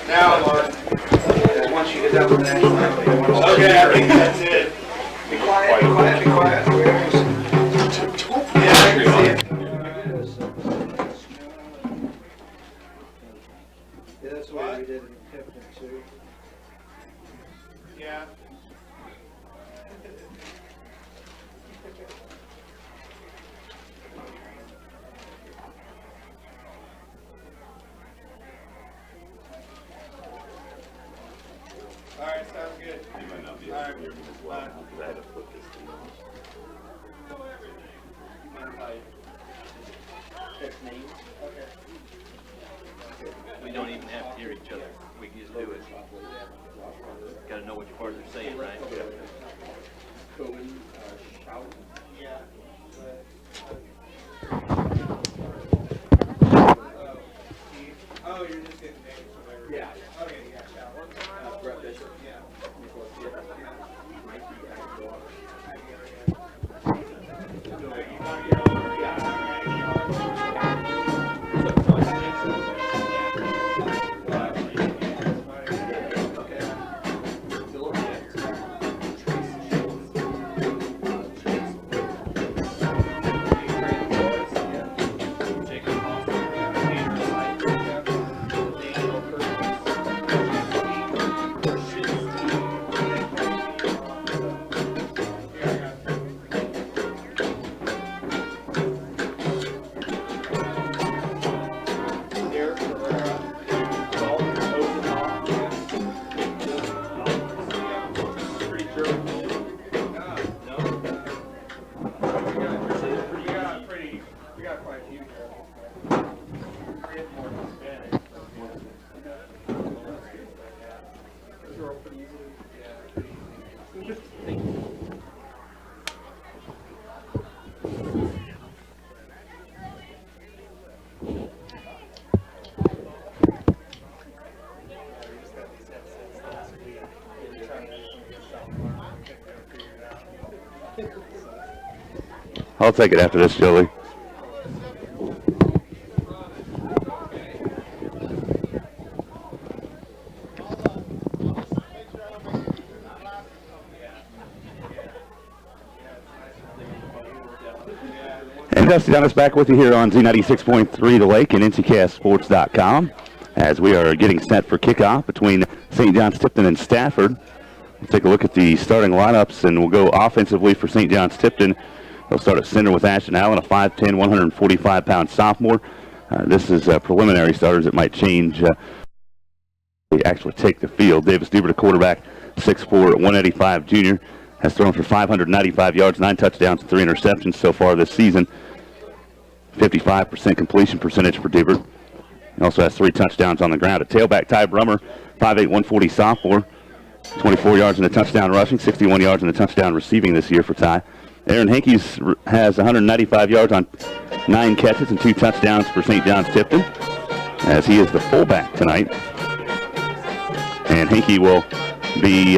Now, once you get done with the national anthem, okay, I think that's it. Be quiet, be quiet, be quiet. Yeah, I can see it. Yeah, that's the way we did it in Tipton, too. Yeah. All right, sounds good. You might not be able to hear me as well, because I had to put this thing on. You mind if I text names? Okay. We don't even have to hear each other. We can just do it. Got to know what your partner's saying, right? Cohen, shout. Yeah. Oh, you're just getting names, whatever. Yeah. Okay, you got shout. Brett Bishop. Yeah. I'll take it after this, Joey. And Dusty Dennis back with you here on Z96.3 The Lake and Nckssports.com as we are getting set for kickoff between St. John's, Tipton, and Stafford. We'll take a look at the starting lineups, and we'll go offensively for St. John's Tipton. They'll start at center with Ashton Allen, a 5'10", 145-pound sophomore. This is preliminary starters. It might change. They actually take the field. Davis Dubert, a quarterback, 6'4", 185 junior, has thrown for 595 yards, 9 touchdowns, and 3 interceptions so far this season. 55% completion percentage for Dubert. He also has 3 touchdowns on the ground. At tailback, Ty Brummer, 5'8", 140 sophomore, 24 yards and a touchdown rushing, 61 yards and a touchdown receiving this year for Ty. Aaron Hankey's has 195 yards on 9 catches and 2 touchdowns for St. John's Tipton, as he is the fullback tonight. And Hankey will be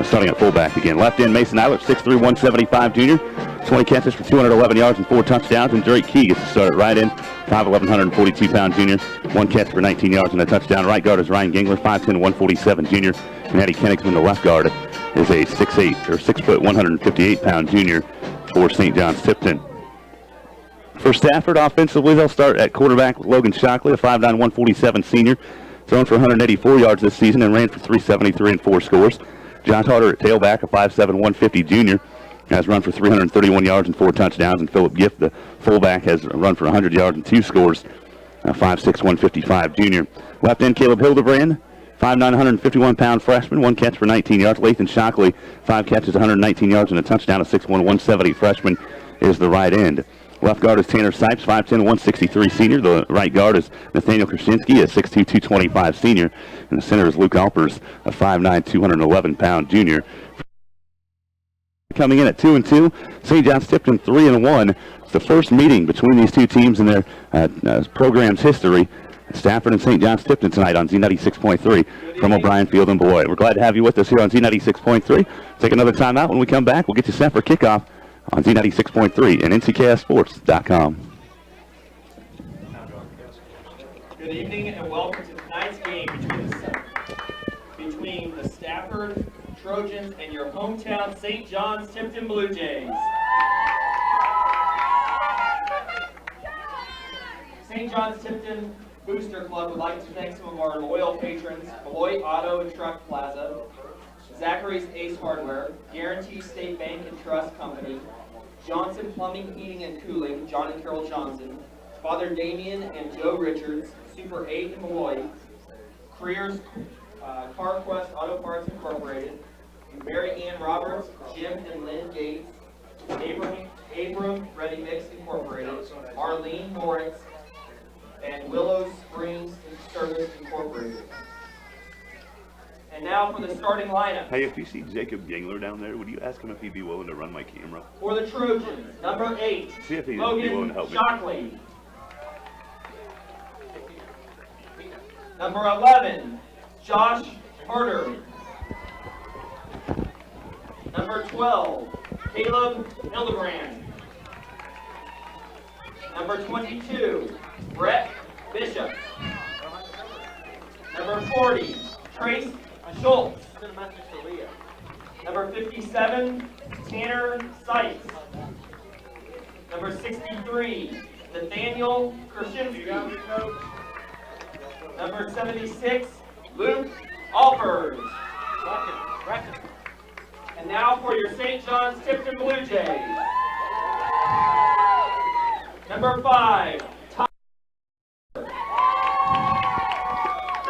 starting at fullback again. Left end, Mason Eilert, 6'3", 175 junior, 20 catches for 211 yards and 4 touchdowns. And Drake Key gets to start at right end, 5'11", 142-pound junior, 1 catch for 19 yards and a touchdown. Right guard is Ryan Gingler, 5'10", 147 junior. And Eddie Kennigsman, the left guard, is a 6'8", or 6', 158-pound junior for St. John's Tipton. For Stafford, offensively, they'll start at quarterback with Logan Shockley, a 5'9", 147 senior, thrown for 184 yards this season and ran for 373 and 4 scores. Josh Harder at tailback, a 5'7", 150 junior, has run for 331 yards and 4 touchdowns. And Philip Gift, the fullback, has run for 100 yards and 2 scores, a 5'6", 155 junior. Left end, Caleb Hildebrand, 5'9", 151-pound freshman, 1 catch for 19 yards. Lathan Shockley, 5 catches, 119 yards and a touchdown. A 6'1", 170 freshman is the right end. Left guard is Tanner Sipes, 5'10", 163 senior. The right guard is Nathaniel Krasinski, a 6'2", 225 senior. And the center is Luke Alpers, a 5'9", 211-pound junior. Coming in at 2-2, St. John's Tipton 3-1. It's the first meeting between these two teams in their program's history. Stafford and St. John's Tipton tonight on Z96.3 from O'Brien Field in Beloit. We're glad to have you with us here on Z96.3. Take another time out. When we come back, we'll get you set for kickoff on Z96.3 and Nckssports.com. Good evening and welcome to tonight's tonight's game between the Stafford Trojans and your hometown St. John's Tipton Blue Jays. St. John's Tipton Booster Club would like to thank some of our loyal patrons: Beloit Auto and Truck Plaza, Zachary's Ace Hardware, Guarantee State Bank and Trust Company, Johnson Plumbing, Heating and Cooling, John and Carol Johnson, Father Damien and Joe Richards, Super 8 in Beloit, Careers CarQuest Auto Parts Incorporated, Mary Ann Roberts, Jim and Lynn Gates, Abram Ready Mix Incorporated, Arlene Moritz, and Willow Springs Service Incorporated. And now for the starting lineup. Hey, if you see Jacob Gangler down there, would you ask him if he'd be willing to run my camera? For the Trojans, number 8, See if he'd be willing to Logan help me. Shockley. Number 11, Josh Harder. Number 12, Caleb Hildebrand. Number 22, Brett Bishop. Number 40, Trace Schultz. Number 57, Tanner Seitz. Number 63, Nathaniel Krasinski. Number 76, Luke Alford. And now for your St. John's Tipton Blue Jays. Number 5, Tyler.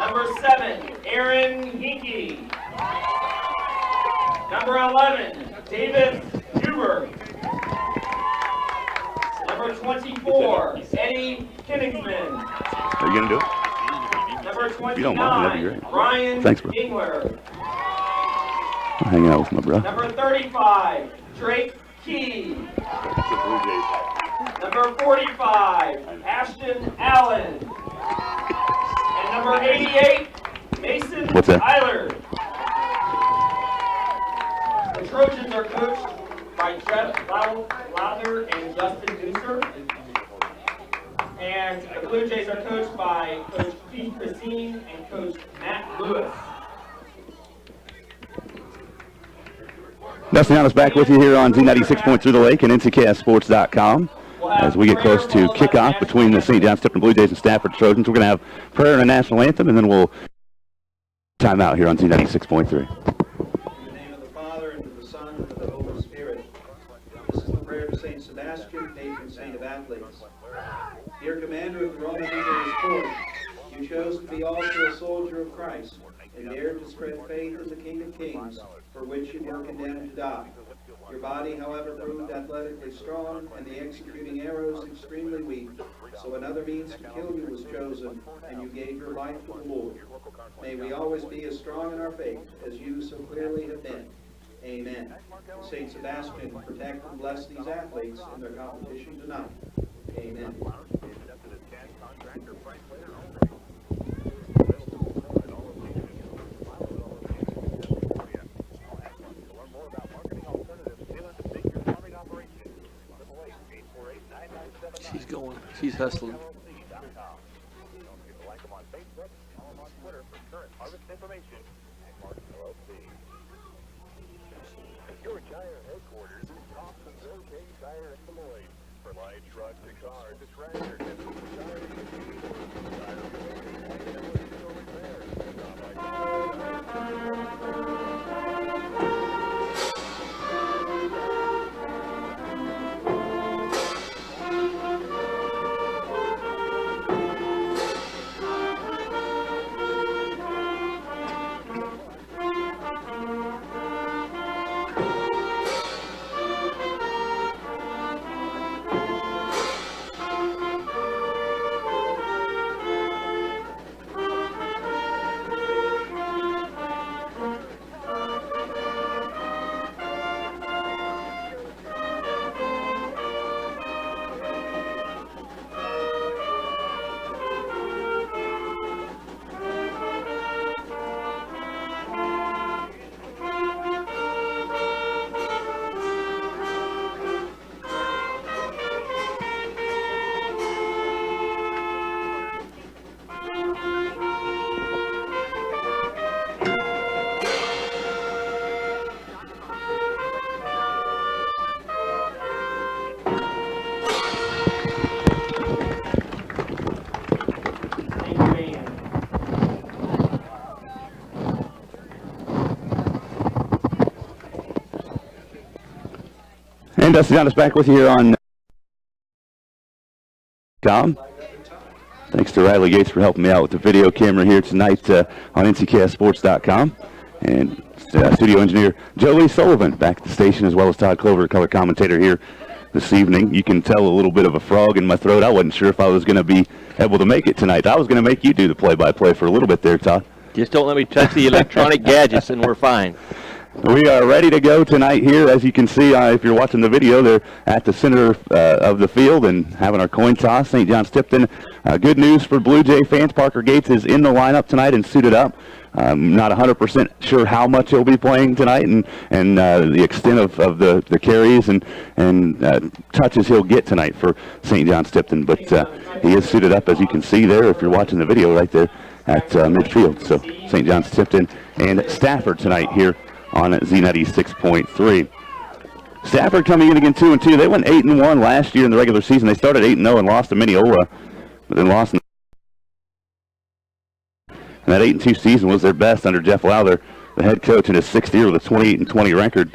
Number 7, Aaron Hickey. Number 11, David Huber. Number 24, Eddie Kinnigsman. Are you going to do it? Number If you don't mind, that'd be 29, great. Brian Thanks, bro. Engler. I'm hanging out with my bro. Number 35, Drake Key. Number 45, Ashton Allen. And number 88, Mason What's that? Tyler. The Trojans are coached by Jeff Lowther and Justin Gooser. And the Blue Jays are coached by Coach Keith Christine and Coach Matt Lewis. Dustin back with you here on Z96.3 The Lake and Nckssports.com. As we get close to kickoff between the St. John's Tipton Blue Jays and Stafford Trojans, we're going to have prayer and a national anthem, and then we'll time out here on Z96.3. In the name of the Father, and of the Son, and of the Holy Spirit. This is the prayer to St. Sebastian, patron saint of athletes. Dear Commander of the Roman Emperor's court, you chose to be also a soldier of Christ, and dared to spread faith as a King of Kings, for which you were condemned to die. Your body, however, proved athletically strong, and the executing arrows extremely weak. So another means to kill you was chosen, and you gave your life to the Lord. May we always be as strong in our faith as you so clearly have been. Amen. St. Sebastian, protect and bless these athletes in their competition tonight. Amen. She's going. She's hustling. Your tire headquarters is Thompson's OK Tire in Beloit. For light trucks and cars, it's Ryder. Dusty John is back with you here on .com. Thanks to Riley Gates for helping me out with the video camera here tonight on Nckssports.com. And studio engineer Jolie Sullivan back at the station, as well as Todd Clover, color commentator here this evening. You can tell a little bit of a frog in my throat. I wasn't sure if I was going to be able to make it tonight. I was going to make you do the play-by-play for a little bit there, Todd. Just don't let me touch the electronic gadgets and we're fine. We are ready to go tonight here. As you can see, if you're watching the video, they're at the center of the field and having our coin toss. St. John's Tipton. Good news for Blue Jay fans. Parker Gates is in the lineup tonight and suited up. Not 100% sure how much he'll be playing tonight and the extent of the carries and touches he'll get tonight for St. John's Tipton. But he is suited up, as you can see there, if you're watching the video right there at midfield. So St. John's Tipton and Stafford tonight here on Z96.3. Stafford coming in again 2-2. They went 8-1 last year in the regular season. They started 8-0 and lost to Mineola, but then lost. And that 8-2 season was their best under Jeff Lowther, the head coach, in his 6th year with a 28-20 record.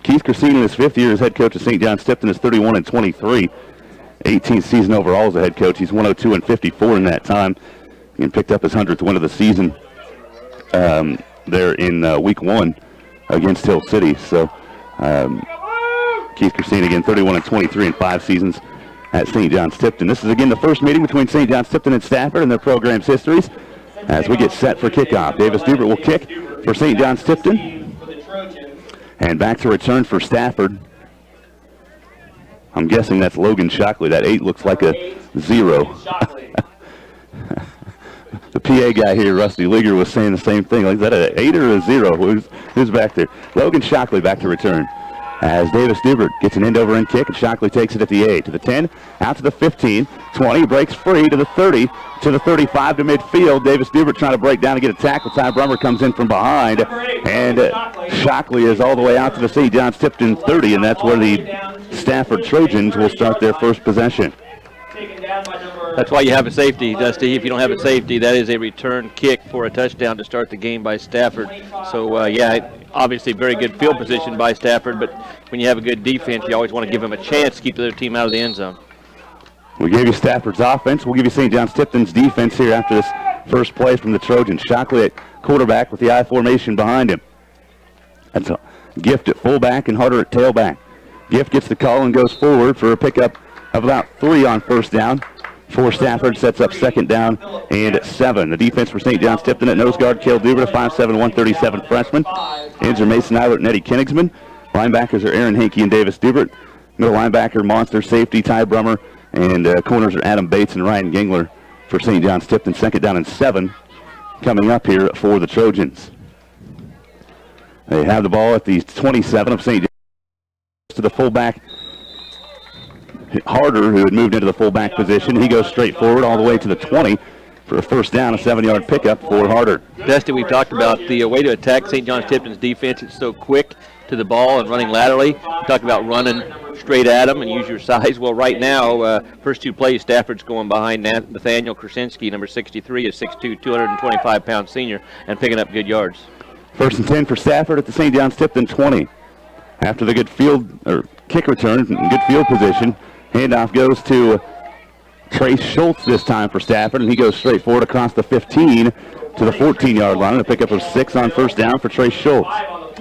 Keith Christine in his 5th year as head coach of St. John's Tipton is 31-23. 18th season overall as a head coach. He's 102-54 in that time, and picked up his 100th win of the season there in week 1 against Hill City. So Keith Christine again 31-23 in 5 seasons at St. John's Tipton. This is again the first meeting between St. John's Tipton and Stafford in their program's histories as we get set for kickoff. Davis Dubert will kick for St. John's Tipton. And back to return for Stafford. I'm guessing that's Logan Shockley. That 8 looks like a 0. The PA guy here, Rusty Leaguer, was saying the same thing. Like, is that an 8 or a 0? Who's back there? Logan Shockley back to return. As Davis Dubert gets an end-over-end kick, and Shockley takes it at the 8, to the 10, out to the 15, 20, breaks free to the 30, to the 35 to midfield. Davis Dubert trying to break down and get a tackle. Ty Brummer comes in from behind, and Shockley is all the way out to the St. John's Tipton 30, and that's where the Stafford Trojans will start their first possession. That's why you have a safety, Dusty. If you don't have a safety, that is a return kick for a touchdown to start the game by Stafford. So, yeah, obviously very good field position by Stafford, but when you have a good defense, you always want to give them a chance to keep the other team out of the end zone. We gave you Stafford's offense. We'll give you St. John's Tipton's defense here after this first play from the Trojans. Shockley at quarterback with the I formation behind him. That's a Gift at fullback and Harder at tailback. Gift gets the call and goes forward for a pickup of about 3 on first down. For Stafford, sets up second down and 7. The defense for St. John's Tipton at nose guard, Cale Dubert, a 5'7", 137 freshman. Ends are Mason Eilert and Eddie Kenigsman. Linebackers are Aaron Hankey and Davis Dubert. Middle linebacker, monster safety, Ty Brummer. And corners are Adam Bates and Ryan Gingler for St. John's Tipton. Second down and 7 coming up here for the Trojans. They have the ball at the 27 of St. John's to the fullback. Harder, who had moved into the fullback position, he goes straight forward all the way to the 20 for a first down, a 7-yard pickup for Harder. Dusty, we've talked about the way to attack St. John's Tipton's defense. It's so quick to the ball and running laterally. We talked about running straight at them and use your size. Well, right now, first 2 plays, Stafford's going behind Nathaniel Krasinski, number 63, a 6'2", 225-pound senior, and picking up good yards. First and 10 for Stafford at the St. John's Tipton 20. After the good kick return, good field position, handoff goes to Trace Schultz this time for Stafford, and he goes straight forward across the 15 to the 14-yard line. A pickup of 6 on first down for Trace Schultz.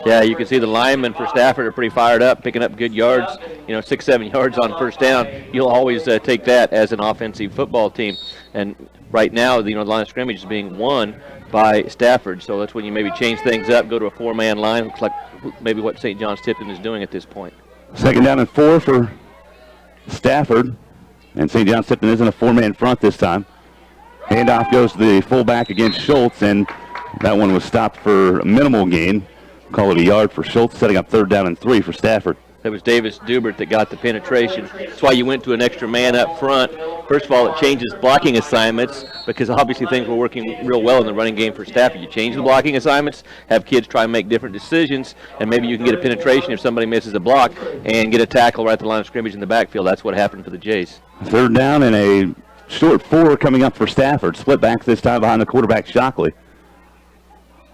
Yeah, you can see the linemen for Stafford are pretty fired up, picking up good yards. 6-7 yards on first down. You'll always take that as an offensive football team. And right now, the line of scrimmage is being won by Stafford, so that's when you maybe change things up, go to a 4-man line. Looks like maybe what St. John's Tipton is doing at this point. Second down and 4 for Stafford, and St. John's Tipton isn't a 4-man front this time. Handoff goes to the fullback against Schultz, and that one was stopped for a minimal gain. Call it a yard for Schultz, setting up third down and 3 for Stafford. That was Davis Dubert that got the penetration. That's why you went to an extra man up front. First of all, it changes blocking assignments because obviously things were working real well in the running game for Stafford. You change the blocking assignments, have kids try and make different decisions, and maybe you can get a penetration if somebody misses a block and get a tackle right at the line of scrimmage in the backfield. That's what happened for the Jays. Third down and a short 4 coming up for Stafford. Split back this time behind the quarterback, Shockley.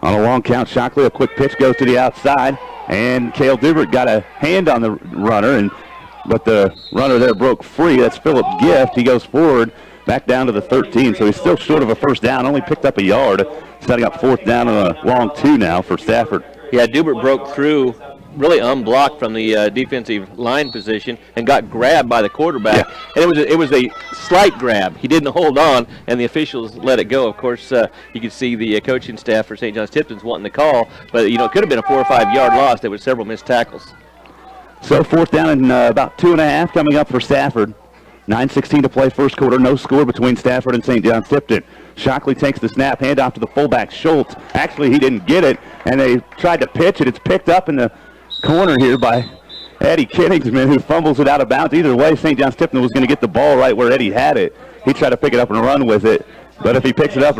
On a long count, Shockley, a quick pitch goes to the outside. And Cale Dubert got a hand on the runner, but the runner there broke free. That's Philip Gift. He goes forward, back down to the 13, so he's still short of a first down, only picked up a yard, setting up fourth down and a long 2 now for Stafford. Yeah, Dubert broke through really unblocked from the defensive line position and got grabbed by the quarterback. Yeah. And it was a slight grab. He didn't hold on, and the officials let it go. Of course, you could see the coaching staff for St. John's Tipton's wanting the call, but it could have been a 4 or 5 yard loss. There were several missed tackles. So fourth down and about 2.5 coming up for Stafford. 9:16 to play first quarter. No score between Stafford and St. John's Tipton. Shockley takes the snap, handoff to the fullback Schultz. Actually, he didn't get it, and they tried to pitch it. It's picked up in the corner here by Eddie Kingsman, who fumbles it out of bounds. Either way, St. John's Tipton was going to get the ball right where Eddie had it. He tried to pick it up and run with it, but if he picks it up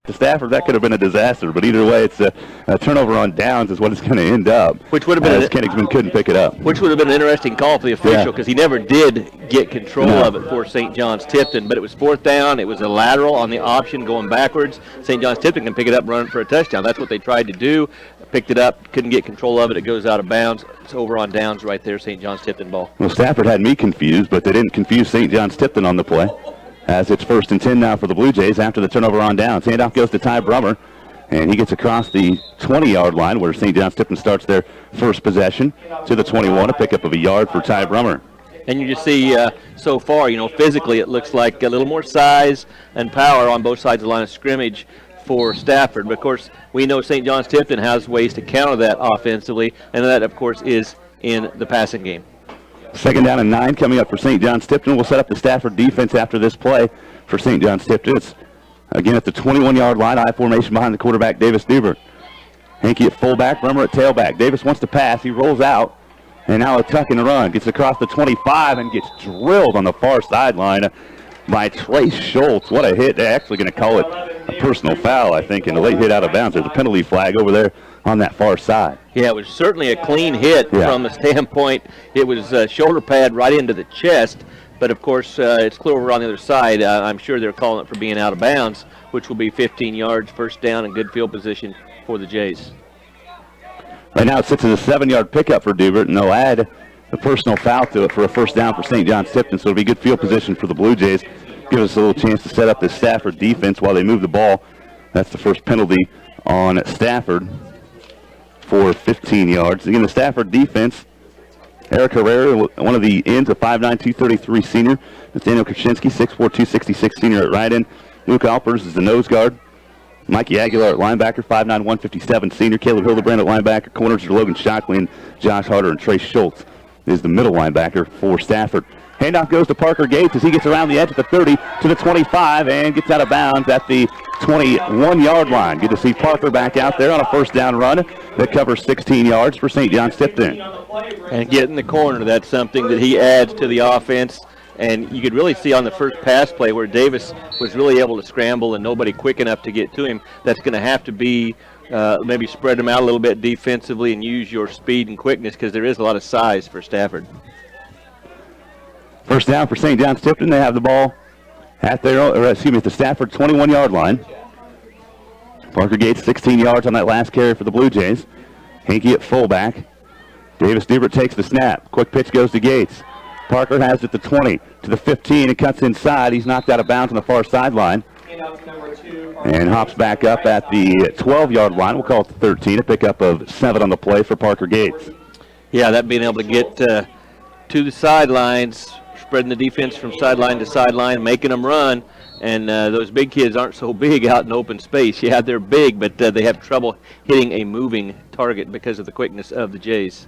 to Stafford, that could have been a disaster. But either way, it's a turnover on downs is what it's going to end up. Which would have been Kingsman couldn't pick it up. Which would have been an interesting call for the official because he never did get control of it for St. John's Tipton. But it was fourth down. It was a lateral on the option going backwards. St. John's Tipton can pick it up, run it for a touchdown. That's what they tried to do. Picked it up, couldn't get control of it. It goes out of bounds. It's over on downs right there, St. John's Tipton ball. Well, Stafford had me confused, but they didn't confuse St. John's Tipton on the play. As it's 1st and 10 now for the Blue Jays after the turnover on downs. Handoff goes to Ty Brummer, and he gets across the 20-yard line where St. John's Tipton starts their first possession to the 21, a pickup of a yard for Ty Brummer. And you just see so far, physically it looks like a little more size and power on both sides of the line of scrimmage for Stafford. But, of course, we know St. John's Tipton has ways to counter that offensively, and that, of course, is in the passing game. 2nd down and 9 coming up for St. John's Tipton. We'll set up the Stafford defense after this play for St. John's Tipton. It's, again, at the 21-yard line, I formation behind the quarterback, Davis Dubert. Hankey at fullback, Brummer at tailback. Davis wants to pass. He rolls out, and now a tuck and run. Gets across the 25 and gets drilled on the far sideline by Trace Schultz. What a hit. They're actually going to call it a personal foul, I think, and a late hit out of bounds. There's a penalty flag over there on that far side. Yeah, it was certainly a clean hit from the standpoint. It was shoulder pad right into the chest, but of course it's clear over on the other side. I'm sure they're calling it for being out of bounds, which will be 15 yards, first down, and good field position for the Jays. Right now it sits as a 7-yard pickup for Dubert, and they'll add the personal foul to it for a first down for St. John's Tipton, so it'll be good field position for the Blue Jays. Give us a little chance to set up this Stafford defense while they move the ball. That's the first penalty on Stafford for 15 yards. Again, the Stafford defense, Eric Herrera, one of the ends, a 5'9", 233 senior. Nathaniel Krasinski, 6'4", 266 senior at right end. Luke Alpers is the nose guard. Mikey Aguilar at linebacker, 5'9", 157 senior. Caleb Hildebrand at linebacker. Corners are Logan Shockley and Josh Harder, and Trace Schultz is the middle linebacker for Stafford. Handoff goes to Parker Gates as he gets around the edge at the 30 to the 25 and gets out of bounds at the 21-yard line. Good to see Parker back out there on a first down run that covers 16 yards for St. John's Tipton. And getting the corner, that's something that he adds to the offense. And you could really see on the first pass play where Davis was really able to scramble and nobody quick enough to get to him. That's going to have to be maybe spread them out a little bit defensively and use your speed and quickness because there is a lot of size for Stafford. First down for St. John's Tipton. They have the ball at the Stafford 21-yard line. Parker Gates 16 yards on that last carry for the Blue Jays. Hankey at fullback. Davis Dubert takes the snap. Quick pitch goes to Gates. Parker has it to 20 to the 15 and cuts inside. He's knocked out of bounds on the far sideline. And hops back up at the 12-yard line. We'll call it the 13. A pickup of 7 on the play for Parker Gates. Yeah, that being able to get to the sidelines, spreading the defense from sideline to sideline, making them run. And those big kids aren't so big out in open space. Yeah, they're big, but they have trouble hitting a moving target because of the quickness of the Jays.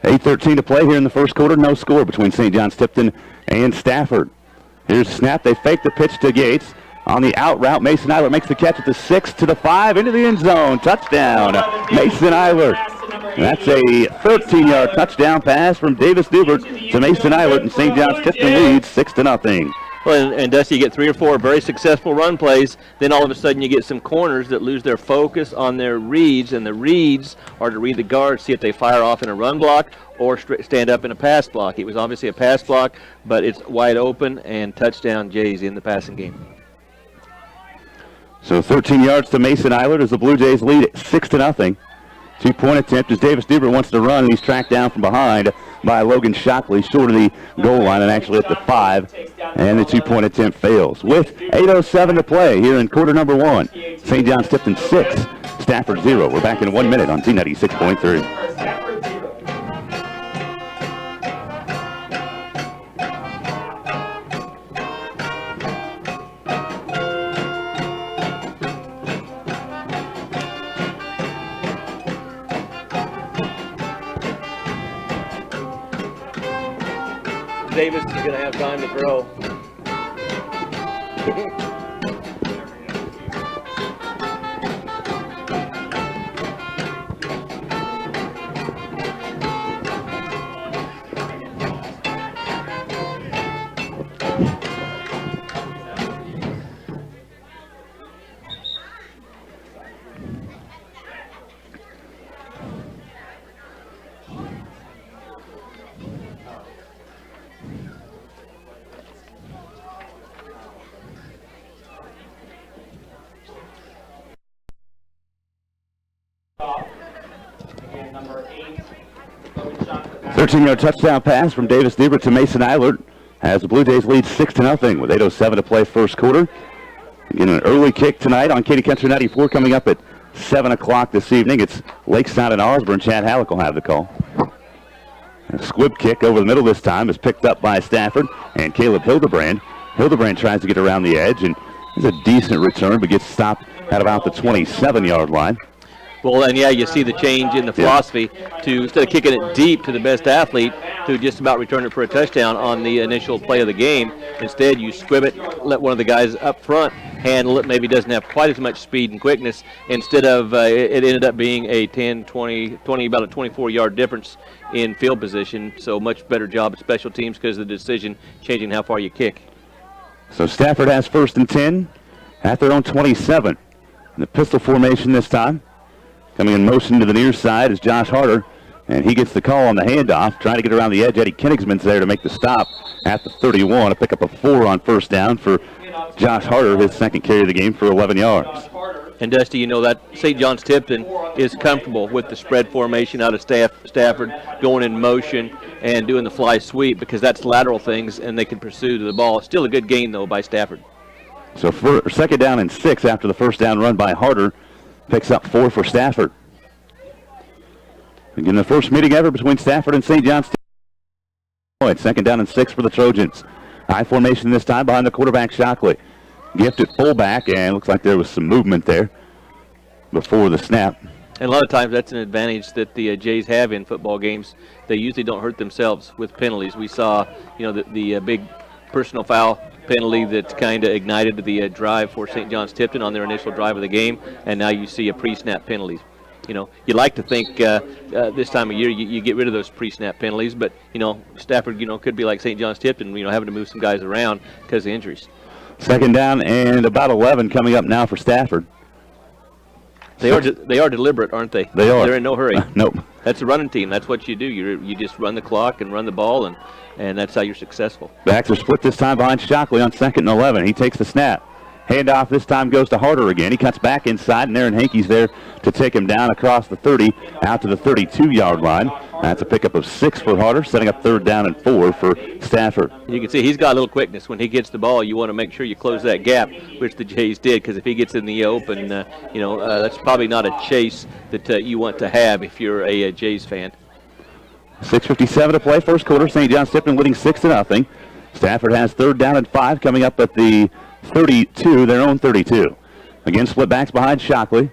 8:13 to play here in the first quarter. No score between St. John's Tipton and Stafford. Here's a snap. They fake the pitch to Gates. On the out route, Mason Eilert makes the catch at the 6 to the 5 into the end zone. Touchdown, Mason Eilert. That's a 13-yard touchdown pass from Davis Dubert to Mason Eilert, and St. John's Tipton leads 6-0. Well, and Dusty, you get 3 or 4 very successful run plays, then all of a sudden you get some corners that lose their focus on their reads, and the reads are to read the guards, see if they fire off in a run block or stand up in a pass block. It was obviously a pass block, but it's wide open, and touchdown Jays in the passing game. So 13 yards to Mason Eilert as the Blue Jays lead at 6-0. Two-point attempt as Davis Dubert wants to run, and he's tracked down from behind by Logan Shockley, short of the goal line and actually at the 5. And the two-point attempt fails. With 8:07 to play here in quarter number 1. St. John's Tipton 6, Stafford 0. We're back in 1 minute on Z96.3. Davis is going to have time to throw. Again, number 8, Logan Shockley. 13-yard touchdown pass from Davis Dubert to Mason Eilert as the Blue Jays lead 6-0 with 8:07 to play first quarter. Again, an early kick tonight on Katy Country 94 coming up at 7 o'clock this evening. It's Lakeside and Osborne. Chad Halleck will have the call. A squib kick over the middle this time is picked up by Stafford and Caleb Hildebrand. Hildebrand tries to get around the edge, and it's a decent return, but gets stopped at about the 27-yard line. Well, and yeah, you see the change in the philosophy to, instead of kicking it deep to the best athlete, to just about return it for a touchdown on the initial play of the game. Instead, you squib it, let one of the guys up front handle it, maybe doesn't have quite as much speed and quickness. Instead of, it ended up being a 10, 20, about a 24-yard difference in field position. So much better job at special teams because of the decision changing how far you kick. So Stafford has 1st and 10 at their own 27. In the pistol formation this time. Coming in motion to the near side is Josh Harder, and he gets the call on the handoff, trying to get around the edge. Eddie Kenigsman's there to make the stop at the 31, a pick up a 4 on first down for Josh Harder, his second carry of the game for 11 yards. And Dusty, you know that St. John's Tipton is comfortable with the spread formation out of Stafford, going in motion and doing the fly sweep because that's lateral things, and they can pursue the ball. Still a good gain, though, by Stafford. So for 2nd down and 6 after the first down run by Harder. Picks up 4 for Stafford. Again, the first meeting ever between Stafford and St. John's. 2nd down and 6 for the Trojans. High formation this time behind the quarterback, Shockley. Gifted fullback, and looks like there was some movement there before the snap. And a lot of times that's an advantage that the Jays have in football games. They usually don't hurt themselves with penalties. We saw, the big personal foul penalty that kind of ignited the drive for St. John's Tipton on their initial drive of the game, and now you see a pre-snap penalty. You like to think this time of year you get rid of those pre-snap penalties, but Stafford could be like St. John's Tipton, having to move some guys around because of injuries. 2nd down and about 11 coming up now for Stafford. They are deliberate, aren't they? They are. They're in no hurry. Nope. That's a running team. That's what you do. You just run the clock and run the ball, and that's how you're successful. Backs are split this time behind Shockley on 2nd and 11. He takes the snap. Handoff this time goes to Harder again. He cuts back inside, and Aaron Hankey's there to take him down across the 30 out to the 32-yard line. That's a pickup of 6 for Harder, setting up 3rd down and 4 for Stafford. You can see he's got a little quickness. When he gets the ball, you want to make sure you close that gap, which the Jays did, because if he gets in the open, that's probably not a chase that you want to have if you're a Jays fan. 6:57 to play, first quarter. St. John's Tipton leading 6-0. Stafford has 3rd down and 5 coming up at the 32, their own 32. Again, split backs behind Shockley.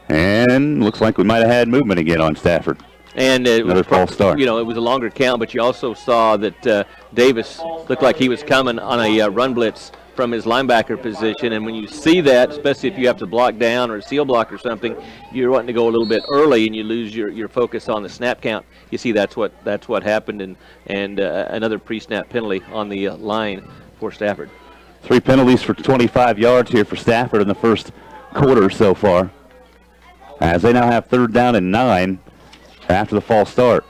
And looks like we might have had movement again on Stafford. And another false start. It was a longer count, but you also saw that Davis looked like he was coming on a run blitz from his linebacker position. And when you see that, especially if you have to block down or seal block or something, you're wanting to go a little bit early and you lose your focus on the snap count. You see that's what happened, and another pre-snap penalty on the line for Stafford. 3 penalties for 25 yards here for Stafford in the first quarter so far, as they now have 3rd down and 9 after the false start.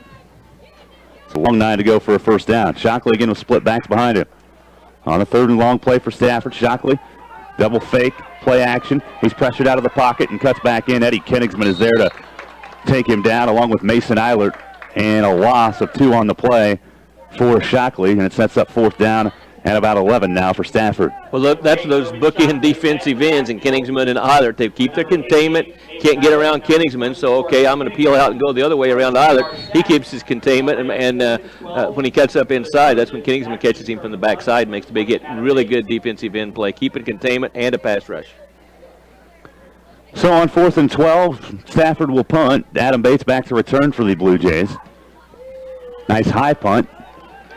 It's a long 9 to go for a first down. Shockley again with split backs behind him. On a 3rd and long play for Stafford, Shockley, double fake, play action. He's pressured out of the pocket and cuts back in. Eddie Kenigsman is there to take him down along with Mason Eilert, and a loss of 2 on the play for Shockley, and it sets up 4th down and about 11 now for Stafford. Well, look, that's those bookend defensive ends in Kingsman and Eilert. They keep their containment, can't get around Kingsman, so, okay, I'm going to peel out and go the other way around Eilert. He keeps his containment, and when he cuts up inside, that's when Kingsman catches him from the backside, makes the big hit. Really good defensive end play, keeping containment and a pass rush. So on 4th and 12, Stafford will punt. Adam Bates back to return for the Blue Jays. Nice high punt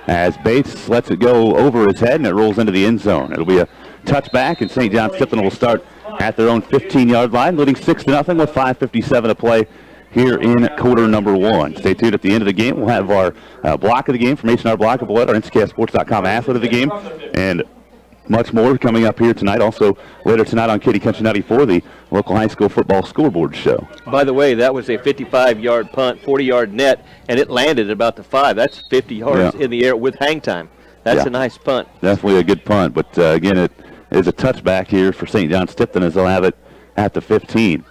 as Bates lets it go over his head, and it rolls into the end zone. It'll be a touchback, and St. John's Tipton will start at their own 15-yard line, leading 6-0 with 5:57 to play here in quarter number 1. Stay tuned at the end of the game. We'll have our block of the game, formation our block of blood, our Nckssports.com athlete of the game, and much more coming up here tonight. Also later tonight on Kitty Country 94, the local high school football scoreboard show. By the way, that was a 55-yard punt, 40-yard net, and it landed about the 5. That's 50 yards in the air with hang time. That's a nice punt. Definitely a good punt, but again, it is a touchback here for St. John's Tipton as they'll have it at the 15.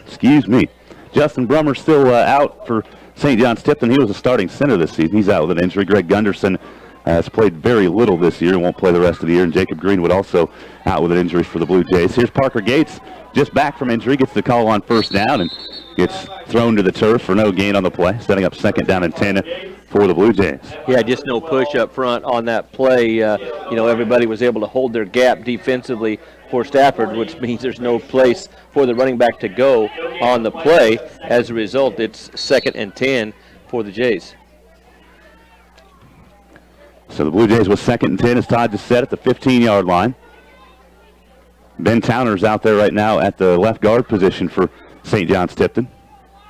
Excuse me. Justin Brummer still out for St. John's Tipton. He was a starting center this season. He's out with an injury. Greg Gunderson has played very little this year and won't play the rest of the year. And Jacob Greenwood also out with an injury for the Blue Jays. Here's Parker Gates, just back from injury, gets the call on 1st down and gets thrown to the turf for no gain on the play, setting up 2nd down and 10 for the Blue Jays. Yeah, just no push up front on that play. Everybody was able to hold their gap defensively for Stafford, which means there's no place for the running back to go on the play. As a result, it's 2nd and 10 for the Jays. So the Blue Jays with 2nd and 10 is tied to set at the 15-yard line. Ben Towner's out there right now at the left guard position for St. John's Tipton.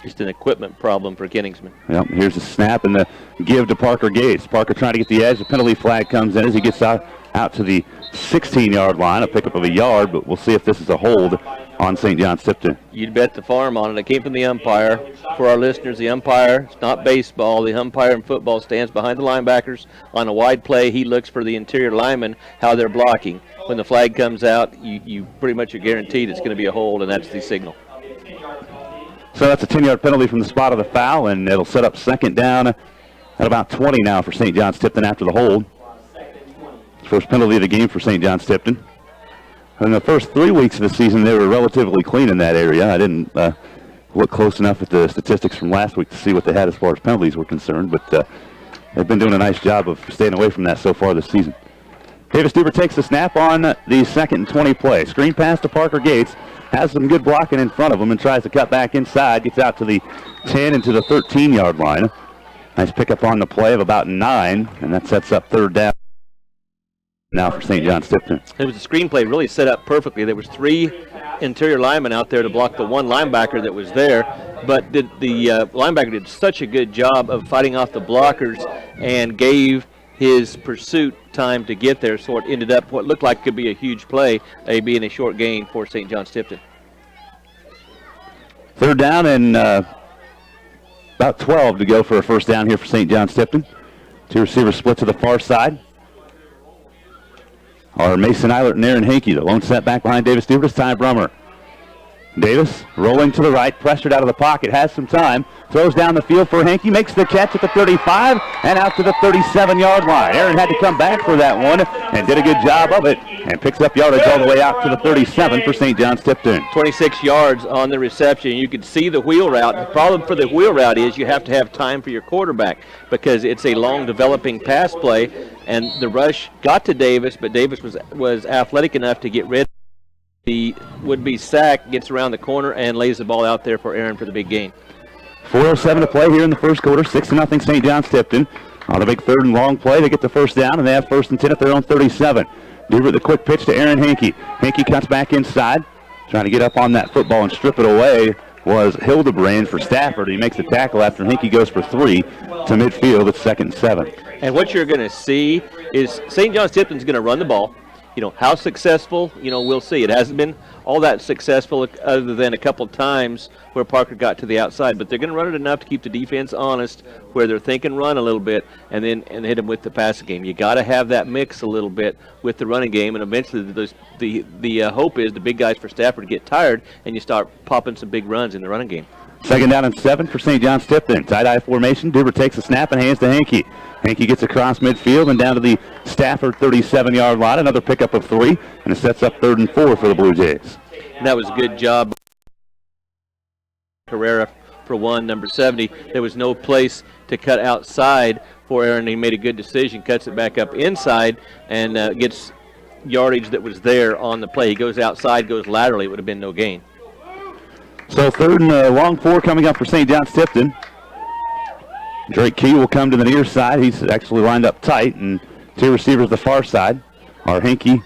Just an equipment problem for Kingsman. Yep, here's the snap and the give to Parker Gates. Parker trying to get the edge. The penalty flag comes in as he gets out to the 16-yard line, a pickup of a yard, but we'll see if this is a hold on St. John's Tipton. You'd bet the farm on it. It came from the umpire. For our listeners, the umpire, it's not baseball. The umpire in football stands behind the linebackers. On a wide play, he looks for the interior linemen, how they're blocking. When the flag comes out, you pretty much are guaranteed it's going to be a hold, and that's the signal. So that's a 10-yard penalty from the spot of the foul, and it'll set up 2nd down at about 20 now for St. John's Tipton after the hold. First penalty of the game for St. John's Tipton. In the first 3 weeks of the season, they were relatively clean in that area. I didn't look close enough at the statistics from last week to see what they had as far as penalties were concerned, but they've been doing a nice job of staying away from that so far this season. Davis Duber takes the snap on the 2nd and 20 play. Screen pass to Parker Gates. Has some good blocking in front of him and tries to cut back inside. Gets out to the 10 and to the 13-yard line. Nice pickup on the play of about 9, and that sets up 3rd down now for St. John's Tipton. It was a screenplay really set up perfectly. There was 3 interior linemen out there to block the 1 linebacker that was there, but the linebacker did such a good job of fighting off the blockers and gave his pursuit time to get there, so it ended up what looked like could be a huge play, being a short gain for St. John's Tipton. 3rd down and about 12 to go for a 1st down here for St. John's Tipton. 2 receivers split to the far side are Mason Eilert and Aaron Hankey. The lone set back behind Davis Duber is Ty Brummer. Davis rolling to the right, pressured out of the pocket, has some time, throws down the field for Hankey, makes the catch at the 35 and out to the 37-yard line. Aaron had to come back for that one and did a good job of it and picks up yardage all the way out to the 37 for St. John's Tipton. 26 yards on the reception. You could see the wheel route. The problem for the wheel route is you have to have time for your quarterback because it's a long developing pass play, and the rush got to Davis, but Davis was athletic enough to get rid of the would-be sack, gets around the corner and lays the ball out there for Aaron for the big gain. 4:07 to play here in the first quarter. 6-0 St. John's Tipton. On a big 3rd and long play, they get the 1st down, and they have 1st and 10 at their own 37. Duber the quick pitch to Aaron Hankey. Hankey cuts back inside, trying to get up on that football and strip it away was Hildebrand for Stafford. He makes the tackle after Hankey goes for 3 to midfield. It's 2nd and 7. And what you're going to see is St. John's Tipton's going to run the ball. How successful, we'll see. It hasn't been all that successful other than a couple times where Parker got to the outside, but they're going to run it enough to keep the defense honest where they're thinking run a little bit and hit them with the passing game. You got to have that mix a little bit with the running game, and eventually the hope is the big guys for Stafford get tired and you start popping some big runs in the running game. Second down and 7 for St. John's Tipton. Tight-eye formation. Dubert takes the snap and hands to Hankey. Hankey gets across midfield and down to the Stafford 37-yard line. Another pickup of 3, and it sets up 3rd and 4 for the Blue Jays. And that was a good job. Herrera for 1, number 70. There was no place to cut outside for Aaron. He made a good decision, cuts it back up inside, and gets yardage that was there on the play. He goes outside, goes laterally. It would have been no gain. So 3rd and long 4 coming up for St. John's Tipton. Drake Key will come to the near side. He's actually lined up tight, and 2 receivers the far side are Hankey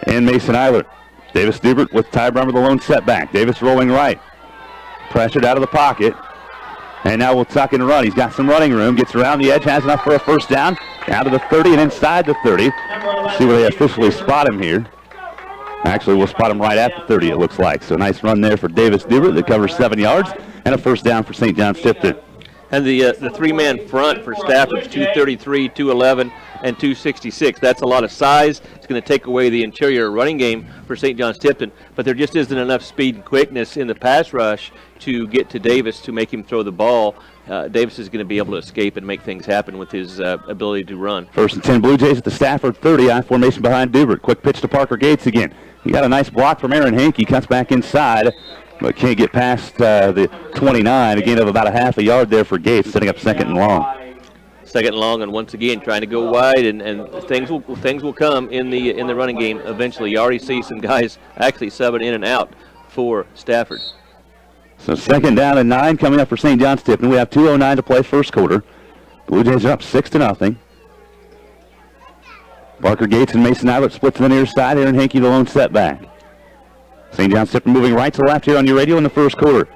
and Mason Eilert. Davis Dubert with Ty Brummer, the lone setback. Davis rolling right. Pressured out of the pocket. And now we'll tuck and run. He's got some running room. Gets around the edge. Has enough for a first down. Down to the 30 and inside the 30. See where they officially spot him here. Actually, we'll spot him right at the 30, it looks like. So nice run there for Davis Dubert that covers 7 yards. And a first down for St. John's Tipton. And the 3-man front for Stafford's 233, 211, and 266. That's a lot of size. It's going to take away the interior running game for St. John's Tipton. But there just isn't enough speed and quickness in the pass rush to get to Davis to make him throw the ball. Davis is going to be able to escape and make things happen with his ability to run. 1st and 10 Blue Jays at the Stafford 30. I formation behind Dubert. Quick pitch to Parker Gates again. He got a nice block from Aaron Hankey. Cuts back inside, but can't get past the 29. A gain of about a half a yard there for Gates, setting up 2nd and long. 2nd and long, and once again trying to go wide, and things will come in the running game eventually. You already see some guys actually subbing in and out for Stafford. So 2nd down and 9 coming up for St. John's Tipton. We have 2:09 to play first quarter. Blue Jays are up 6-0. Parker Gates and Mason Eilert split to the near side. Aaron Hankey the lone setback. St. John's Tipton moving right to left here on your radio in the first quarter.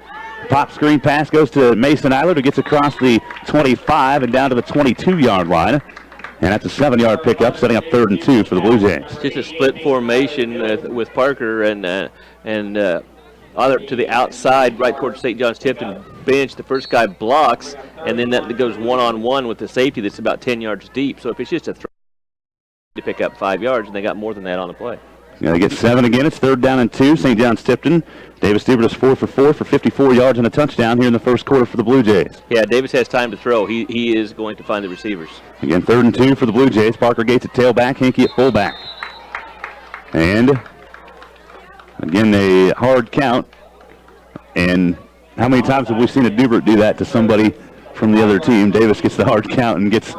Pop screen pass goes to Mason Eilert, who gets across the 25 and down to the 22-yard line. And that's a 7-yard pickup, setting up 3rd and 2 for the Blue Jays. Just a split formation with Parker and Eilert to the outside, right towards St. John's Tipton bench. The first guy blocks, and then that goes one-on-one with the safety that's about 10 yards deep. So if it's just a throw to pick up 5 yards, and they got more than that on the play. Yeah, they get 7 again. It's 3rd down and 2. St. John's Tipton. Davis Dubert is 4 for 4 for 54 yards and a touchdown here in the first quarter for the Blue Jays. Yeah, Davis has time to throw. He is going to find the receivers. Again, 3rd and 2 for the Blue Jays. Parker Gates at tailback, Hankey at fullback. And again, a hard count. And how many times have we seen a Dubert do that to somebody from the other team? Davis gets the hard count and gets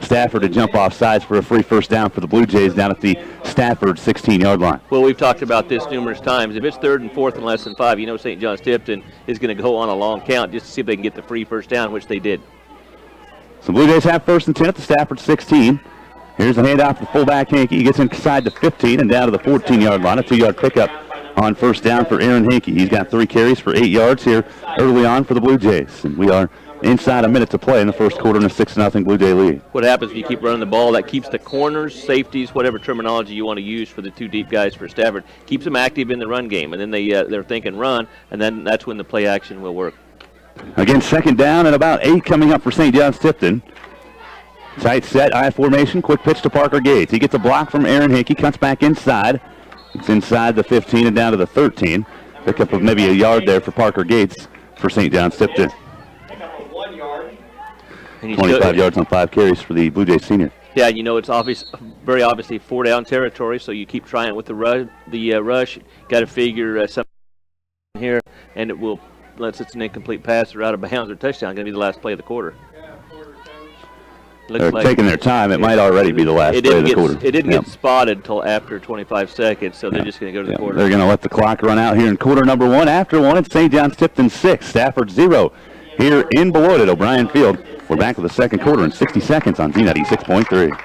Stafford to jump off sides for a free first down for the Blue Jays down at the Stafford 16-yard line. Well, we've talked about this numerous times. If it's 3rd and 4th and less than 5, you know St. John's Tipton is going to go on a long count just to see if they can get the free first down, which they did. So Blue Jays have 1st and 10 at the Stafford 16. Here's a handoff to the fullback, Hankey. He gets inside the 15 and down to the 14-yard line. A 2-yard pickup on first down for Aaron Hankey. He's got 3 carries for 8 yards here early on for the Blue Jays. And we are inside a minute to play in the first quarter in a 6-0 Blue Jay lead. What happens if you keep running the ball? That keeps the corners, safeties, whatever terminology you want to use for the 2 deep guys for Stafford, keeps them active in the run game. And then they're thinking run, and then that's when the play action will work. Again, 2nd down and about 8 coming up for St. John's Tipton. Tight set, I formation, quick pitch to Parker Gates. He gets a block from Aaron Hankey, cuts back inside. It's inside the 15 and down to the 13. Pickup of maybe a yard there for Parker Gates for St. John's Tipton. 25 yards on 5 carries for the Blue Jays senior. Yeah, you know, it's very obviously 4-down territory, so you keep trying with the rush. Got to figure something here, and it will, unless it's an incomplete pass or out of bounds or touchdown, going to be the last play of the quarter. They're taking their time. It might already be the last play of the quarter. It didn't get spotted until after 25 seconds, so they're just going to go to the quarter. They're going to let the clock run out here in quarter number 1. After 1, it's St. John's Tipton 6, Stafford 0. Here in Beloit at O'Brien Field. We're back with the second quarter in 60 seconds on Z96.3.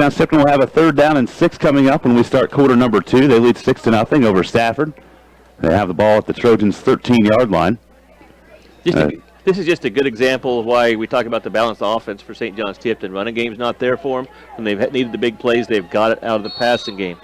John's Tipton will have a 3rd down and 6 coming up when we start quarter number 2. They lead 6-0 over Stafford. They have the ball at the Trojans' 13-yard line. This is just a good example of why we talk about the balanced offense for St. John's Tipton. Running game's not there for them. When they've needed the big plays, they've got it out of the passing game.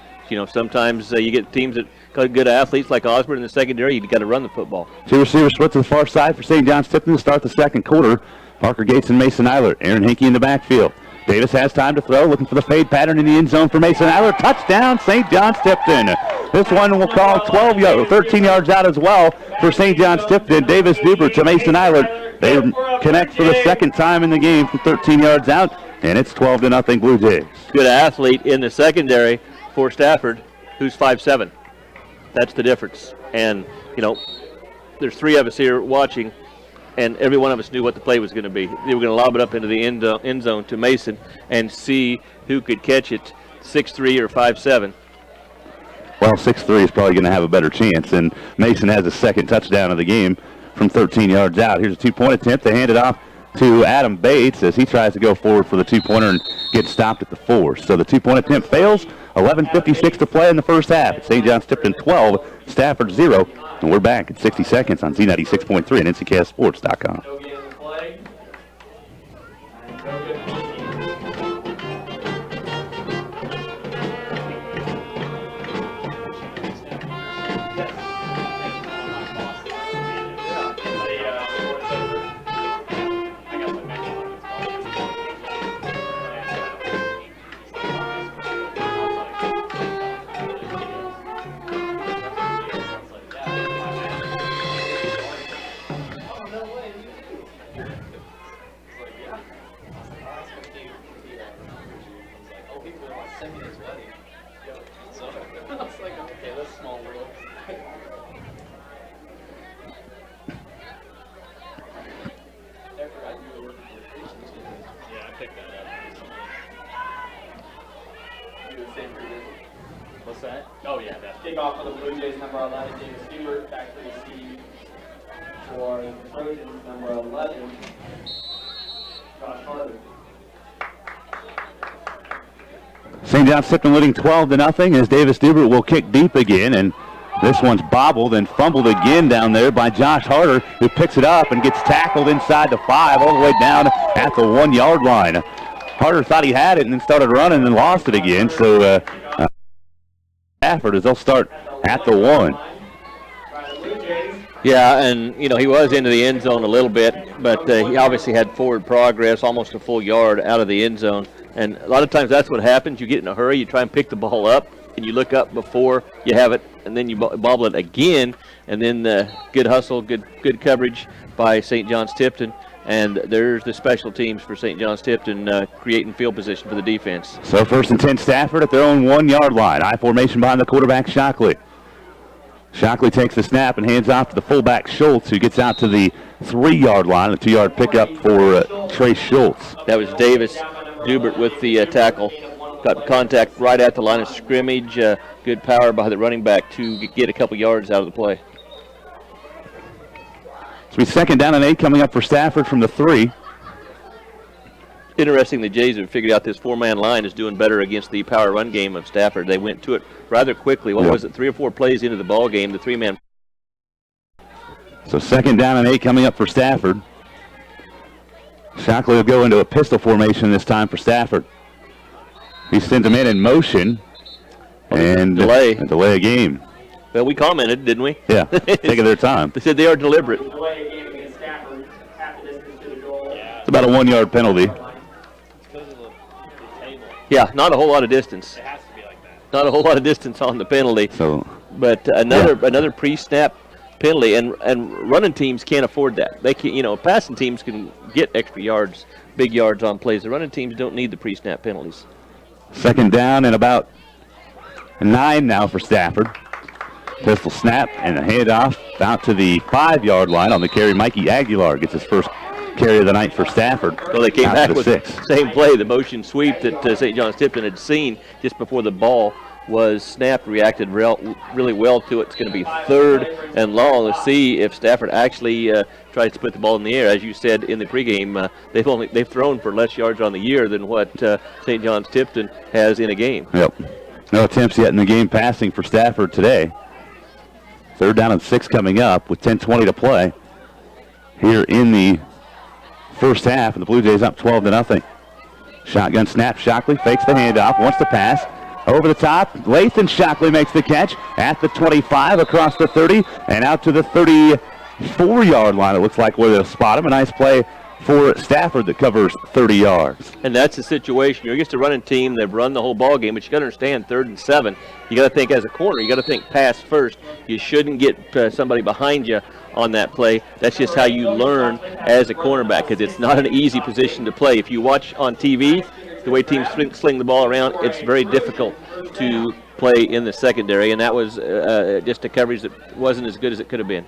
Sometimes you get teams that got good athletes like Osborne in the secondary. You've got to run the football. 2 receivers split to the far side for St. John's Tipton to start the second quarter. Parker Gates and Mason Eilert. Aaron Hinkey in the backfield. Davis has time to throw, looking for the fade pattern in the end zone for Mason Eilert. Touchdown, St. John's Tipton. This one will call 13 yards out as well for St. John's Tipton. Davis Dubert to Mason Eilert. They connect for the second time in the game from 13 yards out, and it's 12-0 Blue Jays. Good athlete in the secondary for Stafford, who's 5'7". That's the difference. And, there's 3 of us here watching, and every one of us knew what the play was going to be. They were going to lob it up into the end zone to Mason and see who could catch it, 6'3" or 5'7". Well, 6'3" is probably going to have a better chance, and Mason has a second touchdown of the game from 13 yards out. Here's a 2-point attempt. They hand it off to Adam Bates as he tries to go forward for the 2-pointer and gets stopped at the 4. So the 2-point attempt fails. 11:56 to play in the first half. St. John's Tipton 12, Stafford 0. And we're back at 60 seconds on Z96.3 and Nckssports.com. Kickoff for the Blue Jays, number 11, Davis Stewart. Back to receive for the Trojans, number 11, Josh Harder. St. John's Tipton leading 12-0 as Davis Dubert will kick deep again, and this one's bobbled and fumbled again down there by Josh Harder, who picks it up and gets tackled inside the 5 all the way down at the 1-yard line. Harder thought he had it and then started running and lost it again, so Stafford as they'll start at the 1. Yeah, and he was into the end zone a little bit, but he obviously had forward progress, almost a full yard out of the end zone. And a lot of times that's what happens. You get in a hurry, you try and pick the ball up, and you look up before you have it, and then you bobble it again, and then good hustle, good coverage by St. John's Tipton. And there's the special teams for St. John's Tipton creating field position for the defense. So 1st and 10 Stafford at their own 1-yard line. I formation behind the quarterback, Shockley. Shockley takes the snap and hands off to the fullback, Schultz, who gets out to the 3-yard line, a 2-yard pickup for Trey Schultz. That was Davis Dubert with the tackle. Got contact right at the line of scrimmage. Good power by the running back to get a couple yards out of the play. So it's 2nd down and 8 coming up for Stafford from the 3. Interesting, the Jays have figured out this 4-man line is doing better against the power run game of Stafford. They went to it rather quickly. What was it, 3 or 4 plays into the ball game, the 3-man. So 2nd down and 8 coming up for Stafford. Shockley will go into a pistol formation this time for Stafford. He sends them in motion and delay a game. Well, we commented, didn't we? Yeah, taking their time. They said they are deliberate. It's about a 1-yard penalty. Yeah, not a whole lot of distance. It has to be like that. Not a whole lot of distance on the penalty. But another pre-snap penalty, and running teams can't afford that. They can, passing teams can get extra yards, big yards on plays. The running teams don't need the pre-snap penalties. 2nd down and about 9 now for Stafford. Pistol snap and a handoff out to the 5-yard line on the carry. Mikey Aguilar gets his first carry of the night for Stafford. Well, they came back with the same play, the motion sweep that St. John's Tipton had seen just before the ball was snapped, reacted really well to it. It's going to be 3rd and long. Let's see if Stafford actually tries to put the ball in the air. As you said in the pregame, they've thrown for less yards on the year than what St. John's Tipton has in a game. Yep. No attempts yet in the game passing for Stafford today. 3rd down and 6 coming up with 10:20 to play here in the first half, and the Blue Jays up 12-0. Shotgun snap. Shockley fakes the handoff, wants to pass. Over the top, Lathan Shockley makes the catch at the 25, across the 30, and out to the 34-yard line. It looks like where they'll spot him. A nice play for Stafford that covers 30 yards. And that's the situation. You're against a running team. They've run the whole ball game, but you got to understand 3rd and 7. You got to think as a corner. You got to think pass first. You shouldn't get somebody behind you on that play. That's just how you learn as a cornerback, because it's not an easy position to play. If you watch on TV, the way teams sling the ball around, it's very difficult to play in the secondary, and that was just a coverage that wasn't as good as it could have been.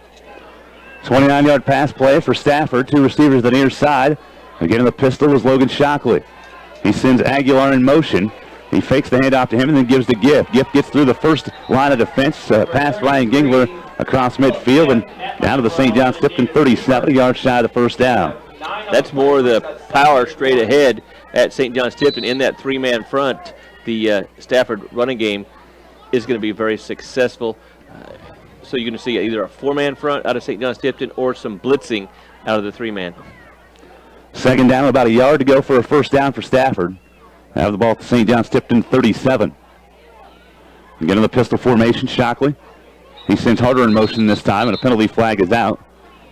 29-yard pass play for Stafford. 2 receivers on the near side. Again in the pistol was Logan Shockley. He sends Aguilar in motion. He fakes the handoff to him and then gives to Gift. Gift gets through the first line of defense, past Ryan Gingler across midfield and down to the St. John's Tipton 37 yards shy of the first down. That's more the power straight ahead at St. John's Tipton in that 3-man front. The Stafford running game is going to be very successful. So you're going to see either a 4-man front out of St. John's Tipton or some blitzing out of the 3-man. 2nd down, about a yard to go for a first down for Stafford. Have the ball at the St. John's Tipton 37. Again in the pistol formation, Shockley. He sends Harder in motion this time, and a penalty flag is out.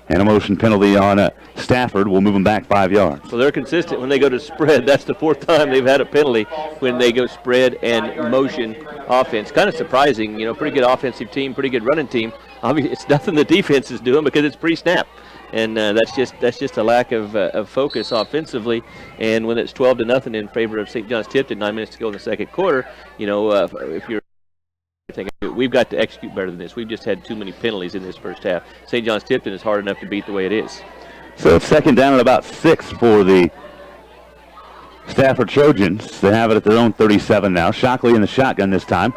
And a motion penalty on Stafford will move them back 5 yards. So they're consistent when they go to spread. That's the 4th time they've had a penalty when they go spread and motion offense. Kind of surprising, pretty good offensive team, pretty good running team. Obviously, it's nothing the defense is doing because it's pre-snap. And that's just a lack of focus offensively. And when it's 12-0 in favor of St. John's Tipton, 9 minutes to go in the second quarter, if you're we've got to execute better than this. We've just had too many penalties in this first half. St. John's Tipton is hard enough to beat the way it is. So it's 2nd down at about 6 for the Stafford Trojans. They have it at their own 37 now. Shockley in the shotgun this time.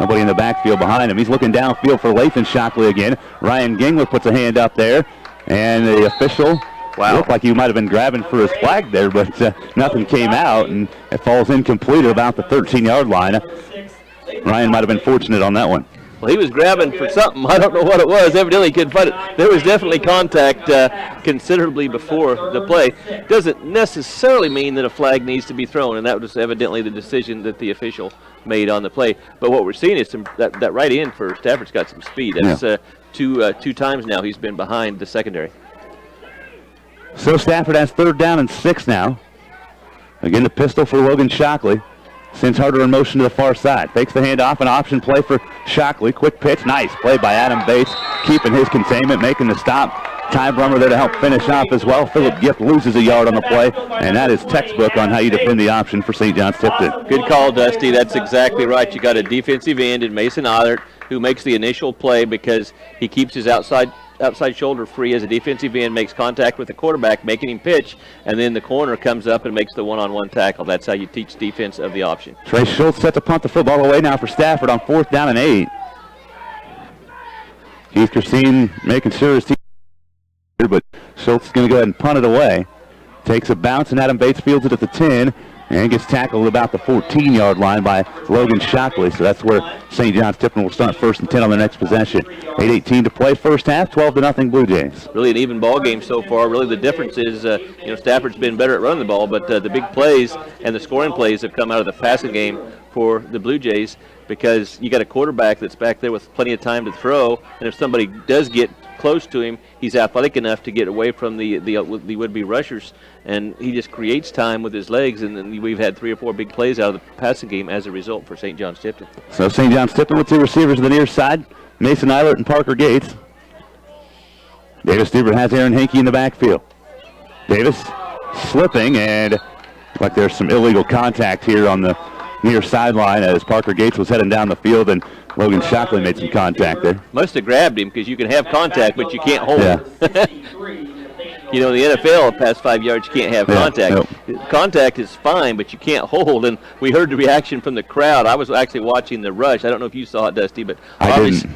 Nobody in the backfield behind him. He's looking downfield for Lathan Shockley again. Ryan Gingler puts a hand up there. And the official looked like he might have been grabbing for his flag there, but nothing came out, and it falls incomplete at about the 13-yard line. Ryan might have been fortunate on that one. Well, he was grabbing for something. I don't know what it was. Evidently, he couldn't find it. There was definitely contact considerably before the play. Doesn't necessarily mean that a flag needs to be thrown, and that was evidently the decision that the official made on the play. But what we're seeing is that right end for Stafford's got some speed. That's two times now he's been behind the secondary. So Stafford has 3rd down and 6 now. Again, the pistol for Logan Shockley. Sends Harder in motion to the far side. Fakes the handoff, an option play for Shockley. Quick pitch, nice play by Adam Bates, keeping his containment, making the stop. Ty Brummer there to help finish off as well. Philip Gift loses a yard on the play, and that is textbook on how you defend the option for St. John's Tipton. Good call, Dusty. That's exactly right. You got a defensive end in Mason Othert who makes the initial play because he keeps his outside shoulder free as a defensive end, makes contact with the quarterback, making him pitch, and then the corner comes up and makes the one-on-one tackle. That's how you teach defense of the option. Trey Schultz set to punt the football away now for Stafford on 4th down and 8. Keith Christine making sure his team, but Schultz is going to go ahead and punt it away. Takes a bounce, and Adam Bates fields it at the 10. And gets tackled about the 14-yard line by Logan Shockley. So that's where St. John's Tipton will start 1st and 10 on their next possession. 8:18 to play first half, 12-0 Blue Jays. Really an even ball game so far. Really the difference is, Stafford's been better at running the ball, but the big plays and the scoring plays have come out of the passing game for the Blue Jays because you got a quarterback that's back there with plenty of time to throw, and if somebody does get close to him, he's athletic enough to get away from the would-be rushers, and he just creates time with his legs, and then we've had 3 or 4 big plays out of the passing game as a result for St. John's Tipton. So St. John's Tipton with 2 receivers on the near side, Mason Eilert and Parker Gates. Davis Stuber has Aaron Hankey in the backfield. Davis slipping, and like there's some illegal contact here on the near sideline as Parker Gates was heading down the field, and Logan Shockley made some contact there. Must have grabbed him because you can have contact, but you can't hold him. You know, in the NFL, past 5 yards, you can't have Yeah, contact. Contact is fine, but you can't hold. And we heard the reaction from the crowd. I was actually watching the rush. I don't know if you saw it, Dusty, but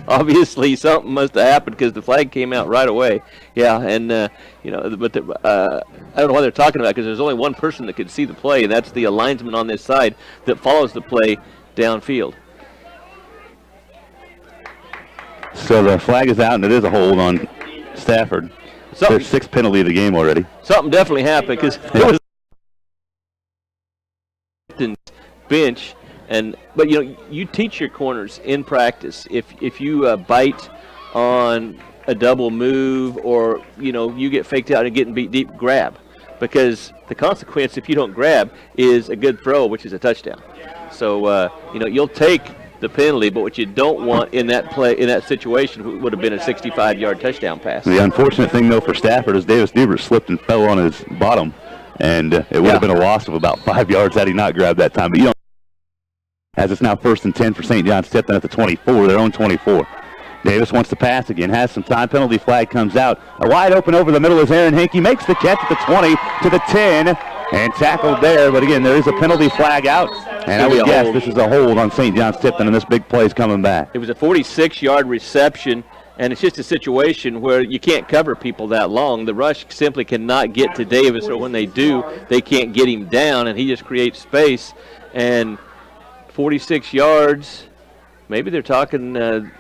obviously something must have happened because the flag came out right away. Yeah, and you know, but I don't know what they're talking about because there's only one person that could see the play, and that's the linesman on this side that follows the play downfield. So the flag is out, and it is a hold on Stafford. Their sixth penalty of the game already. Something definitely happened because there was bench, but you know, you teach your corners in practice. If you bite on a double move, or you know, you get faked out and getting beat deep, grab, because the consequence if you don't grab is a good throw, which is a touchdown. So you know, you'll take the penalty, but what you don't want in that play, in that situation, would have been a 65-yard touchdown pass. The unfortunate thing, though, for Stafford is Davis Dubert slipped and fell on his bottom, and it would have been a loss of about 5 yards had he not grabbed that time. But you don't. As it's now 1st and 10 for St. John's Tipton at the 24, their own 24. Davis wants to pass again, has some time. Penalty flag comes out. A wide open over the middle is Aaron Hinkey. Makes the catch at the 20 to the 10 and tackled there. But again, there is a penalty flag out. And I would guess this is a hold on St. John's Tipton, and this big play is coming back. It was a 46-yard reception, and it's just a situation where you can't cover people that long. The rush simply cannot get to Davis, or when they do, they can't get him down, and he just creates space. And 46 yards, maybe they're talking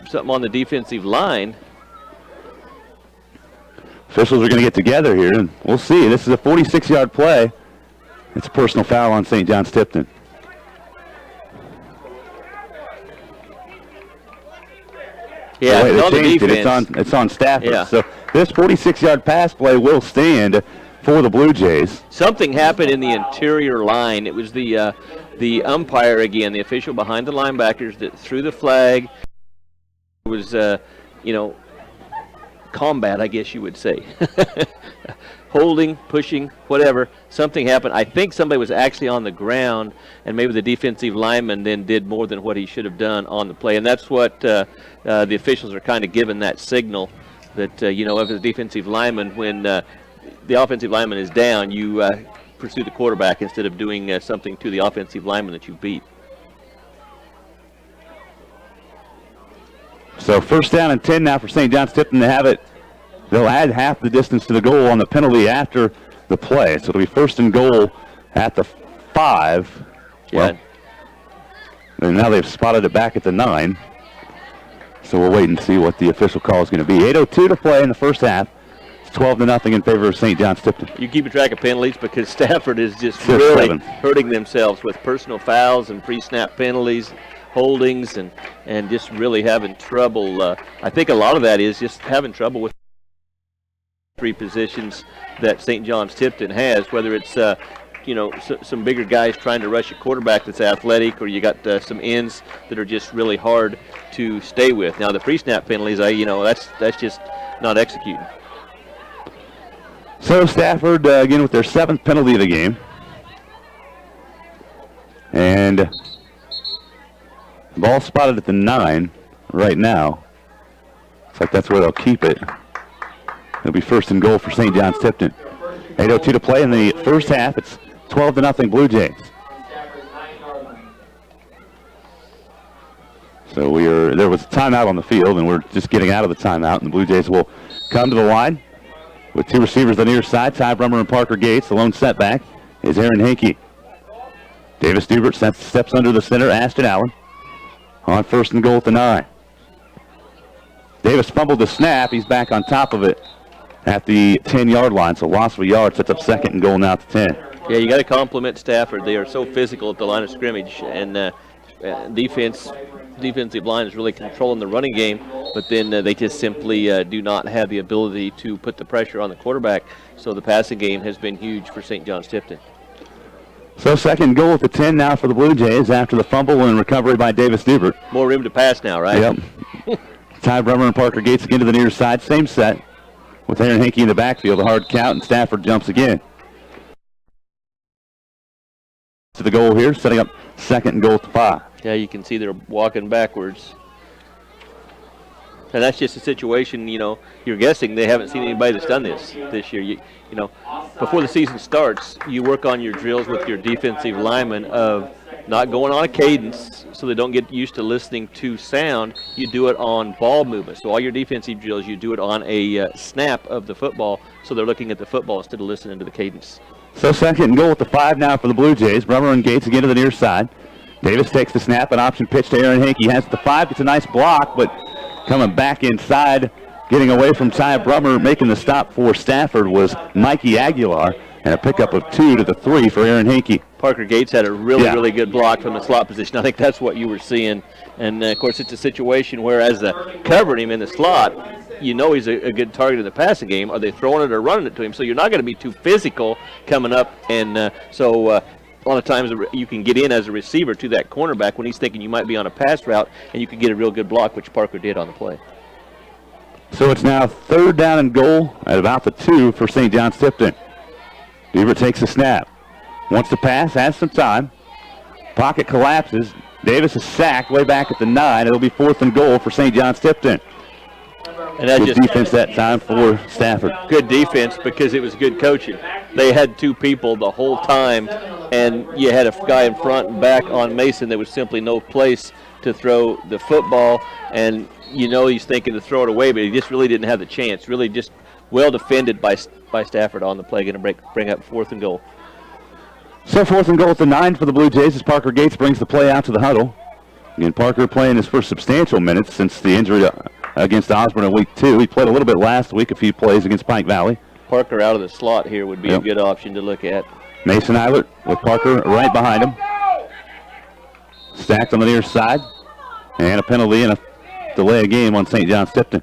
something on the defensive line. Officials are going to get together here, and we'll see. This is a 46-yard play. It's a personal foul on St. John's Tipton. Yeah, they changed it. It's on Stafford. Yeah. So this 46-yard pass play will stand for the Blue Jays. Something happened in the interior line. It was the umpire again, the official behind the linebackers that threw the flag. It was, you know, combat, I guess you would say. Holding, pushing, whatever. Something happened. I think somebody was actually on the ground, and maybe the defensive lineman then did more than what he should have done on the play. And that's what the officials are kind of giving that signal that, you know, if the defensive lineman, when the offensive lineman is down, you pursue the quarterback instead of doing something to the offensive lineman that you beat. So 1st down and 10 now for St. John's Tipton to have it. They'll add half the distance to the goal on the penalty after the play. So it'll be 1st and goal at the 5. Yeah. Well, and now they've spotted it back at the 9. So we'll wait and see what the official call is going to be. 8:02 to play in the first half. It's 12-0 in favor of St. John's Tipton. You keep a track of penalties because Stafford is just really hurting themselves with personal fouls and pre-snap penalties, holdings, and just really having trouble. I think a lot of that is just having trouble with three positions that St. John's Tipton has, whether it's you know, some bigger guys trying to rush a quarterback that's athletic, or you got some ends that are just really hard to stay with. Now the pre-snap penalties, you know, that's just not executing. So Stafford again with their 7th penalty of the game, and the ball spotted at the 9 right now. Looks like that's where they'll keep it. It'll be 1st and goal for St. John's Tipton. 8:02 to play in the first half. It's 12-0 Blue Jays. So there was a timeout on the field, and we're just getting out of the timeout, and the Blue Jays will come to the line with 2 receivers on the near side, Ty Brummer and Parker Gates. The lone setback is Aaron Hinkey. Davis Dubert steps under the center, Ashton Allen, on 1st and goal at the 9. Davis fumbled the snap. He's back on top of it at the 10-yard line, so loss of a yard sets up 2nd and goal now at the 10. Yeah, you got to compliment Stafford. They are so physical at the line of scrimmage, and defensive line is really controlling the running game, but then they just simply do not have the ability to put the pressure on the quarterback, so the passing game has been huge for St. John's Tipton. So 2nd goal at the 10 now for the Blue Jays after the fumble and recovery by Davis Dubert. More room to pass now, right? Yep. Ty Brummer and Parker Gates again to the near side. Same set with Aaron Hinkey in the backfield. A hard count, and Stafford jumps again. To the goal here, setting up 2nd and goal at the 5. Yeah, you can see they're walking backwards. And that's just a situation, you're guessing they haven't seen anybody that's done this year. You know, before the season starts, you work on your drills with your defensive linemen of not going on a cadence so they don't get used to listening to sound. You do it on ball movement. So all your defensive drills, you do it on a snap of the football so they're looking at the football instead of listening to the cadence. So 2nd and goal with the 5 now for the Blue Jays. Brummer and Gates again to the near side. Davis takes the snap, an option pitch to Aaron Hankey. Has the 5, gets a nice block, but coming back inside, getting away from Ty Brummer, making the stop for Stafford was Mikey Aguilar, and a pickup of 2 to the 3 for Aaron Hankey. Parker Gates had a really good block from the slot position. I think that's what you were seeing. And, of course, it's a situation where as they're covering him in the slot, he's a good target in the passing game. Are they throwing it or running it to him? So you're not going to be too physical coming up. And a lot of times you can get in as a receiver to that cornerback when he's thinking you might be on a pass route, and you can get a real good block, which Parker did on the play. So it's now 3rd down and goal at about the 2 for St. John's Tipton. Deaver takes the snap. Wants to pass, has some time. Pocket collapses. Davis is sacked way back at the 9. It'll be 4th and goal for St. John's Tipton. And that good defense that time for Stafford. Good defense because it was good coaching. They had 2 people the whole time, and you had a guy in front and back on Mason. There was simply no place to throw the football, and he's thinking to throw it away, but he just really didn't have the chance. Really just well defended by Stafford on the play. Going to bring up 4th and goal. So 4th and goal at the 9 for the Blue Jays as Parker Gates brings the play out to the huddle. Again, Parker playing his first substantial minutes since the injury against Osborne in week 2. He played a little bit last week, a few plays against Pike Valley. Parker out of the slot here would be a good option to look at. Mason Eilert with Parker right behind him. Stacked on the near side. And a penalty and a delay of game on St. John's Tipton.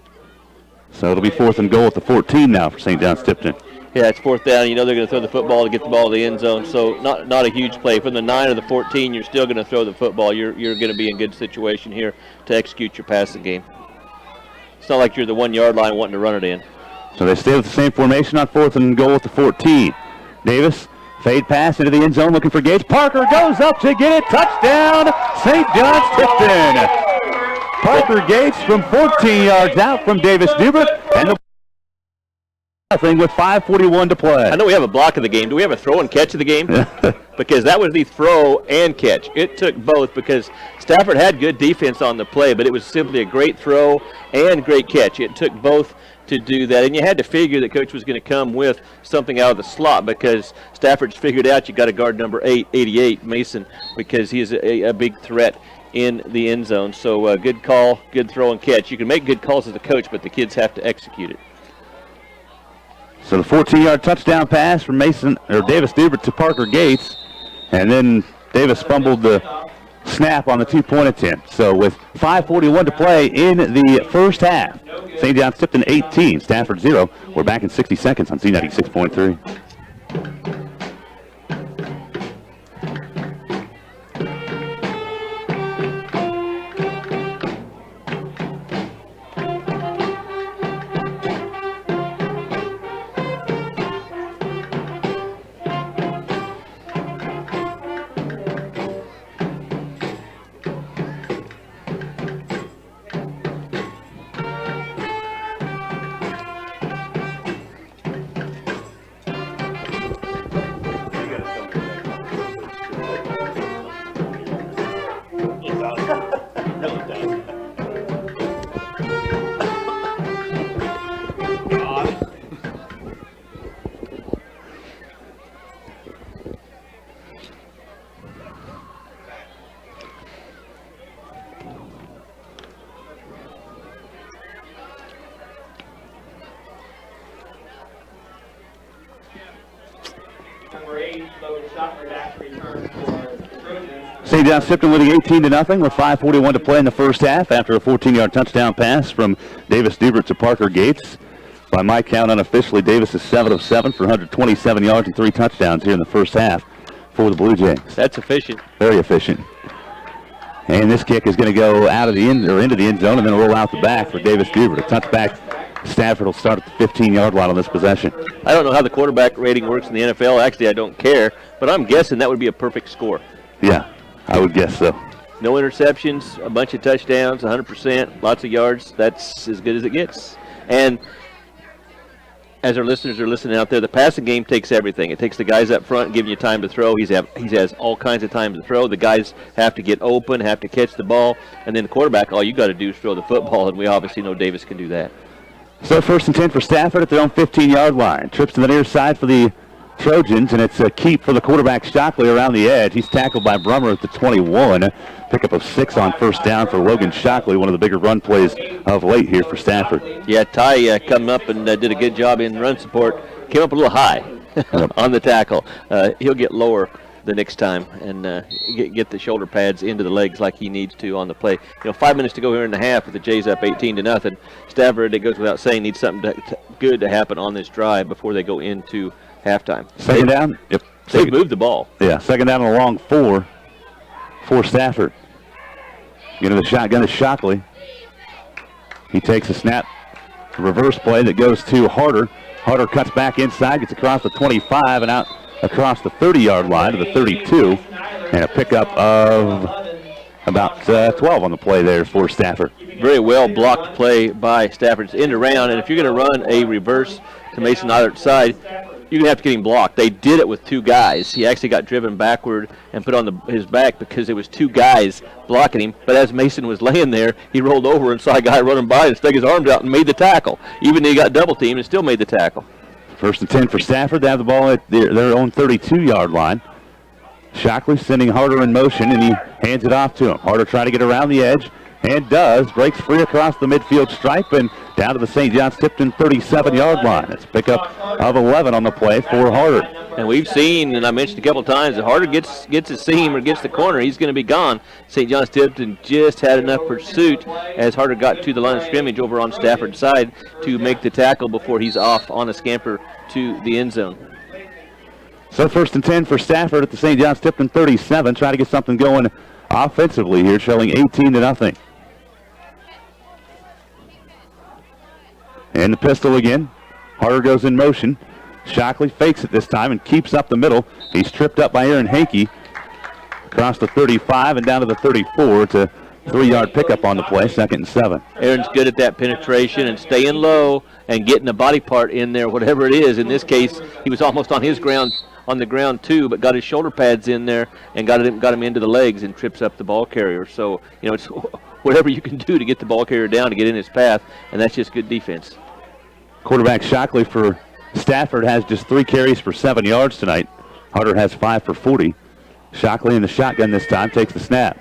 So it'll be 4th and goal at the 14 now for St. John's Tipton. Yeah, it's 4th down. They're going to throw the football to get the ball to the end zone. So not a huge play. From the 9 or the 14, you're still going to throw the football. You're going to be in good situation here to execute your passing game. It's not like you're the 1 yard line wanting to run it in. So they stay with the same formation on 4th and goal at the 14. Davis, fade pass into the end zone looking for Gates. Parker goes up to get it. Touchdown, St. John's Tipton. Parker Gates from 14 yards out from Davis Dubert. And the nothing with 5:41 to play. I know we have a block of the game. Do we have a throw and catch of the game? Because that was the throw and catch. It took both because Stafford had good defense on the play, but it was simply a great throw and great catch. It took both to do that, and you had to figure that Coach was going to come with something out of the slot because Stafford's figured out you got to guard number 88, Mason, because he is a big threat in the end zone. So good call, good throw and catch. You can make good calls as a coach, but the kids have to execute it. So the 14-yard touchdown pass from Davis Dubert to Parker Gates, and then Davis fumbled the snap on the 2-point attempt. So with 5:41 to play in the first half, St. John's Tipton 18, Stafford 0. We're back in 60 seconds on Z96.3. St. John's Tipton winning 18-0 with 5:41 to play in the first half after a 14-yard touchdown pass from Davis Dubert to Parker Gates. By my count, unofficially, Davis is 7 of 7 for 127 yards and 3 touchdowns here in the first half for the Blue Jays. That's efficient. Very efficient. And this kick is going to go out of the end or into the end zone and then roll out the back for Davis Dubert. A touchback. Stafford will start at the 15-yard line on this possession. I don't know how the quarterback rating works in the NFL. Actually, I don't care, but I'm guessing that would be a perfect score. Yeah, I would guess so. No interceptions, a bunch of touchdowns, 100%, lots of yards. That's as good as it gets. And as our listeners are listening out there, the passing game takes everything. It takes the guys up front giving you time to throw. He has all kinds of time to throw. The guys have to get open, have to catch the ball, and then the quarterback, all you got to do is throw the football, and we obviously know Davis can do that. So 1st and 10 for Stafford at their own 15-yard line. Trips to the near side for the Trojans, and it's a keep for the quarterback Shockley around the edge. He's tackled by Brummer at the 21. Pickup of 6 on first down for Logan Shockley, one of the bigger run plays of late here for Stafford. Yeah, Ty coming up and did a good job in run support. Came up a little high on the tackle. He'll get lower the next time and get the shoulder pads into the legs like he needs to on the play. 5 minutes to go here in the half with the Jays up 18-0. Stafford, it goes without saying, needs something good to happen on this drive before they go into halftime. Second down. Yep. They've moved the ball. Yeah, second down and a long 4 for Stafford. Into the shotgun is Shockley. He takes a snap. A reverse play that goes to Harder. Harder cuts back inside, gets across the 25 and out across the 30-yard line to the 32. And a pickup of about 12 on the play there for Stafford. Very well blocked play by Stafford. It's end around, and if you're going to run a reverse to Mason either side, you're going to have to get him blocked. They did it with 2 guys. He actually got driven backward and put on his back because it was 2 guys blocking him. But as Mason was laying there, he rolled over and saw a guy running by and stuck his arms out and made the tackle. Even though he got double teamed and still made the tackle. 1st and 10 for Stafford. They have the ball at their own 32-yard line. Shockley sending Harder in motion, and he hands it off to him. Harder trying to get around the edge, and does. Breaks free across the midfield stripe and down to the St. John's Tipton 37-yard line. It's a pickup of 11 on the play for Harder. And we've seen, and I mentioned a couple of times, if Harder gets a seam or gets the corner, he's going to be gone. St. John's Tipton just had enough pursuit as Harder got to the line of scrimmage over on Stafford's side to make the tackle before he's off on a scamper to the end zone. So 1st and 10 for Stafford at the St. John's Tipton 37. Trying to get something going offensively here, trailing 18-0. And the pistol again. Harder goes in motion. Shockley fakes it this time and keeps up the middle. He's tripped up by Aaron Hankey across the 35 and down to the 34. It's a 3-yard pickup on the play, 2nd and 7. Aaron's good at that penetration and staying low and getting a body part in there, whatever it is. In this case, he was almost on the ground too, but got his shoulder pads in there and got him into the legs and trips up the ball carrier. So, it's whatever you can do to get the ball carrier down to get in his path, and that's just good defense. Quarterback Shockley for Stafford has just 3 carries for 7 yards tonight. Harder has 5 for 40. Shockley in the shotgun this time, takes the snap.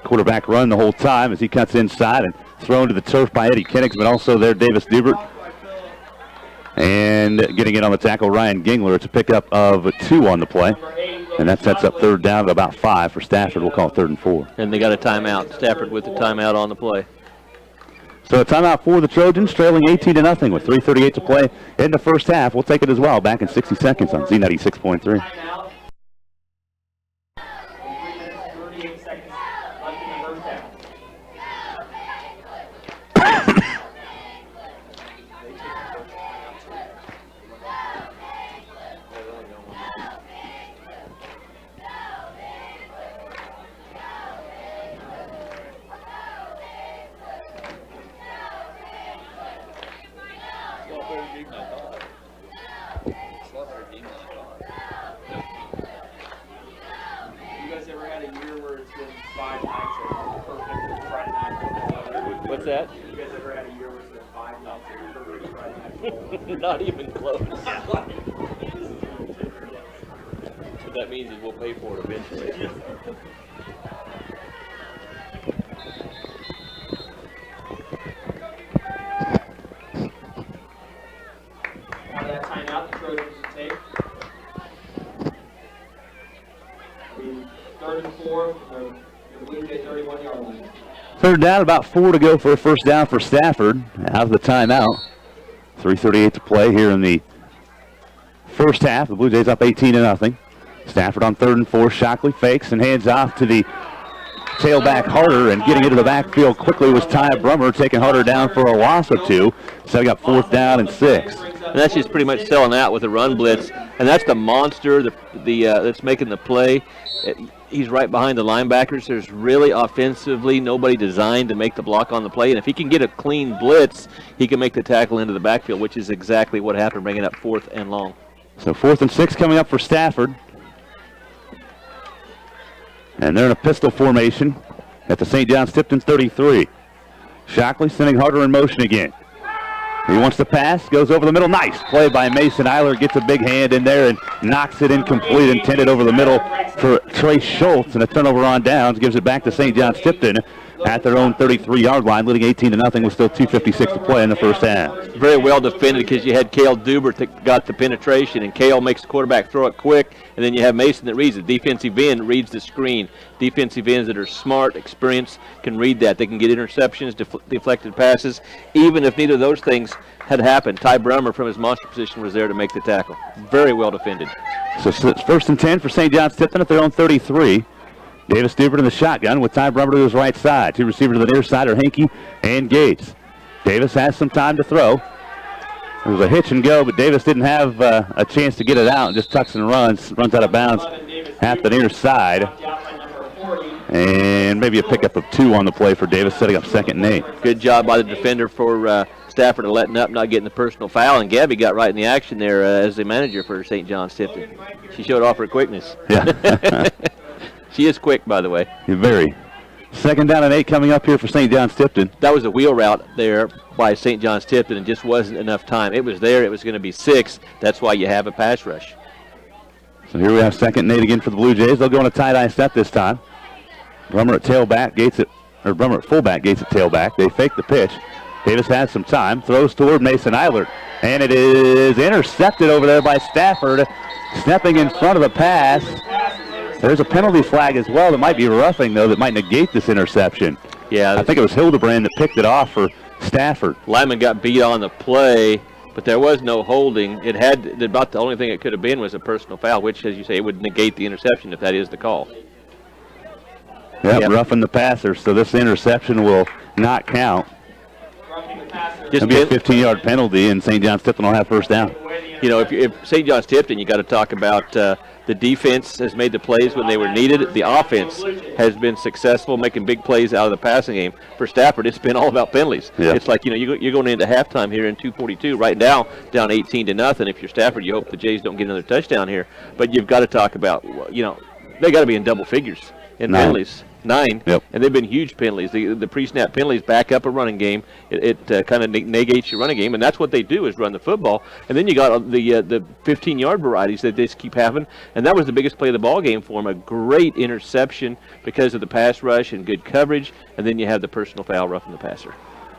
Quarterback run the whole time as he cuts inside and thrown to the turf by Eddie Kennigsman. Also there, Davis Dubert. And getting in on the tackle, Ryan Gingler. It's a pickup of 2 on the play. And that sets up 3rd down to about 5 for Stafford. We'll call it 3rd and 4. And they got a timeout. Stafford with the timeout on the play. So a timeout for the Trojans, trailing 18-0 with 3:38 to play in the first half. We'll take it as well back in 60 seconds on Z96.3. Timeout. 3 minutes, 38 seconds left in the first half. What's that? You guys ever had a year where it's been 5 nights and perfect Friday night? Not even close. What that means is we'll pay for it eventually. Out of that timeout, the Trojans will take. 3rd and 4, the Blue Jay 31-yard line. 3rd down, about 4 to go for a first down for Stafford. Out of the timeout. 3:38 to play here in the first half. The Blue Jays up 18-0. Stafford on 3rd and 4. Shockley fakes and hands off to the tailback Harder, and getting into the backfield quickly was Ty Brummer, taking Harder down for a loss of 2. So he got 4th down and 6. And that's just pretty much selling out with a run blitz. And that's the monster that's making the play. he's right behind the linebackers. There's really offensively nobody designed to make the block on the play. And if he can get a clean blitz, he can make the tackle into the backfield, which is exactly what happened, bringing up 4th and long. So 4th and 6 coming up for Stafford. And they're in a pistol formation at the St. John's Tipton 33. Shockley sending Harder in motion again. He wants to pass, goes over the middle. Nice play by Mason Eiler. Gets a big hand in there and knocks it incomplete, intended over the middle for Trey Schultz. And a turnover on downs gives it back to St. John's Tipton at their own 33-yard line, leading 18-0 with still 2:56 to play in the first half. Very well defended because you had Cale Dubert that got the penetration, and Cale makes the quarterback throw it quick, and then you have Mason that reads it. Defensive end reads the screen. Defensive ends that are smart, experienced, can read that. They can get interceptions, deflected passes. Even if neither of those things had happened, Ty Brummer from his monster position was there to make the tackle. Very well defended. So it's 1st and 10 for St. John's Tipton at their own 33. Davis Dubert in the shotgun with Ty Brummer to his right side. 2 receivers to the near side are Henke and Gates. Davis has some time to throw. It was a hitch and go, but Davis didn't have a chance to get it out and just tucks and runs out of bounds at the near side. And maybe a pickup of 2 on the play for Davis, setting up 2nd and 8. Good job by the defender for Stafford of letting up, not getting the personal foul, and Gabby got right in the action there as the manager for St. John's Tipton. She showed off her quickness. Yeah. She is quick, by the way. Very. 2nd down and 8 coming up here for St. John's Tipton. That was a wheel route there by St. John's Tipton and just wasn't enough time. It was there. It was going to be 6. That's why you have a pass rush. So here we have 2nd and 8 again for the Blue Jays. They'll go in a tie-dye set this time. Brummer at tailback, Brummer at fullback, Gates at tailback. They fake the pitch. Davis has some time, throws toward Mason Eiler, and it is intercepted over there by Stafford, stepping in front of the pass. There's a penalty flag as well that might be roughing, though, that might negate this interception. Yeah, I think it was Hildebrand that picked it off for Stafford. Lyman got beat on the play, but there was no holding. It had about the only thing it could have been was a personal foul, which, as you say, it would negate the interception if that is the call. Yep. Roughing the passer, so this interception will not count. It'll be a 15-yard penalty, and St. John's Tipton will have 1st down. You know, if St. John's Tipton, you got to talk about the defense has made the plays when they were needed. The offense has been successful making big plays out of the passing game. For Stafford, it's been all about penalties. Yeah. It's like, you know, you're going into halftime here in 2:42. Right now, down 18-0. If you're Stafford, you hope the Jays don't get another touchdown here. But you've got to talk about, you know, they got to be in double figures in penalties. 9, Yep. And they've been huge penalties. The pre-snap penalties back up a running game. It kind of negates your running game, and that's what they do is run the football. And then you got the 15-yard varieties that they just keep having, and that was the biggest play of the ball game for them. A great interception because of the pass rush and good coverage, and then you have the personal foul roughing the passer.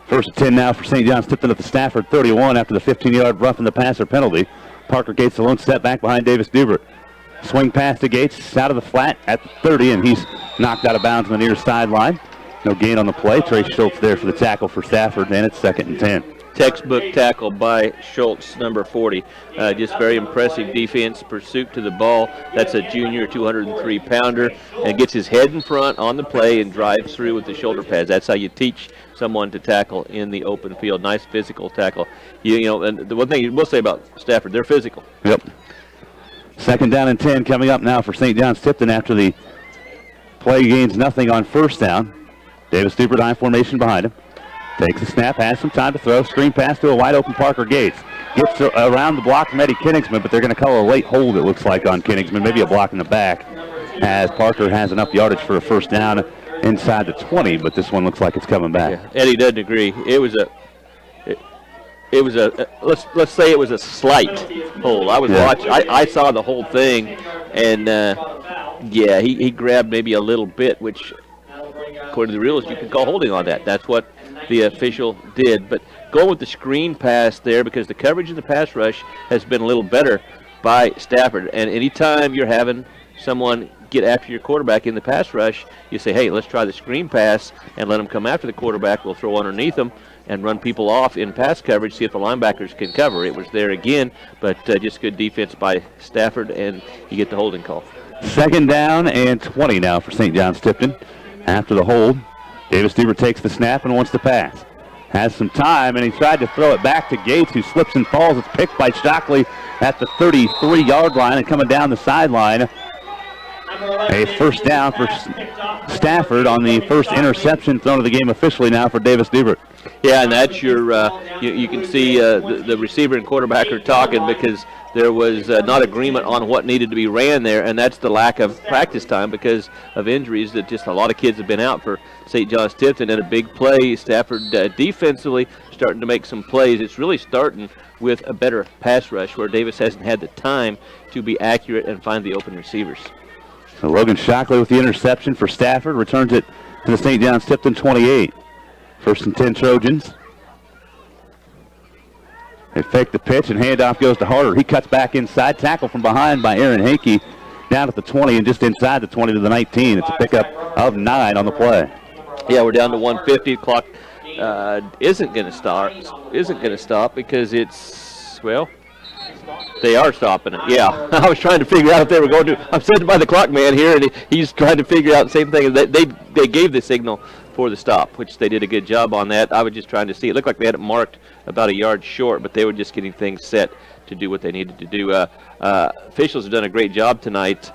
1st and 10 now for St. John's Tipton at the Stafford 31 after the 15-yard roughing the passer penalty. Parker Gates alone step back behind Davis Dubert. Swing pass to Gates out of the flat at the 30, and he's knocked out of bounds on the near sideline. No gain on the play. Trey Schultz there for the tackle for Stafford, and it's 2nd and 10. Textbook tackle by Schultz, number 40. Just very impressive defense, pursuit to the ball. That's a junior 203-pounder, and gets his head in front on the play and drives through with the shoulder pads. That's how you teach someone to tackle in the open field. Nice physical tackle. You know, and the one thing you will say about Stafford, they're physical. Yep. 2nd down and 10 coming up now for St. John's Tipton after the play gains nothing on 1st down. Davis Dubert I formation behind him. Takes the snap, has some time to throw. Screen pass to a wide open Parker Gates. Gets around the block from Eddie Kingsman, but they're going to call a late hold, it looks like, on Kingsman. Maybe a block in the back, as Parker has enough yardage for a 1st down inside the 20, but this one looks like it's coming back. Yeah, Eddie doesn't agree. It was a let's say it was a slight hold. I was watching. I saw the whole thing, and yeah, he grabbed maybe a little bit, which according to the rules you can call holding on that. That's what the official did. But go with the screen pass there because the coverage in the pass rush has been a little better by Stafford. And anytime you're having someone get after your quarterback in the pass rush, you say, hey, let's try the screen pass and let them come after the quarterback. We'll throw underneath them and run people off in pass coverage, see if the linebackers can cover. It was there again, but just good defense by Stafford, and you get the holding call. 2nd down and 20 now for St. John's Tipton. After the hold, Davis Dubert takes the snap and wants to pass. Has some time, and he tried to throw it back to Gates, who slips and falls. It's picked by Shockley at the 33-yard line, and coming down the sideline A first down for Stafford on the first interception thrown of the game officially now for Davis Dubert. Yeah, and that's your, you can see the receiver and quarterback are talking because there was not agreement on what needed to be ran there, and that's the lack of practice time because of injuries that just a lot of kids have been out for St. John's Tipton. And a big play, Stafford defensively starting to make some plays. It's really starting with a better pass rush where Davis hasn't had the time to be accurate and find the open receivers. So Logan Shockley with the interception for Stafford, returns it to the St. John's Tipton 28. First and 10 Trojans. They fake the pitch, and handoff goes to Harder. He cuts back inside, tackle from behind by Aaron Hankey, down at the 20 and just inside the 20 to the 19. It's a pickup of 9 on the play. Yeah, we're down to 150. Clock isn't going to stop because it's, well, they are stopping it. Yeah, I was trying to figure out if they were going to. I'm sitting by the clock man here, and he's trying to figure out the same thing. They gave the signal for the stop, which they did a good job on that. I was just trying to see. It looked like they had it marked about a yard short, but they were just getting things set to do what they needed to do. Officials have done a great job tonight.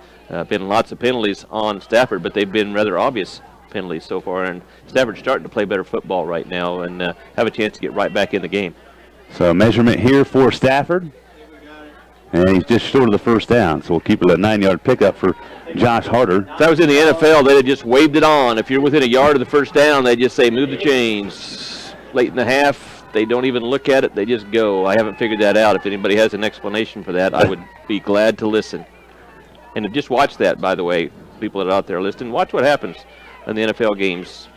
Been lots of penalties on Stafford, but they've been rather obvious penalties so far, and Stafford's starting to play better football right now and have a chance to get right back in the game. So measurement here for Stafford, and he's just short of the first down, so we'll keep it a 9-yard pickup for Josh Harder. If that was in the NFL, they'd have just waved it on. If you're within a yard of the first down, they just say move the chains. Late in the half, they don't even look at it, they just go. I haven't figured that out. If anybody has an explanation for that, I would be glad to listen. And just watch that, by the way, people that are out there listening. Watch what happens in the NFL games.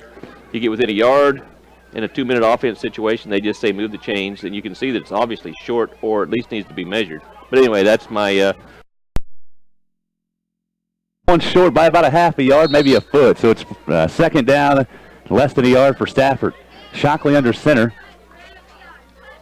You get within a yard in a 2-minute offense situation, they just say move the chains, and you can see that it's obviously short or at least needs to be measured. But anyway, that's my... One short by about a half a yard, maybe a foot. So it's second down, less than a yard for Stafford. Shockley under center.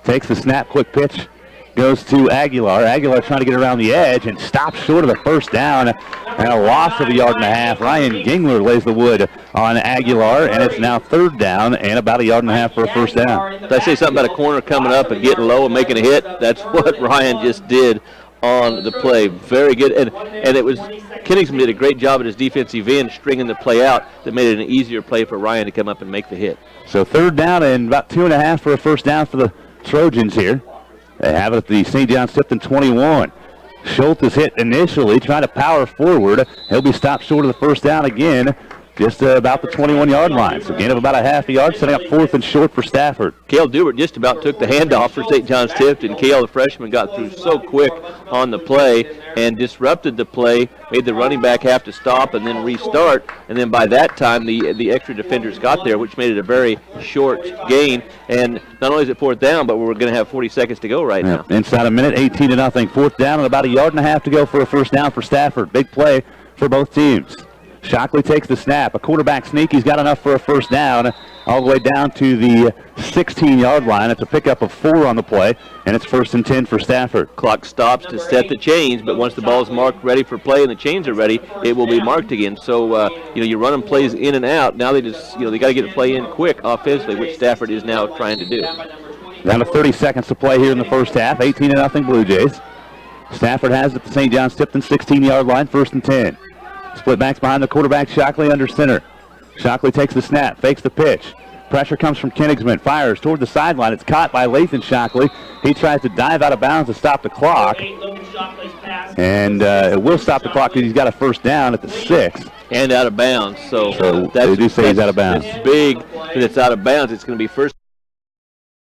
Takes the snap, quick pitch. Goes to Aguilar. Aguilar trying to get around the edge and stops short of the first down. And a loss of a yard and a half. Ryan Gingler lays the wood on Aguilar, and it's now third down and about a yard and a half for a first down. Did I say something about a corner coming up and getting low and making a hit? That's what Ryan just did on the play. Very good. And it was, Kenningsman did a great job at his defensive end stringing the play out that made it an easier play for Ryan to come up and make the hit. So third down and about 2.5 for a first down for the Trojans here. They have it at the St. John's Tipton 21. Schultz is hit initially, trying to power forward. He'll be stopped short of the first down again, just about the 21-yard line. So gain of about a half a yard, setting up fourth and short for Stafford. Cale Dubert just about took the handoff for St. John's Tipton. Cale, the freshman, got through so quick on the play and disrupted the play, made the running back have to stop and then restart. And then by that time, the extra defenders got there, which made it a very short gain. And not only is it fourth down, but we're going to have 40 seconds to go right now. Inside a minute, 18-0. Fourth down and about a yard and a half to go for a first down for Stafford. Big play for both teams. Shockley takes the snap. A quarterback sneak. He's got enough for a first down all the way down to the 16-yard line. It's a pickup of 4 on the play, and it's first and 10 for Stafford. Clock stops to set the chains, but once the ball is marked ready for play and the chains are ready, it will be marked again. So, you're running plays in and out. Now they just, they got to get the play in quick offensively, which Stafford is now trying to do. Down to 30 seconds to play here in the first half. 18-0 Blue Jays. Stafford has it at the St. John's Tipton 16-yard line, first and 10. Split backs behind the quarterback, Shockley under center. Shockley takes the snap, fakes the pitch. Pressure comes from Kenningsman, fires toward the sideline. It's caught by Lathan Shockley. He tries to dive out of bounds to stop the clock. And it will stop the clock because he's got a first down at the 6. And out of bounds. So they do say he's out of bounds. It's big that it's out of bounds. It's going to be first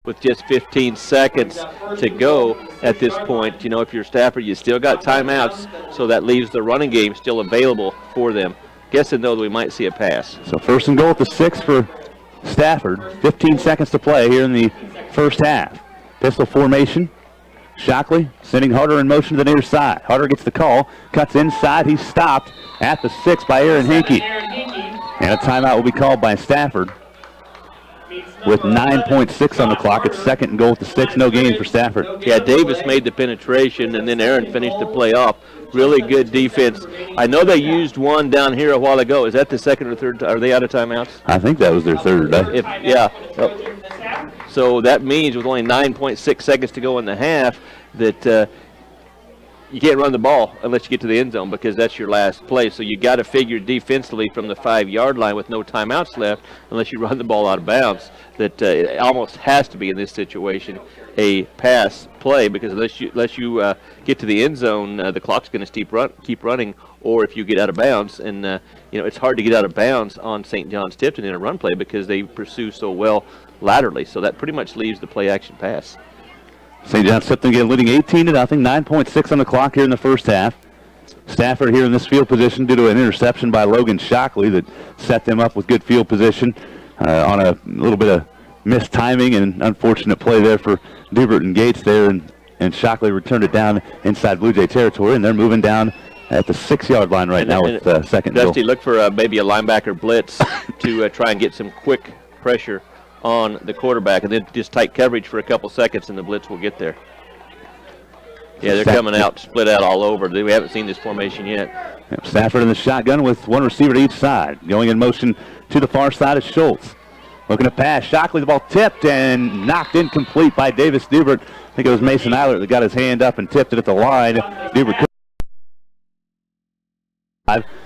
with just 15 seconds to go at this point. If you're Stafford, you still got timeouts, so that leaves the running game still available for them. Guessing, though, that we might see a pass. So first and goal at the 6 for Stafford. 15 seconds to play here in the first half. Pistol formation. Shockley sending Harder in motion to the near side. Harder gets the call, cuts inside. He's stopped at the 6 by Aaron Hinkey. And a timeout will be called by Stafford. With 9.6 on the clock, it's second and goal at the 6. No gain for Stafford. Yeah, Davis made the penetration, and then Aaron finished the play off. Really good defense. I know they used one down here a while ago. Is that the second or third? Are they out of timeouts? I think that was their third. So that means with only 9.6 seconds to go in the half that you can't run the ball unless you get to the end zone because that's your last play. So you got to figure defensively from the 5-yard line with no timeouts left, unless you run the ball out of bounds, that it almost has to be in this situation a pass play, because unless you get to the end zone, the clock's going to keep running, or if you get out of bounds. And it's hard to get out of bounds on St. John's Tipton in a run play because they pursue so well laterally. So that pretty much leaves the play action pass. St. John's Tipton again leading 18-0, 9.6 on the clock here in the first half. Stafford here in this field position due to an interception by Logan Shockley that set them up with good field position on a little bit of missed timing and unfortunate play there for Dubert and Gates there, and Shockley returned it down inside Blue Jay territory, and they're moving down at the 6-yard line right now with second and Dusty, look for maybe a linebacker blitz to try and get some quick pressure on the quarterback, and then just tight coverage for a couple seconds, and the blitz will get there. Yeah, they're coming out, split out all over. We haven't seen this formation yet. Yep, Stafford in the shotgun with one receiver to each side. Going in motion to the far side is Schultz. Looking to pass. Shockley, the ball tipped and knocked incomplete by Davis Dubert. I think it was Mason Eilert that got his hand up and tipped it at the line. Dubert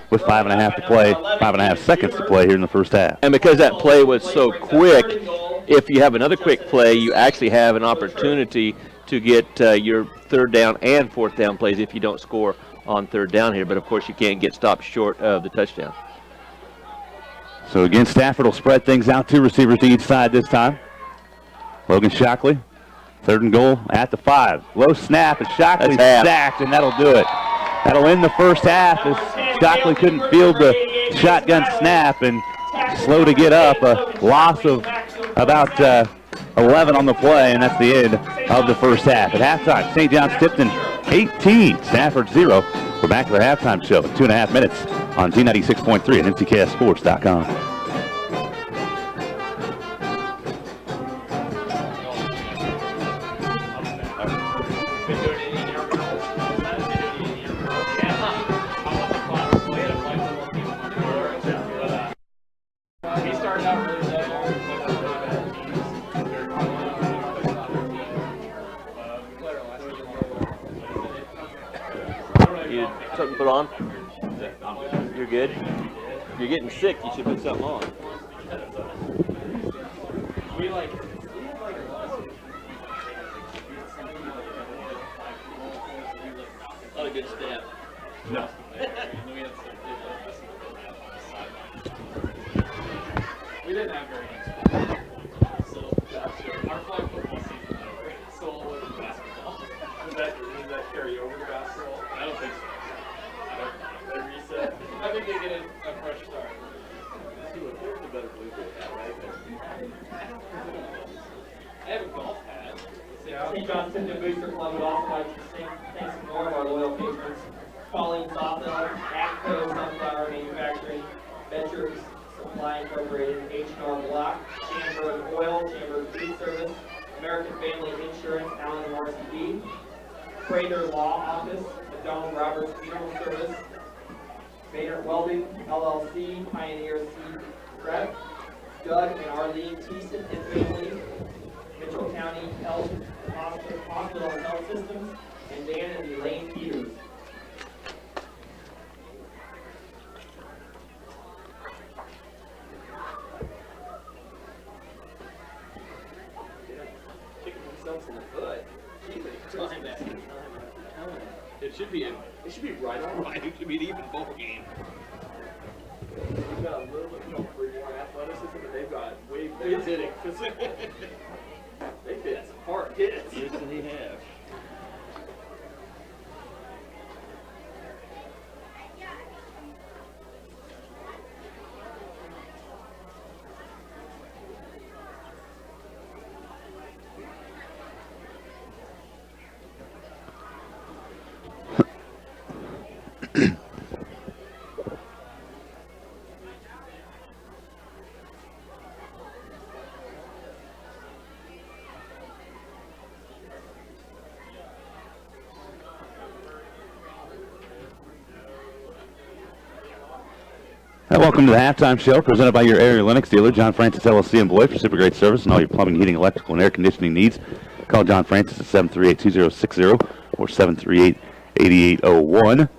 with 5.5 seconds to play here in the first half. And because that play was so quick, if you have another quick play, you actually have an opportunity to get your third down and fourth down plays if you don't score on third down here. But, of course, you can't get stopped short of the touchdown. So, again, Stafford will spread things out, 2 receivers to each side this time. Logan Shockley, 3rd and goal at the 5. Low snap, and Shockley sacked, and that'll do it. That'll end the first half as Shockley couldn't field the shotgun snap and slow to get up. A loss of about 11 on the play, and that's the end of the first half. At halftime, St. John's Tipton 18, Stafford 0. We're back to the halftime show in 2.5 minutes on Z96.3 and Nckssports.com. Something put on? You're good? If you're getting sick, you should put something on. Not a good step. No. We didn't have very much. So, our flag football season is over. So it was basketball. Does that carry over to basketball? I don't think so. I think they get a fresh start. I have a golf hat. St. John's Tipton Booster Club would also like to thank some more of our loyal patrons. Pauline Softhill, ACCO Sunflower Manufacturing, Ventures Supply Incorporated, H&R Block, Chamber Oil, Chamber Food Service, American Family Insurance, Allen and Morrison D, Prater Law Office, McDonald Roberts Funeral Service, Maynard Welding, LLC, Pioneer Seed Prep, Doug and Arlene Thiessen and family, Mitchell County Health Hospital and Health Systems, and Dan and Elaine Peters. Kicking themselves in the foot. It should be right on line. It should be an even ball game. We've got a little bit more athleticism, but they've got way better hitting. They've hit some hard hits. Yes, they have. Welcome to the halftime show presented by your area Lennox dealer, John Francis LLC in Beloit, for super great service and all your plumbing, heating, electrical, and air conditioning needs. Call John Francis at 738-2060 or 88-01.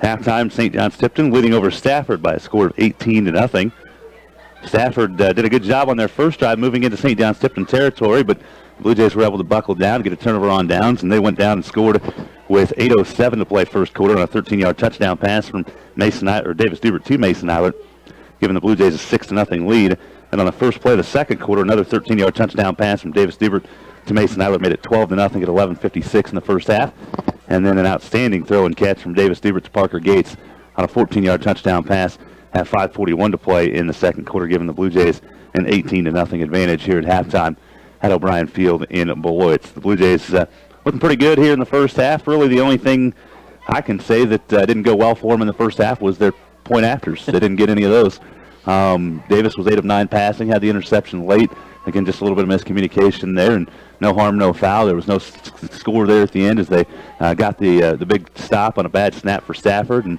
Halftime, St. John's Tipton leading over Stafford by a score of 18-0. Stafford did a good job on their first drive moving into St. John's Tipton territory, but the Blue Jays were able to buckle down, get a turnover on downs, and they went down and scored with 8:07 to play first quarter on a 13-yard touchdown pass from Davis Dubert to Mason Eilert, giving the Blue Jays a 6-0 lead. And on the first play of the second quarter, another 13-yard touchdown pass from Davis Dubert to Mason Eilert made it 12-0 at 11:56 in the first half. And then an outstanding throw and catch from Davis Dubert to Parker Gates on a 14-yard touchdown pass at 5:41 to play in the second quarter, giving the Blue Jays an 18-0 advantage here at halftime at O'Brien Field in Beloit. The Blue Jays looking pretty good here in the first half. Really, the only thing I can say that didn't go well for them in the first half was their point afters. They didn't get any of those. Davis was 8 of 9 passing, had the interception late. Again, just a little bit of miscommunication there, and no harm, no foul. There was no score there at the end as they got the big stop on a bad snap for Stafford. And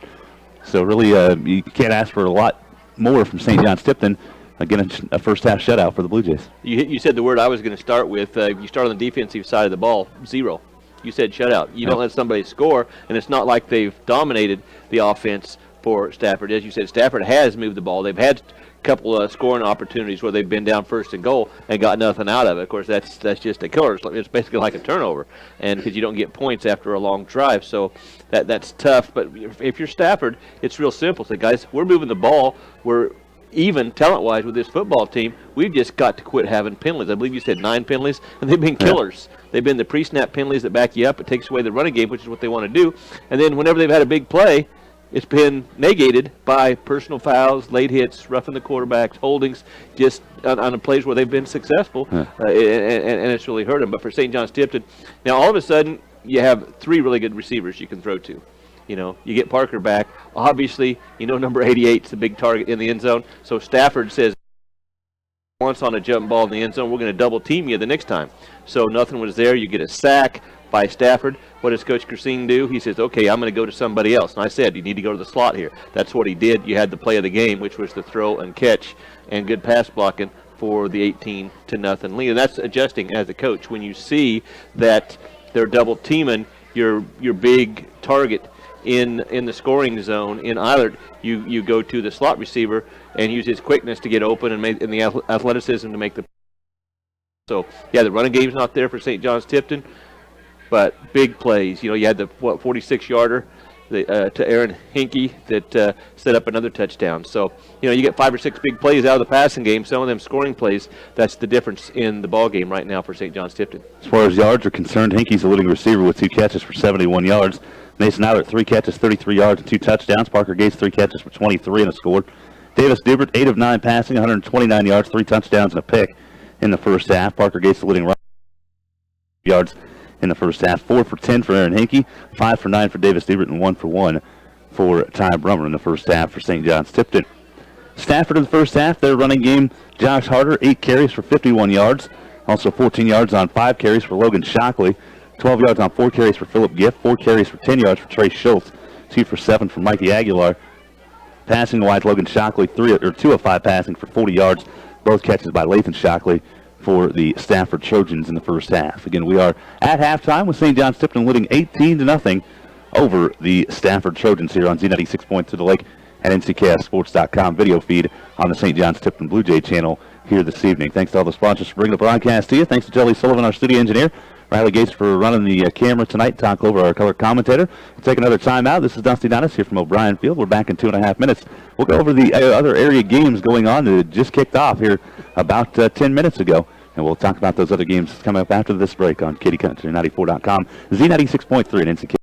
so really you can't ask for a lot more from St. John's Tipton. Again, a first-half shutout for the Blue Jays. You said the word I was going to start with. You start on the defensive side of the ball, 0. You said shutout. You don't let somebody score, and it's not like they've dominated the offense for Stafford. As you said, Stafford has moved the ball. They've had a couple of scoring opportunities where they've been down first and goal and got nothing out of it. Of course, that's just a killer. It's basically like a turnover, and because you don't get points after a long drive, so that's tough. But if you're Stafford, it's real simple. Say, guys, we're moving the ball. We're even talent-wise with this football team, we've just got to quit having penalties. I believe you said 9 penalties, and they've been killers. They've been the pre-snap penalties that back you up. It takes away the running game, which is what they want to do. And then whenever they've had a big play, it's been negated by personal fouls, late hits, roughing the quarterbacks, holdings, just on the plays where they've been successful, and it's really hurt them. But for St. John's Tipton, now all of a sudden you have 3 really good receivers you can throw to. You know, you get Parker back. Obviously, number 88 is the big target in the end zone. So Stafford says, once on a jump ball in the end zone, we're going to double team you the next time. So nothing was there. You get a sack by Stafford. What does Coach Gracine do? He says, okay, I'm going to go to somebody else. And I said, you need to go to the slot here. That's what he did. You had the play of the game, which was the throw and catch and good pass blocking for the 18-0 lead. And that's adjusting as a coach. When you see that they're double teaming your big target in the scoring zone in Eilert, you go to the slot receiver and use his quickness to get open and the athleticism to make the. So yeah, the running game's not there for St. John's Tipton, but big plays. You had the 46-yarder to Aaron Hinkey that set up another touchdown. So you get 5 or 6 big plays out of the passing game. Some of them scoring plays. That's the difference in the ball game right now for St. John's Tipton. As far as yards are concerned, Hinkey's the leading receiver with 2 catches for 71 yards. Mason Eilert, 3 catches, 33 yards, and 2 touchdowns. Parker Gates, 3 catches for 23 and a score. Davis Dubert, 8 of 9 passing, 129 yards, 3 touchdowns, and a pick in the first half. Parker Gates, the leading runner, yards in the first half. 4 for 10 for Aaron Hinkey, 5 for 9 for Davis Dubert, and 1 for 1 for Ty Brummer in the first half for St. John's Tipton. Stafford in the first half, their running game, Josh Harder, 8 carries for 51 yards. Also 14 yards on 5 carries for Logan Shockley. 12 yards on 4 carries for Philip Gift, 4 carries for 10 yards for Trey Schultz, 2 for 7 for Mikey Aguilar. Passing wise, Logan Shockley, 2 of 5 passing for 40 yards, both catches by Lathan Shockley for the Stafford Trojans in the first half. Again, we are at halftime with St. John's Tipton leading 18-0 over the Stafford Trojans here on Z96.3 The Lake and Nckssports.com video feed on the St. John's Tipton Blue Jay channel here this evening. Thanks to all the sponsors for bringing the broadcast to you. Thanks to Jelly Sullivan, our studio engineer. Riley Gates for running the camera tonight. Tom Clover, our color commentator. We'll take another time out. This is Dusty Donis here from O'Brien Field. We're back in 2.5 minutes. We'll go over the other area games going on that just kicked off here about 10 minutes ago. And we'll talk about those other games coming up after this break on KittyCountry94.com, Z96.3 and NCK.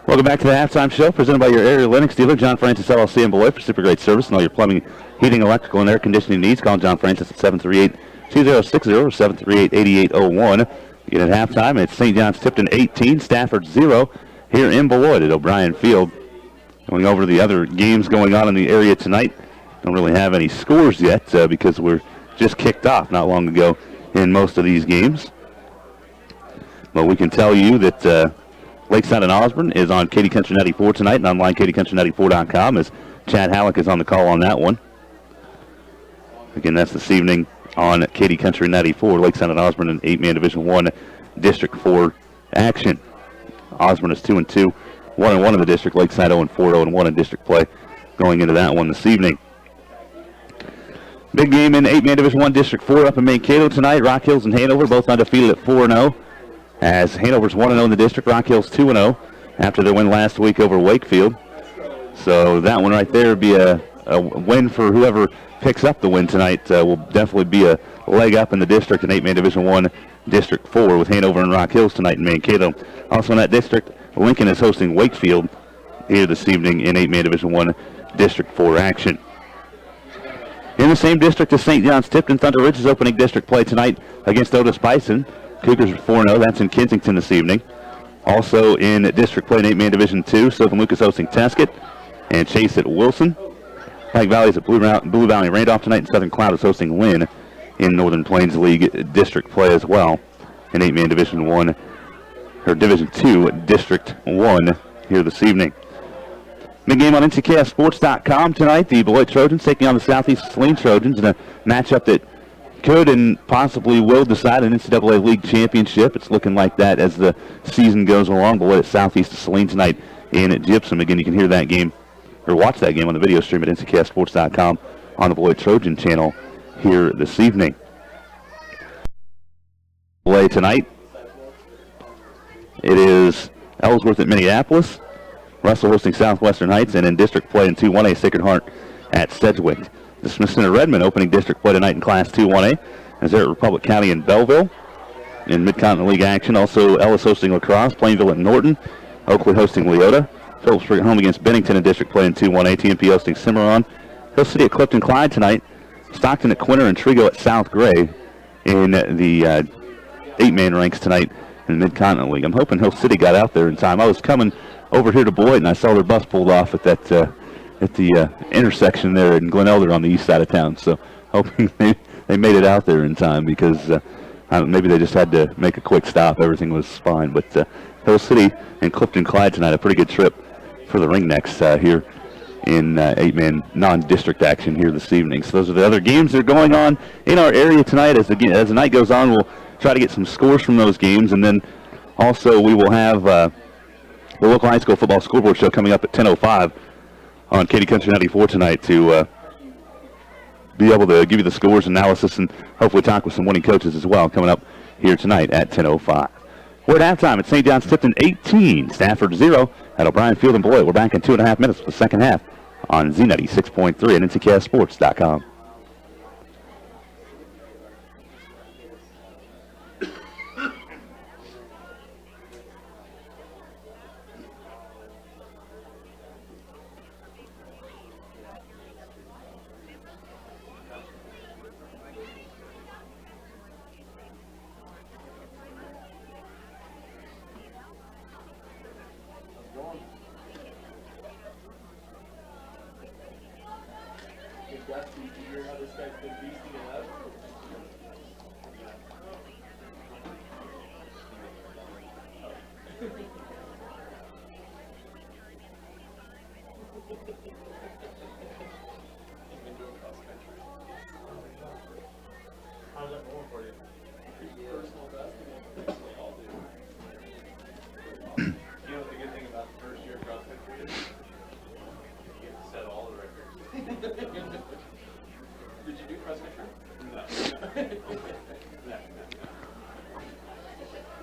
Welcome back to the halftime show presented by your area Lennox dealer, John Francis LLC in Beloit, for super great service and all your plumbing, heating, electrical, and air conditioning needs. Call John Francis at 738-2060 or 738-8801. Again, at halftime, it's St. John's Tipton 18, Stafford 0 here in Beloit at O'Brien Field. Going over the other games going on in the area tonight. Don't really have any scores yet because we're just kicked off not long ago in most of these games. But we can tell you that Lakeside and Osborne is on Katy Country 94 tonight and online katycountry94.com as Chad Halleck is on the call on that one. Again, that's this evening on Katy Country 94, Lakeside and Osborne in 8-man Division 1 District 4 action. Osborne is 2-2, 1-1 in the district. Lakeside 0-4, 0-1 in district play going into that one this evening. Big game in 8-man Division 1 District 4 up in Mankato tonight. Rock Hills and Hanover both undefeated at 4-0. As Hanover's 1-0 in the district, Rock Hill's 2-0 after their win last week over Wakefield. So that one right there would be a win for whoever picks up the win tonight. Will definitely be a leg up in the district in 8-man Division 1 District 4 with Hanover and Rock Hills tonight in Mankato. Also in that district, Lincoln is hosting Wakefield here this evening in 8-man Division 1 District 4 action. In the same district as St. John's Tipton, Thunder Ridge is opening district play tonight against Otis Bison. Cougars are 4-0. That's in Kensington this evening. Also in district play in 8-man Division 2, Sylvan Lucas hosting Tasket and Chase at Wilson. Pike Valley is at Blue Valley Randolph tonight, and Southern Cloud is hosting Lynn in Northern Plains League district play as well in 8-man Division 1, or Division 2, District 1 here this evening. Big game on Nckssports.com tonight. The Beloit Trojans taking on the Southeast Saline Trojans in a matchup that could and possibly will decide an NCAA League championship. It's looking like that as the season goes along. Beloit at Southeast Saline tonight in Gypsum. Again, you can hear that game or watch that game on the video stream at Nckssports.com on the Beloit Trojan channel here this evening. Play tonight. It is Ellsworth at Minneapolis, Russell hosting Southwestern Heights, and in district play in 2-1A, Sacred Heart at Sedgwick. The Smith Center Redmond opening district play tonight in Class 2-1A as they're at Republic County in Belleville. In Mid-Continent League action, also Ellis hosting La Crosse, Plainville at Norton, Oakley hosting Leota, Phillipsburg at home against Bennington in district play in 2-1A, TMP hosting Cimarron, Hill City at Clifton Clyde tonight, Stockton at Quinter, and Trigo at South Gray in the 8-man ranks tonight in the Mid-Continent League. I'm hoping Hill City got out there in time. I was coming over here to Beloit and I saw their bus pulled off at that at the intersection there in Glen Elder on the east side of town. So hoping they made it out there in time because maybe they just had to make a quick stop. Everything was fine. But Hill City and Clifton Clyde tonight, a pretty good trip for the Ringnecks here in 8-man non-district action here this evening. So those are the other games that are going on in our area tonight. As the night goes on, we'll try to get some scores from those games. And then also we will have the local high school football scoreboard show coming up at 10:05. On Katy Country 94 tonight to be able to give you the scores analysis and hopefully talk with some winning coaches as well coming up here tonight at 10:05. We're at halftime at St. John's Tipton 18, Stafford 0 at O'Brien Field in Beloit. We're back in 2.5 minutes for the second half on Z96.3 and Nckssports.com.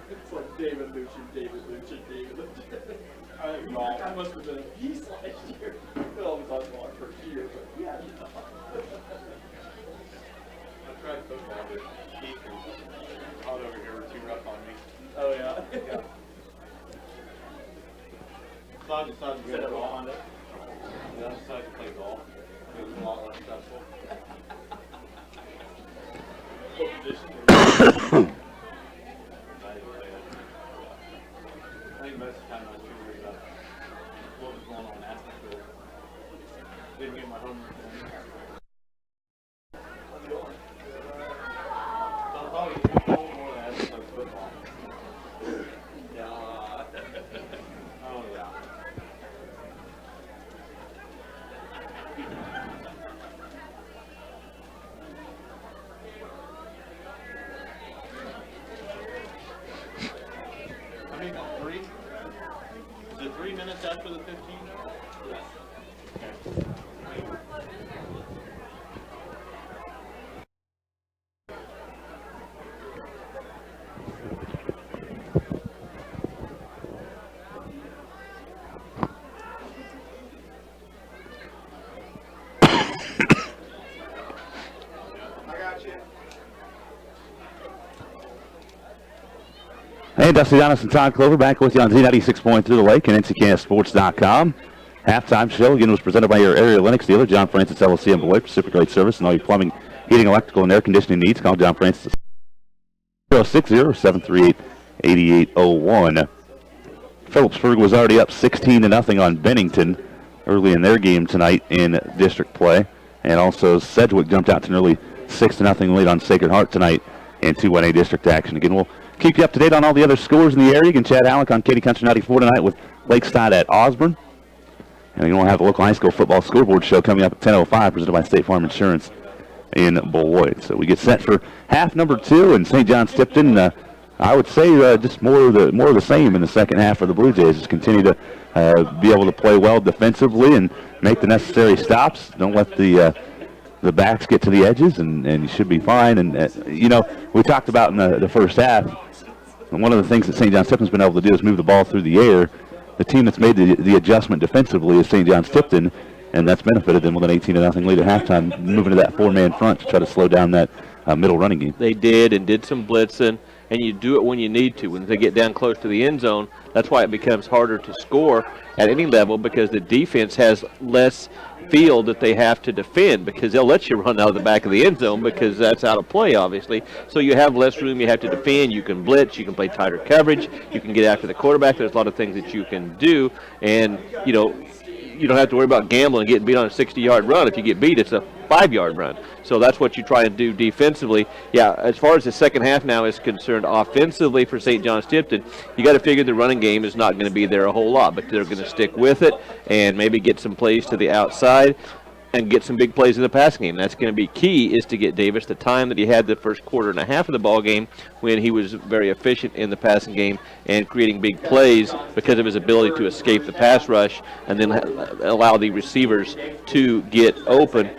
It's like David Luchin, David Luchin, David Luchin. I must have been a beast last year. Well, it was on our first year, but yeah. I tried football, but Keith and Todd over here were too rough on me. Oh, yeah. So I decided to go ball on it. And I decided to play golf. It was a lot less stressful. What position were you I think most of the time I was too worried about what was going on after school. Didn't get my homework done. So I thought it was more than I had to play football. Oh, yeah. I mean, 3? Is it 3 minutes after the 15? Yes. Okay. Hey, Dusty Donis and Todd Clover back with you on Z96.3 The Lake and Nckssports.com. Halftime show again was presented by your area Lennox dealer, John Francis LLC in Beloit. Pacific Great Service and all your plumbing, heating, electrical, and air conditioning needs. Call John Francis 060-738-8801. Phillipsburg was already up 16-0 on Bennington early in their game tonight in district play. And also Sedgwick jumped out to an early 6-0 lead on Sacred Heart tonight in 2-1A district action. Again, we'll keep you up to date on all the other scores in the area. You can chat Alec on Katy Country 94 tonight with Lakeside at Osborne. And we'll have a local high school football scoreboard show coming up at 10:05, presented by State Farm Insurance in Beloit. So we get set for half number 2, and St. John's Tipton, I would say just more of the same in the second half for the Blue Jays. Just continue to be able to play well defensively and make the necessary stops. Don't let the backs get to the edges, and you should be fine. And, we talked about in the first half, and one of the things that St. John's Tipton's been able to do is move the ball through the air. The team that's made the adjustment defensively is St. John's Tipton, and that's benefited them with an 18-0 lead at halftime, moving to that 4-man front to try to slow down that middle running game. They did some blitzing, and you do it when you need to. When they get down close to the end zone, that's why it becomes harder to score at any level, because the defense has less field that they have to defend, because they'll let you run out of the back of the end zone because that's out of play, obviously. So you have less room you have to defend. You can blitz. You can play tighter coverage. You can get after the quarterback. There's a lot of things that you can do, and, you don't have to worry about gambling and getting beat on a 60-yard run. If you get beat, it's a 5-yard run. So that's what you try and do defensively. Yeah, as far as the second half now is concerned, offensively for St. John's Tipton, you got to figure the running game is not going to be there a whole lot, but they're going to stick with it and maybe get some plays to the outside and get some big plays in the passing game. That's going to be key, is to get Davis the time that he had the first quarter and a half of the ball game, when he was very efficient in the passing game and creating big plays because of his ability to escape the pass rush and then allow the receivers to get open.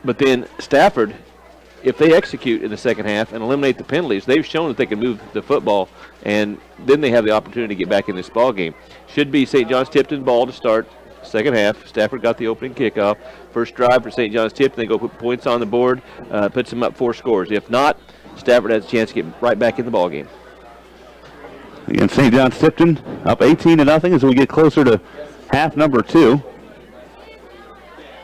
But then Stafford, if they execute in the second half and eliminate the penalties, they've shown that they can move the football, and then they have the opportunity to get back in this ball game. Should be St. John's Tipton ball to start second half. Stafford got the opening kickoff. First drive for St. John's Tipton, they go put points on the board, puts them up 4 scores. If not, Stafford has a chance to get right back in the ball game. Again, St. John's Tipton up 18-0 as we get closer to half number 2.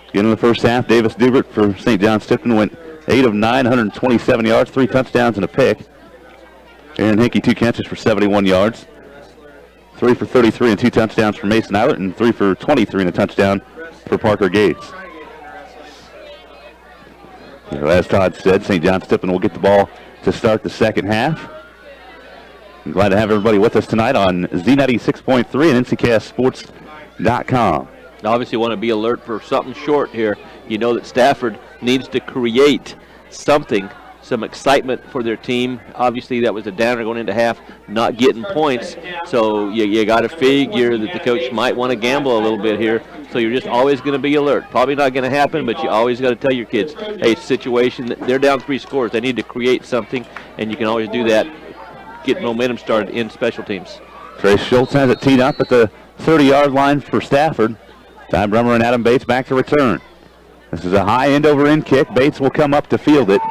Again, in the first half, Davis Dubert for St. John's Tipton went 8 of 9, 127 yards, 3 touchdowns and a pick. Aaron Hickey, 2 catches for 71 yards. 3 for 33 and 2 touchdowns for Mason Eilert, and 3 for 23 and a touchdown for Parker Gates. As Todd said, St. John's Tipton will get the ball to start the second half. I'm glad to have everybody with us tonight on Z96.3 and Nckssports.com. Obviously want to be alert for something short here. You know that Stafford needs to create something, some excitement for their team. Obviously that was a downer going into half, not getting points. So you got to figure that the coach might want to gamble a little bit here So you're just always going to be alert. Probably not going to happen, but you always got to tell your kids, hey, situation, they're down 3 scores. They need to create something, and you can always do that, get momentum started in special teams. Trey Schultz has it teed up at the 30-yard line for Stafford. Ty Brummer and Adam Bates back to return. This is a high end-over-end kick. Bates will come up to field it.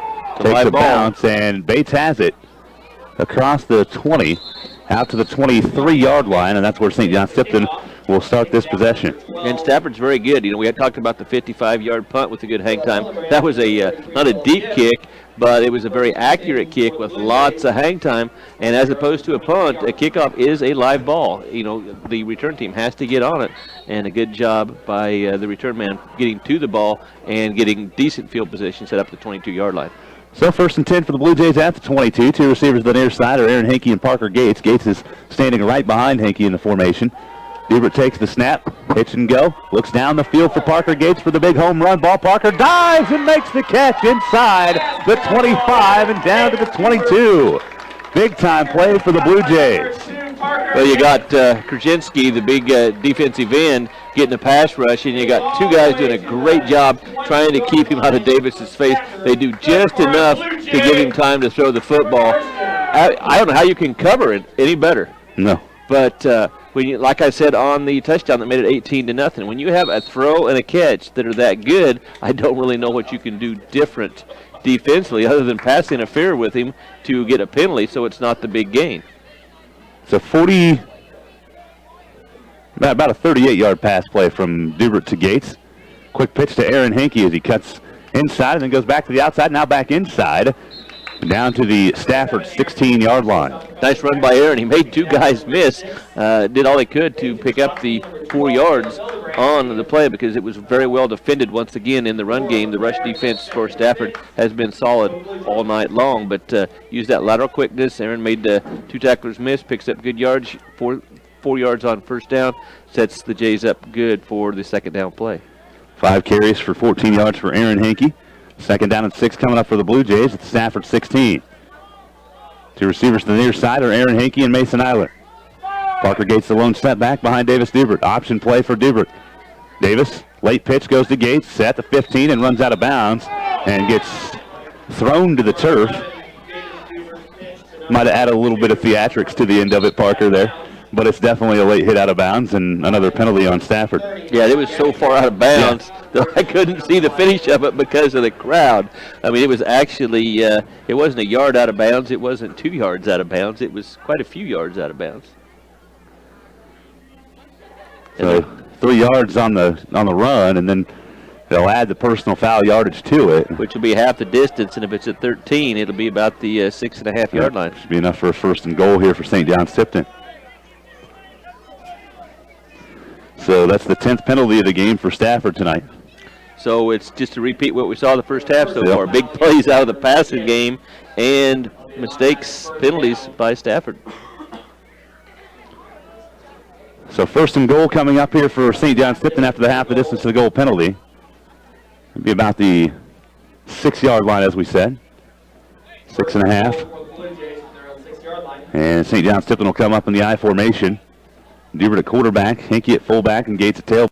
Takes a bounce, and Bates has it across the 20, out to the 23-yard line, and that's where St. John Tipton will start this possession. And Stafford's very good. You know, we had talked about the 55-yard punt with a good hang time. That was a not a deep kick, but it was a very accurate kick with lots of hang time. And as opposed to a punt, a kickoff is a live ball. You know, the return team has to get on it, and a good job by the return man getting to the ball and getting decent field position set up the 22-yard line. So 1st and 10 for the Blue Jays at the 22. 2 receivers to the near side are Aaron Hankey and Parker Gates. Gates is standing right behind Hankey in the formation. Dubert takes the snap, pitch and go, looks down the field for Parker Gates for the big home run ball. Parker dives and makes the catch inside the 25 and down to the 22. Big time play for the Blue Jays. Well, you got Krasinski, the big defensive end, getting a pass rush, and you got 2 guys doing a great job trying to keep him out of Davis's face. They do just enough to give him time to throw the football. I don't know how you can cover it any better. No. But when you, like I said on the touchdown that made it 18-0, when you have a throw and a catch that are that good, I don't really know what you can do different defensively other than pass interfere with him to get a penalty, so it's not the big gain. It's a about a 38-yard pass play from Dubert to Gates. Quick pitch to Aaron Hankey as he cuts inside and then goes back to the outside, now back inside, down to the Stafford 16-yard line. Nice run by Aaron. He made 2 guys miss, did all he could to pick up the 4 yards on the play because it was very well defended once again in the run game. The rush defense for Stafford has been solid all night long, but used that lateral quickness. Aaron made 2 tacklers miss, picks up good yards, 4 yards on first down, sets the Jays up good for the second down play. 5 carries for 14 yards for Aaron Hankey. Second down and 6 coming up for the Blue Jays at Stafford 16. 2 receivers to the near side are Aaron Hankey and Mason Eiler. Parker Gates the lone setback behind Davis Dubert. Option play for Dubert. Davis, late pitch goes to Gates, set the 15 and runs out of bounds and gets thrown to the turf. Might have added a little bit of theatrics to the end of it, Parker, there. But it's definitely a late hit out of bounds and another penalty on Stafford. Yeah, it was so far out of bounds that I couldn't see the finish of it because of the crowd. I mean, it was actually, it wasn't a yard out of bounds. It wasn't 2 yards out of bounds. It was quite a few yards out of bounds. So 3 yards on the run, and then they'll add the personal foul yardage to it. Which will be half the distance, and if it's at 13, it'll be about the 6.5 yard line. Should be enough for a 1st and goal here for St. John's Tipton. So that's the 10th penalty of the game for Stafford tonight. So it's just to repeat what we saw the first half so far. Big plays out of the passing game and mistakes, penalties by Stafford. So 1st and goal coming up here for St. John's Tipton after the half the distance to the goal penalty. It'll be about the 6-yard line, as we said. 6.5. And St. John's Tipton will come up in the I formation. Dubert at quarterback, Hankey at fullback, and Gates at tailback.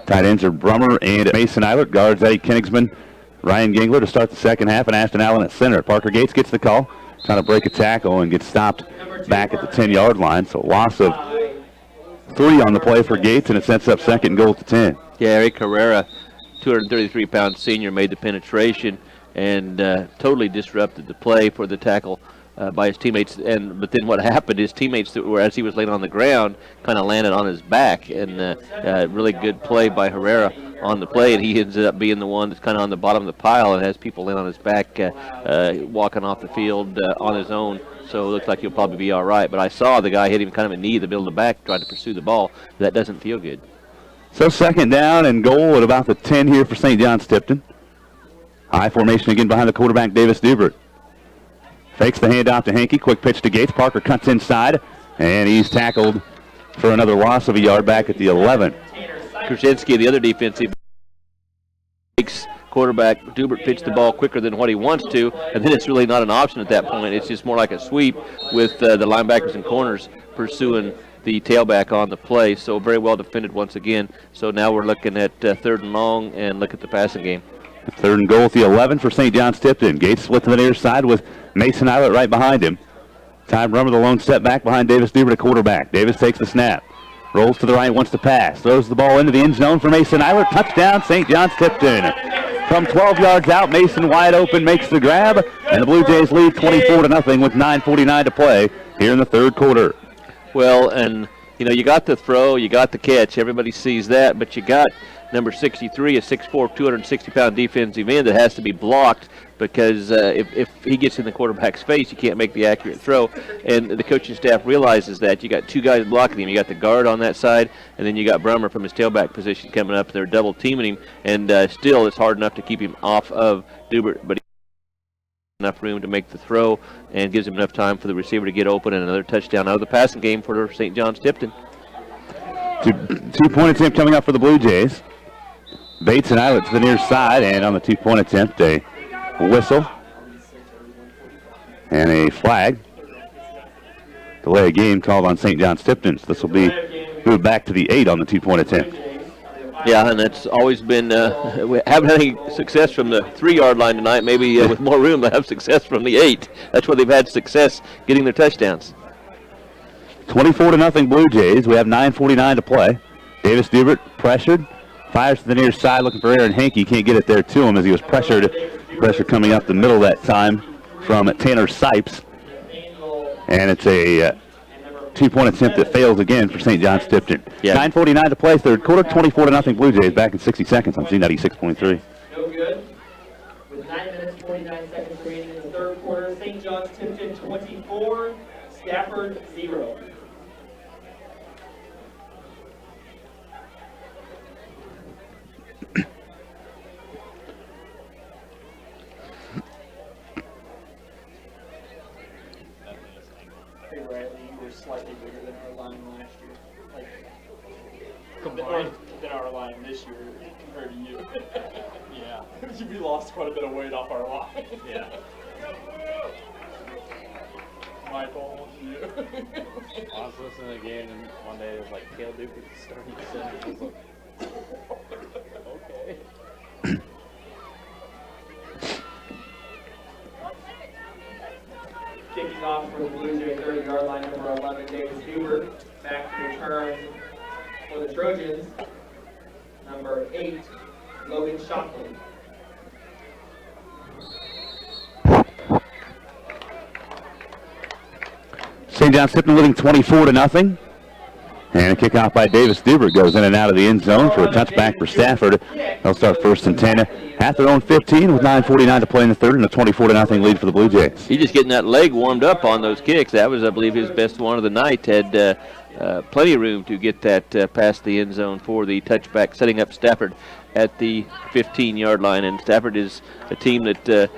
Tight ends are Brummer and Mason Eilert. Guards Eddie Koenigsman, Ryan Gingler to start the second half, and Ashton Allen at center. Parker Gates gets the call, trying to break a tackle and gets stopped back at the 10-yard line. So a loss of 3 on the play for Gates, and it sets up 2nd and goal at the 10. Yeah, Eric Herrera, 233-pound senior, made the penetration and totally disrupted the play for the tackle by his teammates. But then what happened, his teammates, as he was laying on the ground, kind of landed on his back. And really good play by Herrera on the play, and he ended up being the one that's kind of on the bottom of the pile and has people laying on his back walking off the field on his own. So it looks like he'll probably be all right. But I saw the guy hit him kind of a knee in the middle of the back trying to pursue the ball. That doesn't feel good. So 2nd down and goal at about the 10 here for St. John's Tipton. High formation again behind the quarterback, Davis Dubert. Fakes the handoff to Hankey. Quick pitch to Gates. Parker cuts inside, and he's tackled for another loss of a yard back at the 11. Krasinski, the other defensive, makes quarterback Dubert pitch the ball quicker than what he wants to, and then it's really not an option at that point. It's just more like a sweep with the linebackers and corners pursuing the tailback on the play. So very well defended once again. So now we're looking at 3rd and long and look at the passing game. 3rd and goal at the 11 for St. John's Tipton. Gates split to the near side with Mason Eilert right behind him. Ty Brummer, the lone step back behind Davis Dubert, a quarterback. Davis takes the snap. Rolls to the right, wants to pass. Throws the ball into the end zone for Mason Eilert. Touchdown, St. John's Tipton. From 12 yards out, Mason wide open makes the grab, and the Blue Jays lead 24-0 with 9:49 to play here in the 3rd quarter. Well, and, you know, you got the throw, you got the catch. Everybody sees that, but you got number 63, a 6'4", 260-pound defensive end that has to be blocked because if he gets in the quarterback's face, you can't make the accurate throw. And the coaching staff realizes that. You got 2 guys blocking him. You got the guard on that side, and then you got Brummer from his tailback position coming up. They're double teaming him, and still it's hard enough to keep him off of Dubert, but he has enough room to make the throw and gives him enough time for the receiver to get open, and another touchdown out of the passing game for St. John's Tipton. Two-point attempt coming up for the Blue Jays. Bates and Eilert to the near side, and on the 2-point attempt, a whistle and a flag. Delay of game called on St. John's Tipton. So this will be moved back to the 8 on the 2-point attempt. Yeah, and that's always been, we haven't had any success from the 3-yard line tonight. Maybe with more room they'll have success from the 8. That's where they've had success getting their touchdowns. 24-0 Blue Jays. We have 9:49 to play. Davis Dubert pressured. Fires to the near side looking for Aaron Hankey. Can't get it there to him as he was pressured. Pressure coming up the middle that time from Tanner Sipes. And it's a 2-point attempt that fails again for St. John's Tipton. Yeah. 9:49 to play, 3rd quarter, 24-0 Blue Jays. Back in 60 seconds on Z96.3. No good. With 9 minutes, 49 seconds remaining in the 3rd quarter, St. John's Tipton 24, Stafford 0. Slightly bigger than our line last year. Like, combined than our line this year compared to you. Yeah. We lost quite a bit of weight off our line. Yeah. Michael, you. I was listening to the game and one day it was like Cale Duke starting to center. I was like, okay. Kicking off for the Blue Jays 30-yard line, number 11, Davis Dubert. Back to return for the Trojans, number 8, Logan Shockley. St. John's Tipton leading 24-0. And a kickoff by Davis Dubert goes in and out of the end zone for a touchback for Stafford. They'll start 1st and 10 at their own 15 with 9:49 to play in the 3rd and a 24-0 lead for the Blue Jays. He's just getting that leg warmed up on those kicks. That was, I believe, his best one of the night. Had plenty of room to get that past the end zone for the touchback, setting up Stafford at the 15-yard line. And Stafford is a team that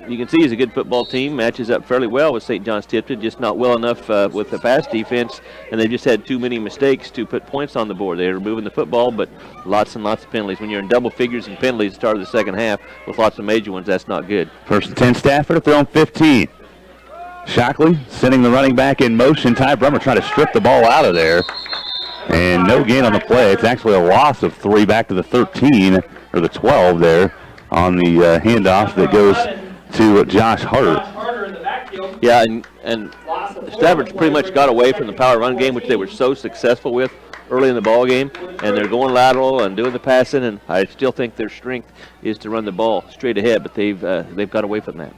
you can see is a good football team, matches up fairly well with St. John's Tipton, just not well enough with the pass defense, and they just had too many mistakes to put points on the board. They were moving the football, but lots and lots of penalties. When you're in double figures in penalties at the start of the 2nd half with lots of major ones, that's not good. 1st and 10 Stafford at their own 15. Shockley sending the running back in motion. Ty Brummer trying to strip the ball out of there. And no gain on the play. It's actually a loss of 3 back to the 13, or the 12 there on the handoff that goes to Josh Hart. Yeah, and Stafford's pretty much got away from the power run game, which they were so successful with early in the ball game, and they're going lateral and doing the passing, and I still think their strength is to run the ball straight ahead, but they've got away from that.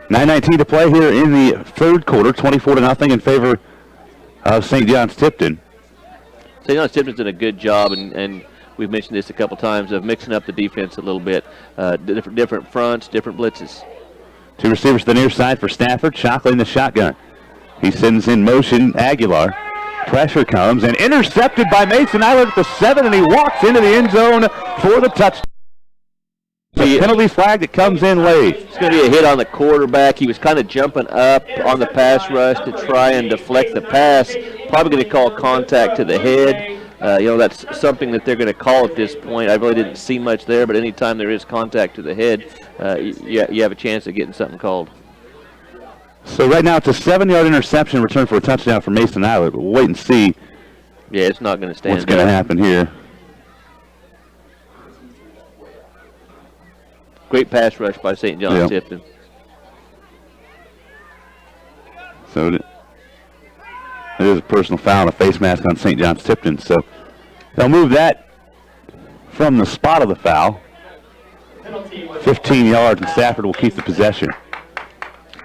9:19 to play here in the 3rd quarter, 24-0 in favor of St. John's Tipton. St. John's Tipton's done a good job, and we've mentioned this a couple times, of mixing up the defense a little bit. Different fronts, different blitzes. 2 receivers to the near side for Stafford. Shockley in the shotgun. He sends in motion Aguilar. Pressure comes and intercepted by Mason Eilert at the 7, and he walks into the end zone for the touchdown. The penalty flag that comes in late. It's going to be a hit on the quarterback. He was kind of jumping up on the pass rush to try and deflect the pass. Probably going to call contact to the head. That's something that they're going to call at this point. I really didn't see much there, but anytime there is contact to the head, you have a chance of getting something called. So right now it's a 7-yard interception return for a touchdown for Mason Eilert, but we'll wait and see Yeah, it's not going to stand what's going to up. happen here. Great pass rush by St. John's Yep. Tipton. So it is a personal foul and a face mask on St. John's Tipton. So they'll move that from the spot of the foul. 15 yards, and Stafford will keep the possession.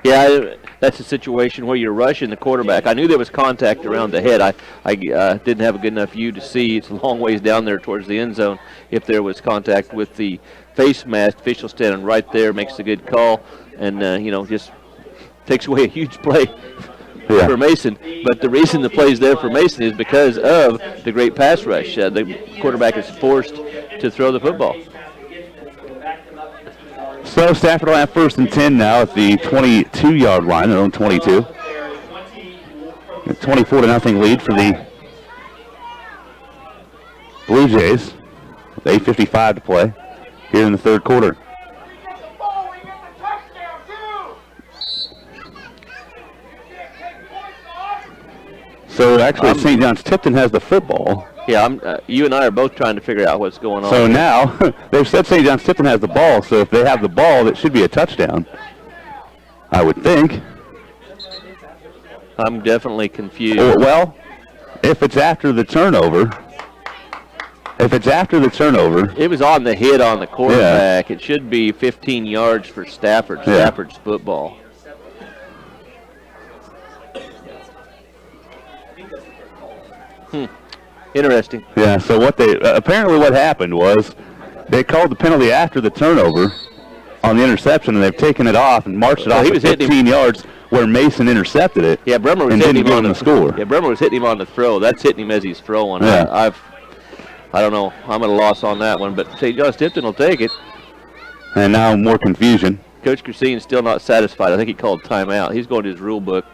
Yeah, that's a situation where you're rushing the quarterback. I knew there was contact around the head. I didn't have a good enough view to see. It's a long ways down there towards the end zone. If there was contact with the face mask, official standing right there, makes a good call, and just takes away a huge play for Mason. But the reason the play's there for Mason is because of the great pass rush. The quarterback is forced to throw the football. So Stafford will have 1st and 10 now at the 22-yard line, their own 22. 24-0 lead for the Blue Jays with 8:55 to play here in the third quarter. So actually St. John's Tipton has the football. Yeah, you and I are both trying to figure out what's going on. So now, they've said St. John's Tipton has the ball, so if they have the ball, that should be a touchdown, I would think. I'm definitely confused. Well, if it's after the turnover, it was on the hit on the quarterback. Yeah. It should be 15 yards for Stafford. Stafford's football. Interesting. Yeah, so apparently what happened was they called the penalty after the turnover on the interception, and they've taken it off and marched it off at 15 yards where Mason intercepted it. Yeah, Brummer was hitting him on the score. Yeah, Brummer was hitting him on the throw. That's hitting him as he's throwing. Yeah. I don't know. I'm at a loss on that one, but St. John's Tipton will take it. And now more confusion. Coach Christine's still not satisfied. I think he called timeout. He's going to his rule book.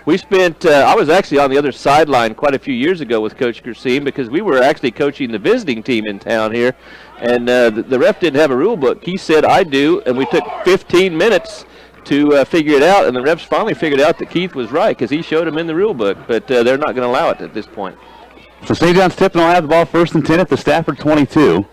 We spent, I was actually on the other sideline quite a few years ago with Coach Christine because we were actually coaching the visiting team in town here, and the ref didn't have a rule book. He said, I do, and we took 15 minutes to figure it out, and the refs finally figured out that Keith was right because he showed him in the rule book, but they're not going to allow it at this point. So St. John's Tipton will have the ball 1st and 10 at the Stafford 22.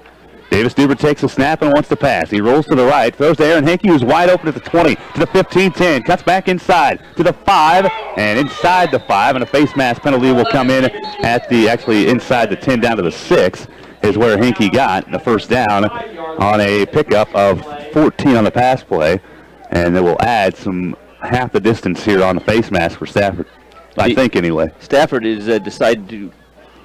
Davis Dubert takes a snap and wants to pass. He rolls to the right, throws to Aaron Hinkey, who's wide open at the 20, to the 15-10, cuts back inside to the 5, and inside the 5, and a face mask penalty will come in at actually inside the 10 down to the 6 is where Hinkey got the first down on a pickup of 14 on the pass play, and they will add half the distance here on the face mask for Stafford, I think anyway. Stafford is decided to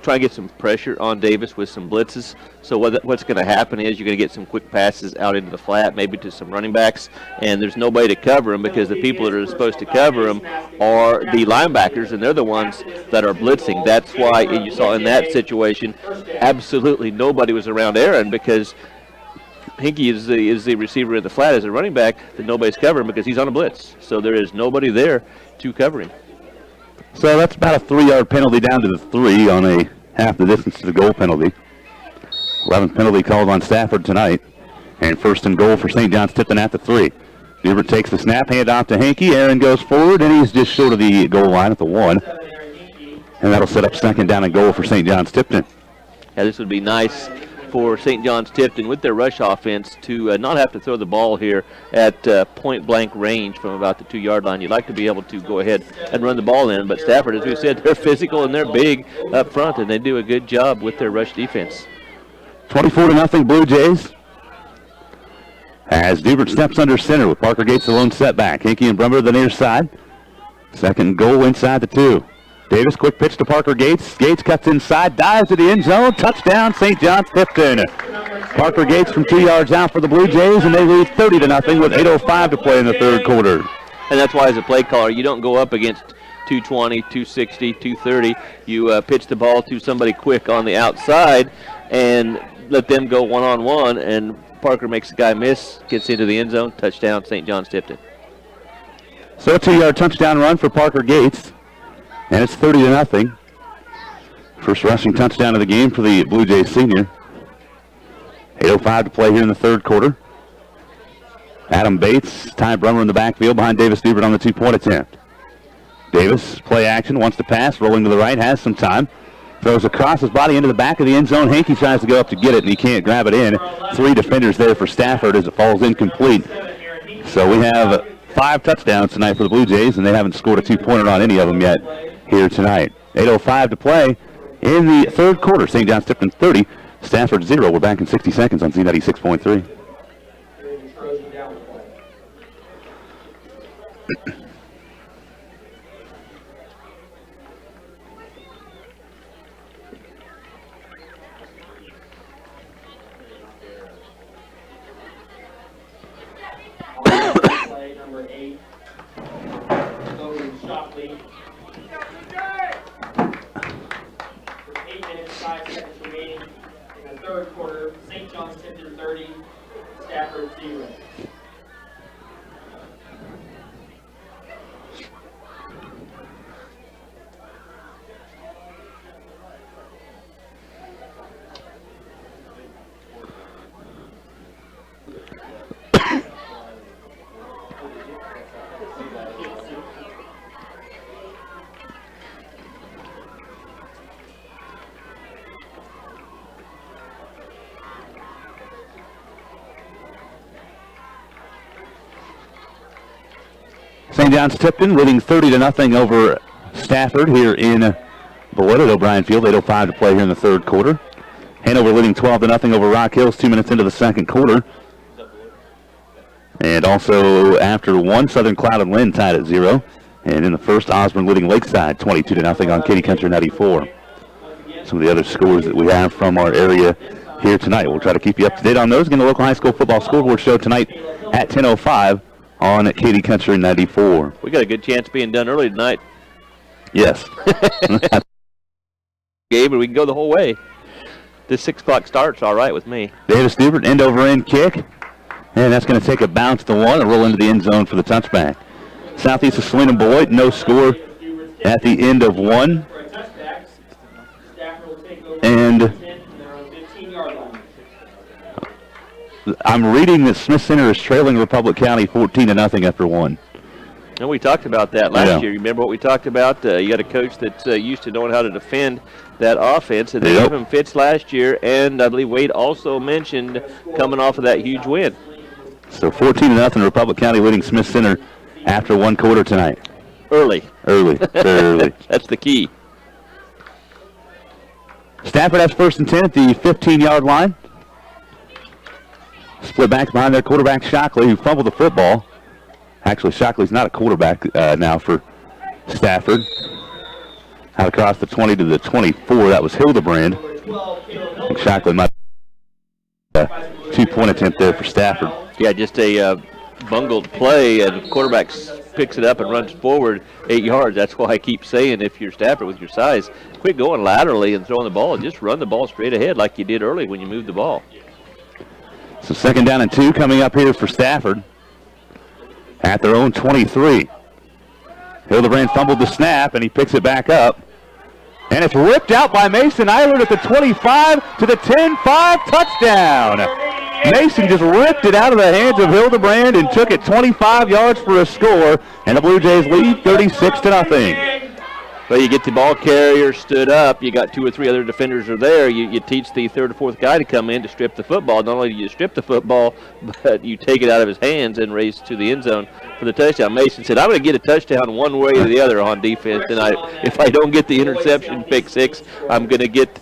try and get some pressure on Davis with some blitzes. So what's going to happen is you're going to get some quick passes out into the flat, maybe to some running backs, and there's nobody to cover them because the people that are supposed to cover them are the linebackers, and they're the ones that are blitzing. That's why you saw in that situation absolutely nobody was around Aaron because Hinkey is the receiver in the flat as a running back that nobody's covering because he's on a blitz. So there is nobody there to cover him. So that's about a 3-yard penalty down to the 3 on a half the distance to the goal penalty. 11th penalty called on Stafford tonight. And 1st and goal for St. John's Tipton at the 3. Dubert takes the snap, hand off to Hinkey. Aaron goes forward, and he's just short of the goal line at the 1. And that'll set up 2nd down and goal for St. John's Tipton. Yeah, this would be nice for St. John's Tipton with their rush offense to not have to throw the ball here at point-blank range from about the 2-yard line. You'd like to be able to go ahead and run the ball in, but Stafford, as we said, they're physical and they're big up front, and they do a good job with their rush defense. 24-0 Blue Jays. As Dubert steps under center with Parker Gates the lone setback. Hinkey and Brummer the near side. 2nd goal inside the 2. Davis, quick pitch to Parker Gates. Gates cuts inside, dives to the end zone. Touchdown, St. John's Tipton. Parker Gates from 2 yards out for the Blue Jays, and they lead 30-0 with 8:05 to play in the third quarter. And that's why, as a play caller, you don't go up against 220, 260, 230. You pitch the ball to somebody quick on the outside and let them go one-on-one, and Parker makes the guy miss, gets into the end zone, touchdown, St. John's Tipton. So a 2-yard touchdown run for Parker Gates. And it's 30-0. First rushing touchdown of the game for the Blue Jays senior. 8:05 to play here in the third quarter. Adam Bates, Ty Brummer in the backfield behind Davis Dubert on the 2-point attempt. Davis, play action, wants to pass, rolling to the right, has some time. Throws across his body into the back of the end zone. Hankey tries to go up to get it, and he can't grab it in. 3 defenders there for Stafford as it falls incomplete. So we have 5 touchdowns tonight for the Blue Jays, and they haven't scored a 2-pointer on any of them yet here tonight. 8:05 to play in the third quarter. St. John's Tipton 30, Stafford 0. We're back in 60 seconds on Z96.3. Play number 8. Logan Shockley. With 8 minutes, 5 seconds remaining in the third quarter. St. John's Tipton 30, Stafford 0. St. John's Tipton leading 30-0 over Stafford here in Beloit at O'Brien Field. 8:05 to play here in the third quarter. Hanover leading 12-0 over Rock Hills 2 minutes into the second quarter. And also after one, Southern Cloud and Lynn tied at 0. And in the first, Osborne leading Lakeside 22-0 on Katy Country 94. Some of the other scores that we have from our area here tonight. We'll try to keep you up to date on those. Again, the local high school football scoreboard show tonight at 10:05 on Katy Country 94. We got a good chance of being done early tonight. Yes. Game, and we can go the whole way. This 6 o'clock start's all right with me. Davis Dubert, end over end kick. And that's going to take a bounce to one and roll into the end zone for the touchback. Southeast of Salina Beloit, no score at the end of one. And I'm reading that Smith Center is trailing Republic County 14-0 after one. And we talked about that last Yeah. year. You remember what we talked about? You got a coach that's used to knowing how to defend that offense, and they Yep. gave him fits last year. And I believe Wade also mentioned coming off of that huge win. So 14-0 Republic County leading Smith Center after one quarter tonight. Early. Early, very early. That's the key. Stafford has first and 10 at the 15-yard line. Split backs behind their quarterback, Shockley, who fumbled the football. Actually, Shockley's not a quarterback now for Stafford. Out across the 20 to the 24, that was Hildebrand. I think Shockley might have a 2-point attempt there for Stafford. Yeah, just a bungled play, and the quarterback picks it up and runs forward 8 yards. That's why I keep saying, if you're Stafford with your size, quit going laterally and throwing the ball. Just run the ball straight ahead like you did early when you moved the ball. So 2nd down and 2 coming up here for Stafford at their own 23. Hildebrand fumbled the snap, and he picks it back up. And it's ripped out by Mason Eilert at the 25 to the 10-5 touchdown. Mason just ripped it out of the hands of Hildebrand and took it 25 yards for a score, and the Blue Jays lead 36-0. Well, you get the ball carrier stood up. You got 2 or 3 other defenders are there. You teach the 3rd or 4th guy to come in to strip the football. Not only do you strip the football, but you take it out of his hands and race to the end zone for the touchdown. Mason said, "I'm going to get a touchdown one way or the other on defense tonight. If I don't get the interception, pick 6, I'm going to get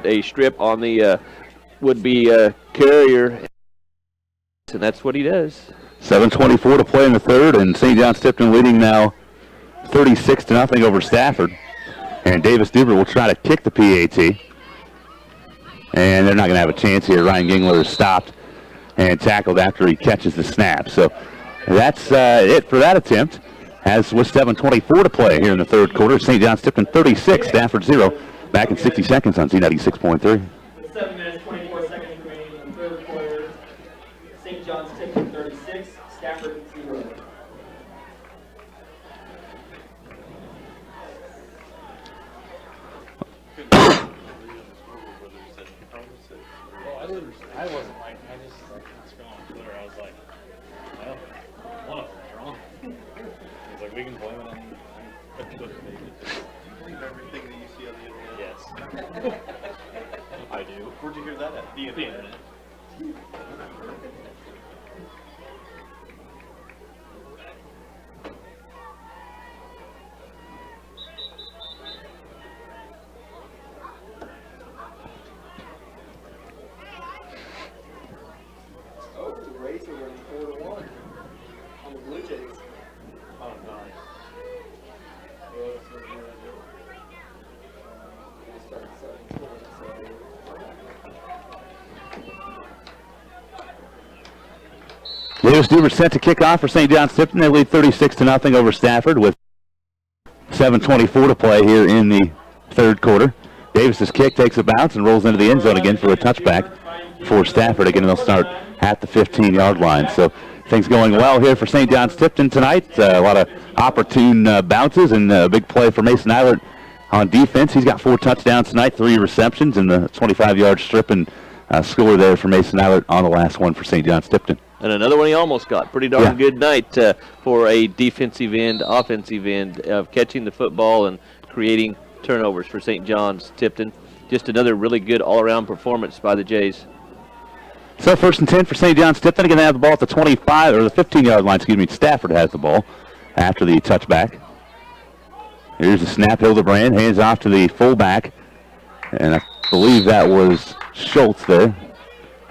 a strip on the would-be carrier." And that's what he does. 7:24 to play in the third, and St. John's Tipton leading now 36-0 over Stafford. And Davis Dubert will try to kick the PAT. And they're not going to have a chance here. Ryan Gingler is stopped and tackled after he catches the snap. So that's it for that attempt. As with 7:24 to play here in the third quarter, St. John's Tipton 36, Stafford 0. Back in 60 seconds on Z96.3. 7 minutes, 24 seconds remaining in the third quarter. St. John's Tipton 36, Stafford 0. I wasn't like, I just We can blame it on Twitter, maybe. Believe everything that you see on the internet. Yes. I do. Where'd you hear that at? The internet. Oh, the Rays are winning 4-1 on the Blue Jays. Oh, nice. They started 17, so. Davis Dubers set to kick off for St. John's Tipton. They lead 36-0 over Stafford with 7:24 to play here in the third quarter. Davis's kick takes a bounce and rolls into the end zone again for a touchback for Stafford. Again, they'll start at the 15-yard line. So things going well here for St. John's Tipton tonight. A lot of opportune bounces and a big play for Mason Eilert on defense. He's got 4 touchdowns tonight, 3 receptions, and the 25-yard strip and score there for Mason Eilert on the last one for St. John's Tipton. And another one he almost got. Pretty darn good night for a defensive end, offensive end of catching the football and creating turnovers for St. John's Tipton. Just another really good all-around performance by the Jays. So 1st and 10 for St. John's Tipton. Again, they have the ball at the 25 or the 15-yard line. Excuse me. Stafford has the ball after the touchback. Here's the snap. Hildebrand hands off to the fullback, and I believe that was Schultz there.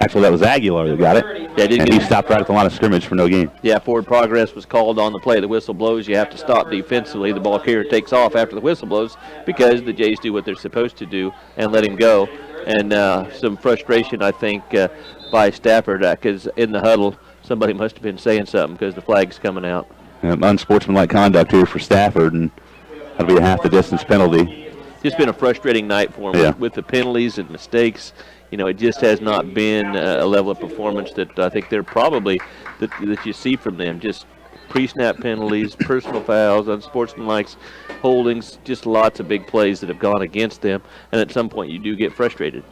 Actually, that was Aguilar that got it. Yeah, and he stopped right at the line of scrimmage for no gain. Yeah, forward progress was called on the play. The whistle blows. You have to stop defensively. The ball carrier takes off after the whistle blows because the Jays do what they're supposed to do and let him go. And some frustration, I think, by Stafford because in the huddle, somebody must have been saying something because the flag's coming out. Unsportsmanlike conduct here for Stafford, and that'll be a half the distance penalty. Just been a frustrating night for him with the penalties and mistakes. You know, it just has not been a level of performance that I think they're probably that you see from them. Just pre-snap penalties, personal fouls, unsportsmanlike holdings, just lots of big plays that have gone against them. And at some point, you do get frustrated.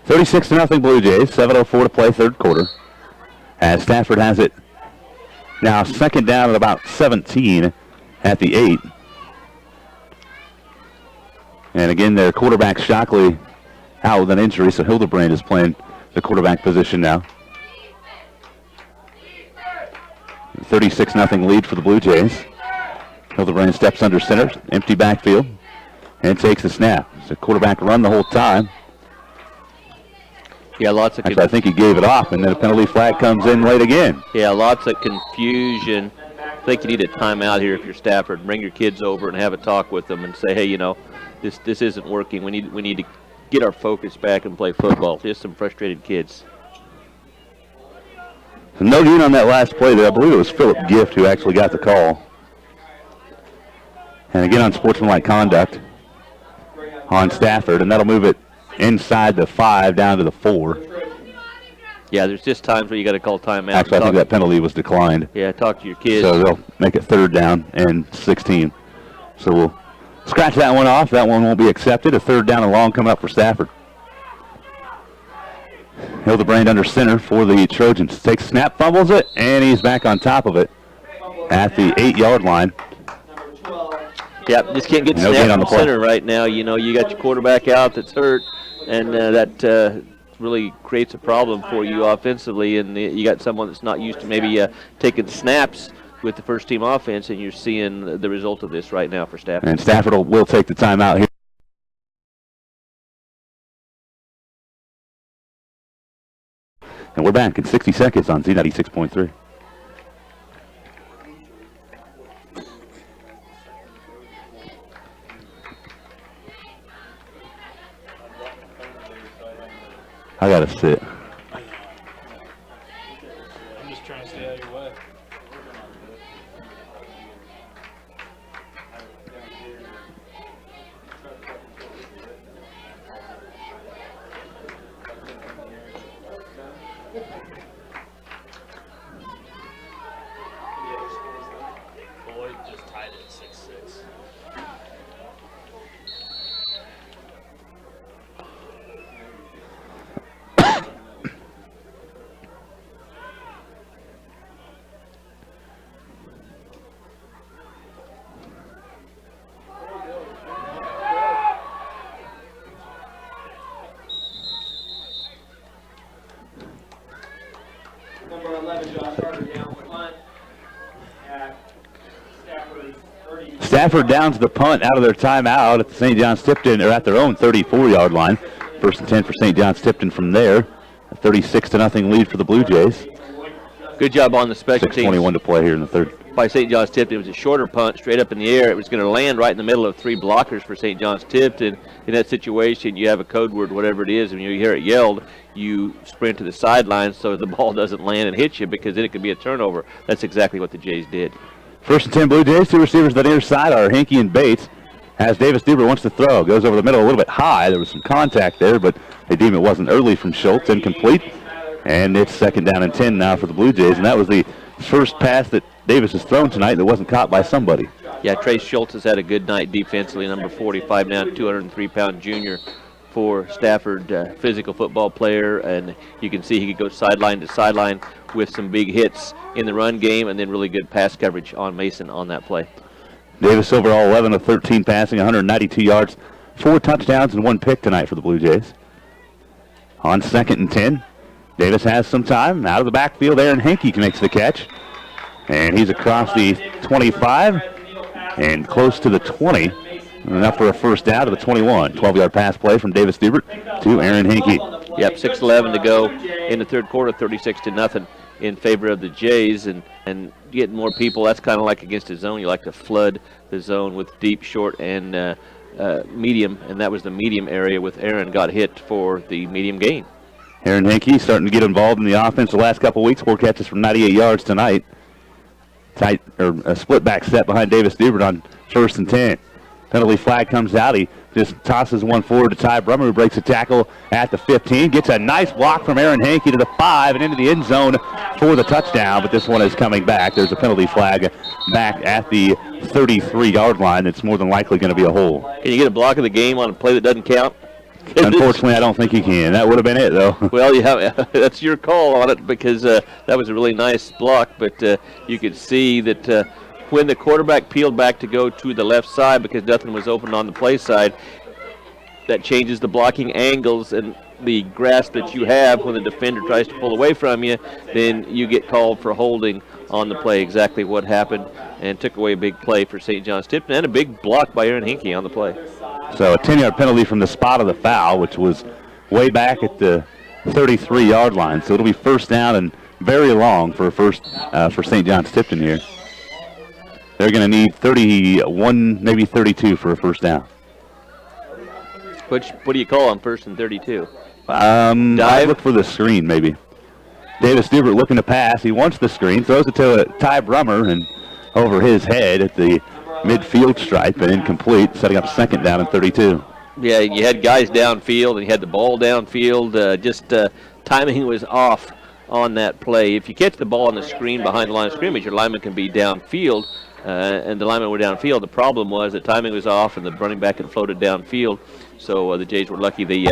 36-0 Blue Jays. 7:04 to play, third quarter. As Stafford has it now, second down at about 17 at the 8. And again, their quarterback Shockley out with an injury, so Hildebrand is playing the quarterback position now. 36-0 lead for the Blue Jays. Hildebrand steps under center, empty backfield, and takes the snap. It's a quarterback run the whole time. Yeah, lots of. Actually, I think he gave it off, and then a penalty flag comes in late again. Yeah, lots of confusion. I think you need a timeout here if you're Stafford. Bring your kids over and have a talk with them and say, hey, you know, this isn't working. We need to get our focus back and play football. Just some frustrated kids. So no gain on that last play there. I believe it was Philip Gift who actually got the call. And again, unsportsmanlike conduct on Stafford, and that'll move it inside the 5 down to the 4. Yeah, there's just times where you got to call timeout. Actually, I think that penalty was declined. Yeah, talk to your kids. So they'll make it 3rd down and 16. So we'll scratch that one off. That one won't be accepted. A 3rd down and long coming up for Stafford. Hildebrand under center for the Trojans. Takes a snap, fumbles it, and he's back on top of it at the 8-yard line. Yep, just can't get No snapped gain on on the play. center right now. You know, you got your quarterback out that's hurt, and that really creates a problem for you offensively. And you got someone that's not used to maybe taking snaps with the first-team offense, and you're seeing the result of this right now for Stafford. And Stafford will take the timeout here. And we're back in 60 seconds on Z96.3. I gotta sit. I'm just trying to stay out of your way. Boyd just tied it at 6-6. Stafford downs the punt out of their timeout at the St. John's Tipton, or at their own 34-yard line. 1st and 10 for St. John's Tipton from there. A 36-0 lead for the Blue Jays. Good job on the special teams. 6:21 to play here in the third. By St. John's Tipton. It was a shorter punt, straight up in the air. It was going to land right in the middle of 3 blockers for St. John's Tipton. In that situation, you have a code word, whatever it is, and when you hear it yelled, you sprint to the sideline so the ball doesn't land and hit you, because then it could be a turnover. That's exactly what the Jays did. 1st and 10 Blue Jays. 2 receivers on the near side are Hinkey and Bates. As Davis Duber wants to throw, goes over the middle a little bit high. There was some contact there, but they deem it wasn't early from Schultz. Incomplete. And it's 2nd down and 10 now for the Blue Jays, and that was the first pass that Davis has thrown tonight that wasn't caught by somebody. Yeah, Trace Schultz has had a good night defensively, number 45 now, 203-pound junior for Stafford, physical football player, and you can see he could go sideline to sideline with some big hits in the run game, and then really good pass coverage on Mason on that play. Davis overall 11 of 13 passing, 192 yards, 4 touchdowns, and 1 pick tonight for the Blue Jays. On 2nd and 10, Davis has some time. Out of the backfield, Aaron Hinkey makes the catch. And he's across the 25 and close to the 20. Enough for a first down to the 21. 12-yard pass play from Davis Dubert to Aaron Hinkey. Yep, 6:11 to go in the third quarter, 36-0 in favor of the Jays. And getting more people, that's kind of like against the zone. You like to flood the zone with deep, short, and medium. And that was the medium area with Aaron got hit for the medium gain. Aaron Hinkey starting to get involved in the offense the last couple of weeks. 4 catches from 98 yards tonight. Tight, or a split back set behind Davis Dubert on 1st and 10. Penalty flag comes out. He just tosses one forward to Ty Brummer, who breaks a tackle at the 15. Gets a nice block from Aaron Hinkey to the 5 and into the end zone for the touchdown, but this one is coming back. There's a penalty flag back at the 33-yard line. It's more than likely going to be a hold. Can you get a block of the game on a play that doesn't count? Unfortunately, I don't think you can. That would have been it, though. Well, yeah, that's your call on it, because that was a really nice block, but you could see that when the quarterback peeled back to go to the left side because nothing was open on the play side, that changes the blocking angles and the grasp that you have when the defender tries to pull away from you, then you get called for holding on the play. Exactly what happened, and took away a big play for St. John's Tipton, and a big block by Aaron Hinkey on the play. So a 10-yard penalty from the spot of the foul, which was way back at the 33-yard line. So it'll be first down and very long for St. John's Tipton here. They're going to need 31, maybe 32 for a first down. What do you call on 1st and 32? Dive? Look for the screen, maybe. Davis Dubert looking to pass. He wants the screen, throws it to Ty Brummer, and over his head at the midfield stripe and incomplete, setting up 2nd down and 32. Yeah, you had guys downfield, and you had the ball downfield. Timing was off on that play. If you catch the ball on the screen behind the line of scrimmage, your lineman can be downfield, and the linemen were downfield. The problem was the timing was off, and the running back had floated downfield. So the Jays were lucky they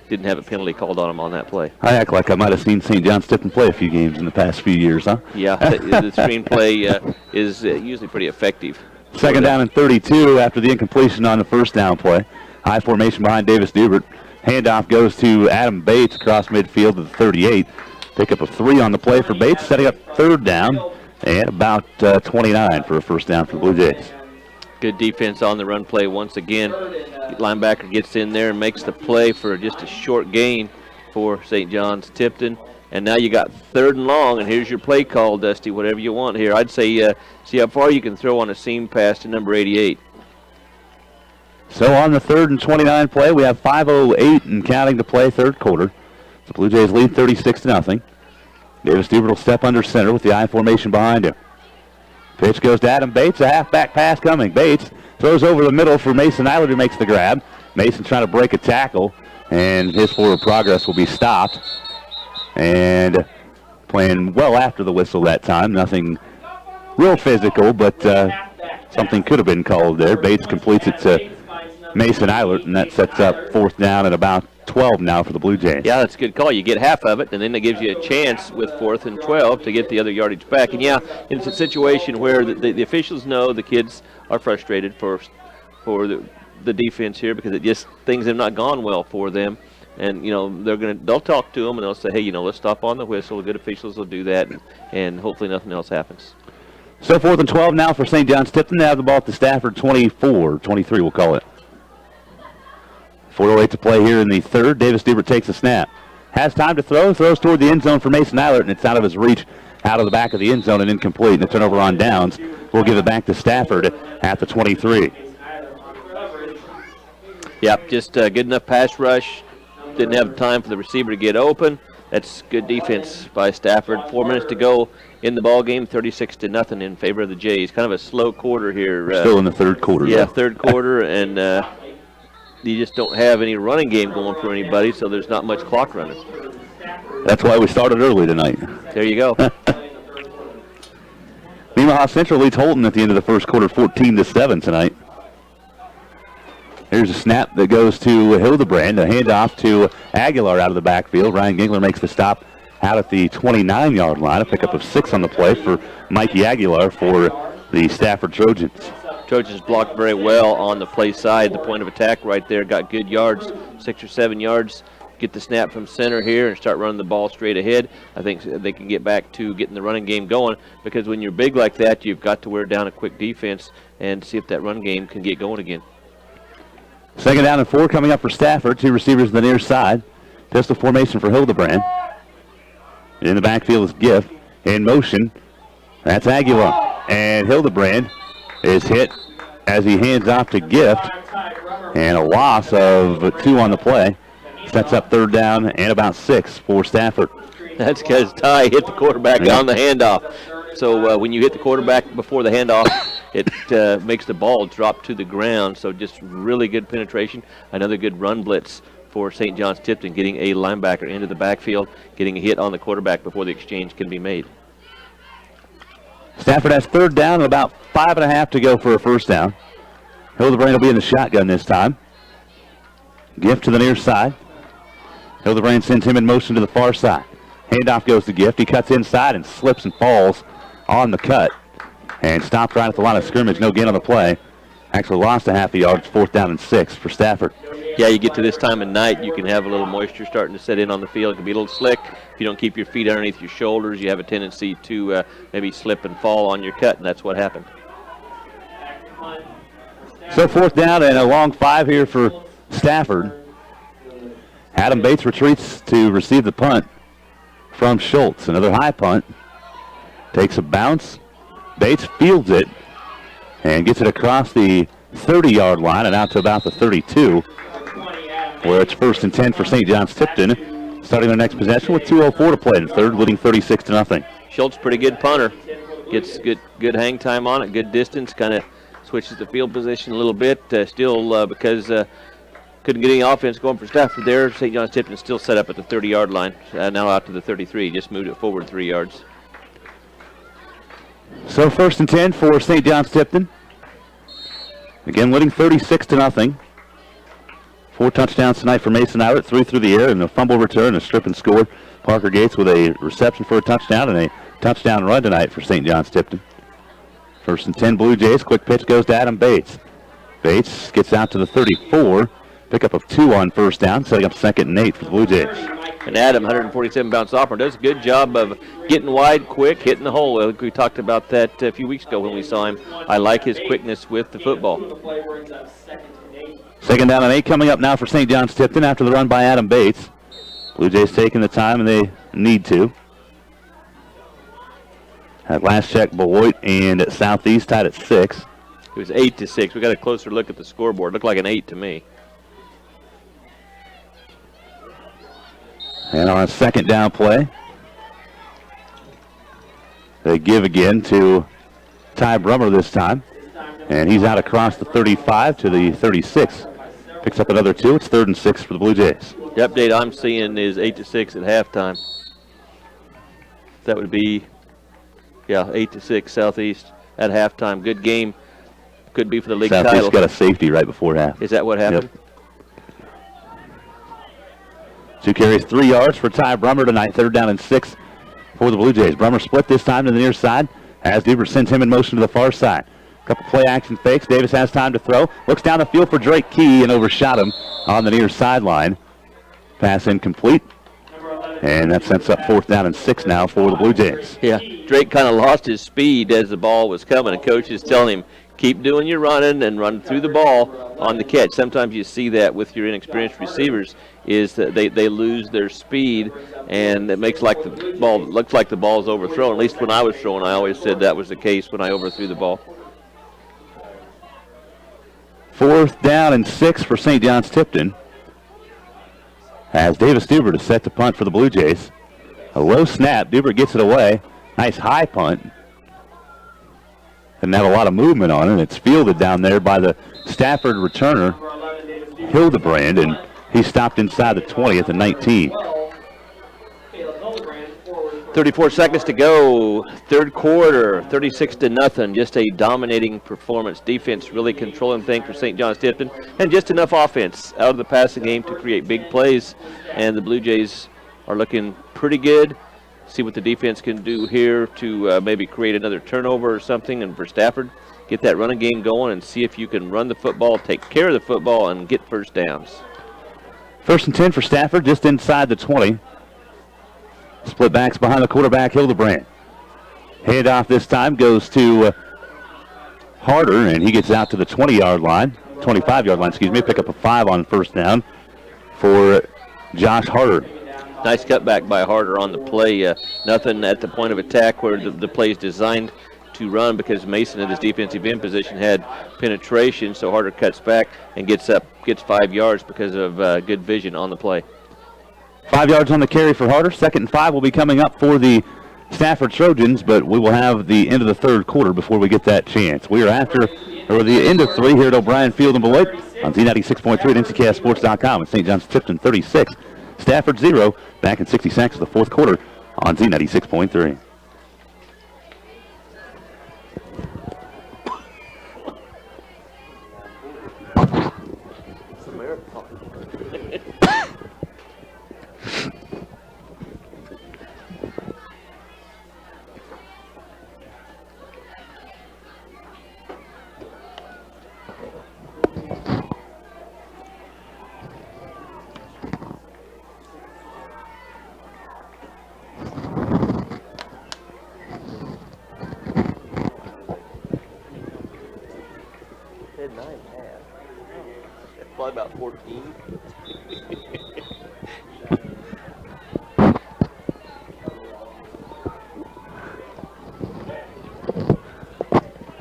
didn't have a penalty called on them on that play. I act like I might have seen St. John's Tipton play a few games in the past few years, huh? Yeah, the screen play is usually pretty effective. 2nd down and 32 after the incompletion on the first down play. High formation behind Davis Dubert. Handoff goes to Adam Bates across midfield to the 38. Pick up a 3 on the play for Bates, setting up 3rd down and about 29 for a first down for the Blue Jays. Good defense on the run play once again. Linebacker gets in there and makes the play for just a short gain for St. John's Tipton. And now you got 3rd and long, and here's your play call, Dusty, whatever you want here. I'd say see how far you can throw on a seam pass to number 88. So on the 3rd and 29 play, we have 5:08 and counting to play, third quarter. The Blue Jays lead 36-0. Davis Dubert will step under center with the I formation behind him. Pitch goes to Adam Bates, a halfback pass coming. Bates throws over the middle for Mason Eiler, who makes the grab. Mason trying to break a tackle, and his forward progress will be stopped. And playing well after the whistle that time. Nothing real physical, but something could have been called there. Bates completes it to Mason Eilert, and that sets up 4th down and about 12 now for the Blue Jays. Yeah, that's a good call. You get half of it, and then it gives you a chance with 4th and 12 to get the other yardage back. And yeah, it's a situation where the officials know the kids are frustrated for the defense here because things have not gone well for them. And they'll talk to them and they'll say, hey, let's stop on the whistle. The good officials will do that, and hopefully nothing else happens. So 4th and 12 now for St. John's Tipton. They have the ball at the Stafford 24, 23 we'll call it. 4:08 to play here in the third. Davis Dubert takes a snap. Has time to throw. Throws toward the end zone for Mason Eilert, and it's out of his reach, out of the back of the end zone and incomplete. And a turnover on downs. We'll give it back to Stafford at the 23. Yep, just good enough pass rush. Didn't have time for the receiver to get open. That's good defense by Stafford. 4 minutes to go in the ball game, 36-0 in favor of the Jays. Kind of a slow quarter here. We're still in the third quarter. Yeah, third quarter, and you just don't have any running game going for anybody, so there's not much clock running. That's why we started early tonight. There you go. Nemaha Central leads Holton at the end of the first quarter, 14-7 tonight. Here's a snap that goes to Hildebrand, a handoff to Aguilar out of the backfield. Ryan Gingler makes the stop out at the 29-yard line, a pickup of 6 on the play for Mikey Aguilar for the Stafford Trojans. Trojans blocked very well on the play side. The point of attack right there got good yards, 6 or 7 yards. Get the snap from center here and start running the ball straight ahead. I think they can get back to getting the running game going, because when you're big like that, you've got to wear down a quick defense and see if that run game can get going again. 2nd down and 4 coming up for Stafford. 2 receivers on the near side. Pistol formation for Hildebrand. In the backfield is Gift. In motion, that's Aguilar. And Hildebrand is hit as he hands off to Gift. And a loss of 2 on the play. Sets up 3rd down and about 6 for Stafford. That's because Ty hit the quarterback on the handoff. So when you hit the quarterback before the handoff, it makes the ball drop to the ground. So just really good penetration. Another good run blitz for St. John's Tipton, getting a linebacker into the backfield, getting a hit on the quarterback before the exchange can be made. Stafford has 3rd down and about 5.5 to go for a 1st down. Hildebrand will be in the shotgun this time. Gift to the near side. Hildebrand sends him in motion to the far side. Handoff goes to Gift. He cuts inside and slips and falls on the cut. And stopped right at the line of scrimmage. No gain on the play. Actually lost a half a yard. 4th down and 6 for Stafford. Yeah, you get to this time of night, you can have a little moisture starting to set in on the field. It can be a little slick. If you don't keep your feet underneath your shoulders, you have a tendency to maybe slip and fall on your cut, and that's what happened. So 4th down and a long 5 here for Stafford. Adam Bates retreats to receive the punt from Schultz. Another high punt. Takes a bounce. Bates fields it and gets it across the 30-yard line and out to about the 32, where it's 1st and 10 for St. John's Tipton. Starting their next possession with 2:04 to play in the third, leading 36-0. Schultz, pretty good punter. Gets good hang time on it, good distance, kind of switches the field position a little bit. Still, because couldn't get any offense going for Stafford there, St. John's Tipton is still set up at the 30-yard line, now out to the 33. Just moved it forward 3 yards. So 1st and 10 for St. John's Tipton. Again, leading 36-0. 4 touchdowns tonight for Mason Eilert, 3 through the air, and a fumble return, a strip and score. Parker Gates with a reception for a touchdown and a touchdown run tonight for St. John's Tipton. 1st and 10 Blue Jays. Quick pitch goes to Adam Bates. Bates gets out to the 34. Pickup of 2 on 1st down, setting up 2nd and 8 for the Blue Jays. And Adam, 147-pound sophomore, does a good job of getting wide quick, hitting the hole. We talked about that a few weeks ago when we saw him. I like his quickness with the football. 2nd down and 8 coming up now for St. John's Tipton after the run by Adam Bates. Blue Jays taking the time, and they need to. At last check, Beloit and Southeast tied at 6. It was 8-6. We got a closer look at the scoreboard. Looked like an 8 to me. And on a 2nd down play, they give again to Ty Brummer this time. And he's out across the 35 to the 36. Picks up another 2. It's 3rd and 6 for the Blue Jays. The update I'm seeing is 8-6 at halftime. That would be, 8-6 Southeast at halftime. Good game. Could be for the league Southeast title. Got a safety right before half. Is that what happened? Yep. 2 carries, 3 yards for Ty Brummer tonight. 3rd down and 6 for the Blue Jays. Brummer split this time to the near side as Dubert sends him in motion to the far side. Couple play action fakes. Davis has time to throw. Looks down the field for Drake Key and overshot him on the near sideline. Pass incomplete. And that sets up 4th down and 6 now for the Blue Jays. Yeah, Drake kind of lost his speed as the ball was coming, and coach is telling him, keep doing your running and run through the ball on the catch. Sometimes you see that with your inexperienced receivers, is that they lose their speed, and it makes like the ball looks like the ball's overthrown. At least when I was throwing, I always said that was the case when I overthrew the ball. 4th down and 6 for St. John's Tipton. As Davis Dubert is set to punt for the Blue Jays. A low snap. Dubert gets it away. Nice high punt. Didn't have a lot of movement on it. It's fielded down there by the Stafford returner, Hildebrand, and he stopped inside the 20 at the 19. 34 seconds to go. 3rd quarter, 36-0. Just a dominating performance. Defense really controlling things for St. John's Tipton, and just enough offense out of the passing game to create big plays. And the Blue Jays are looking pretty good. See what the defense can do here to maybe create another turnover or something, and for Stafford, get that running game going and see if you can run the football, take care of the football, and get first downs. 1st and 10 for Stafford, just inside the 20. Split backs behind the quarterback, Hildebrand. Handoff this time goes to Harder, and he gets out to the 25-yard line, pick up a 5 on 1st down for Josh Harder. Nice cutback by Harder on the play. Nothing at the point of attack where the play is designed to run, because Mason at his defensive end position had penetration, so Harder cuts back and gets 5 yards because of good vision on the play. 5 yards on the carry for Harder. 2nd and 5 will be coming up for the Stafford Trojans, but we will have the end of the 3rd quarter before we get that chance. We are the end of 3 here at O'Brien Field in Beloit on Z96.3 at Nckssports.com. St. John's Tipton 36, Stafford 0. Back in 60 seconds of the 4th quarter on Z96.3. Probably about 14.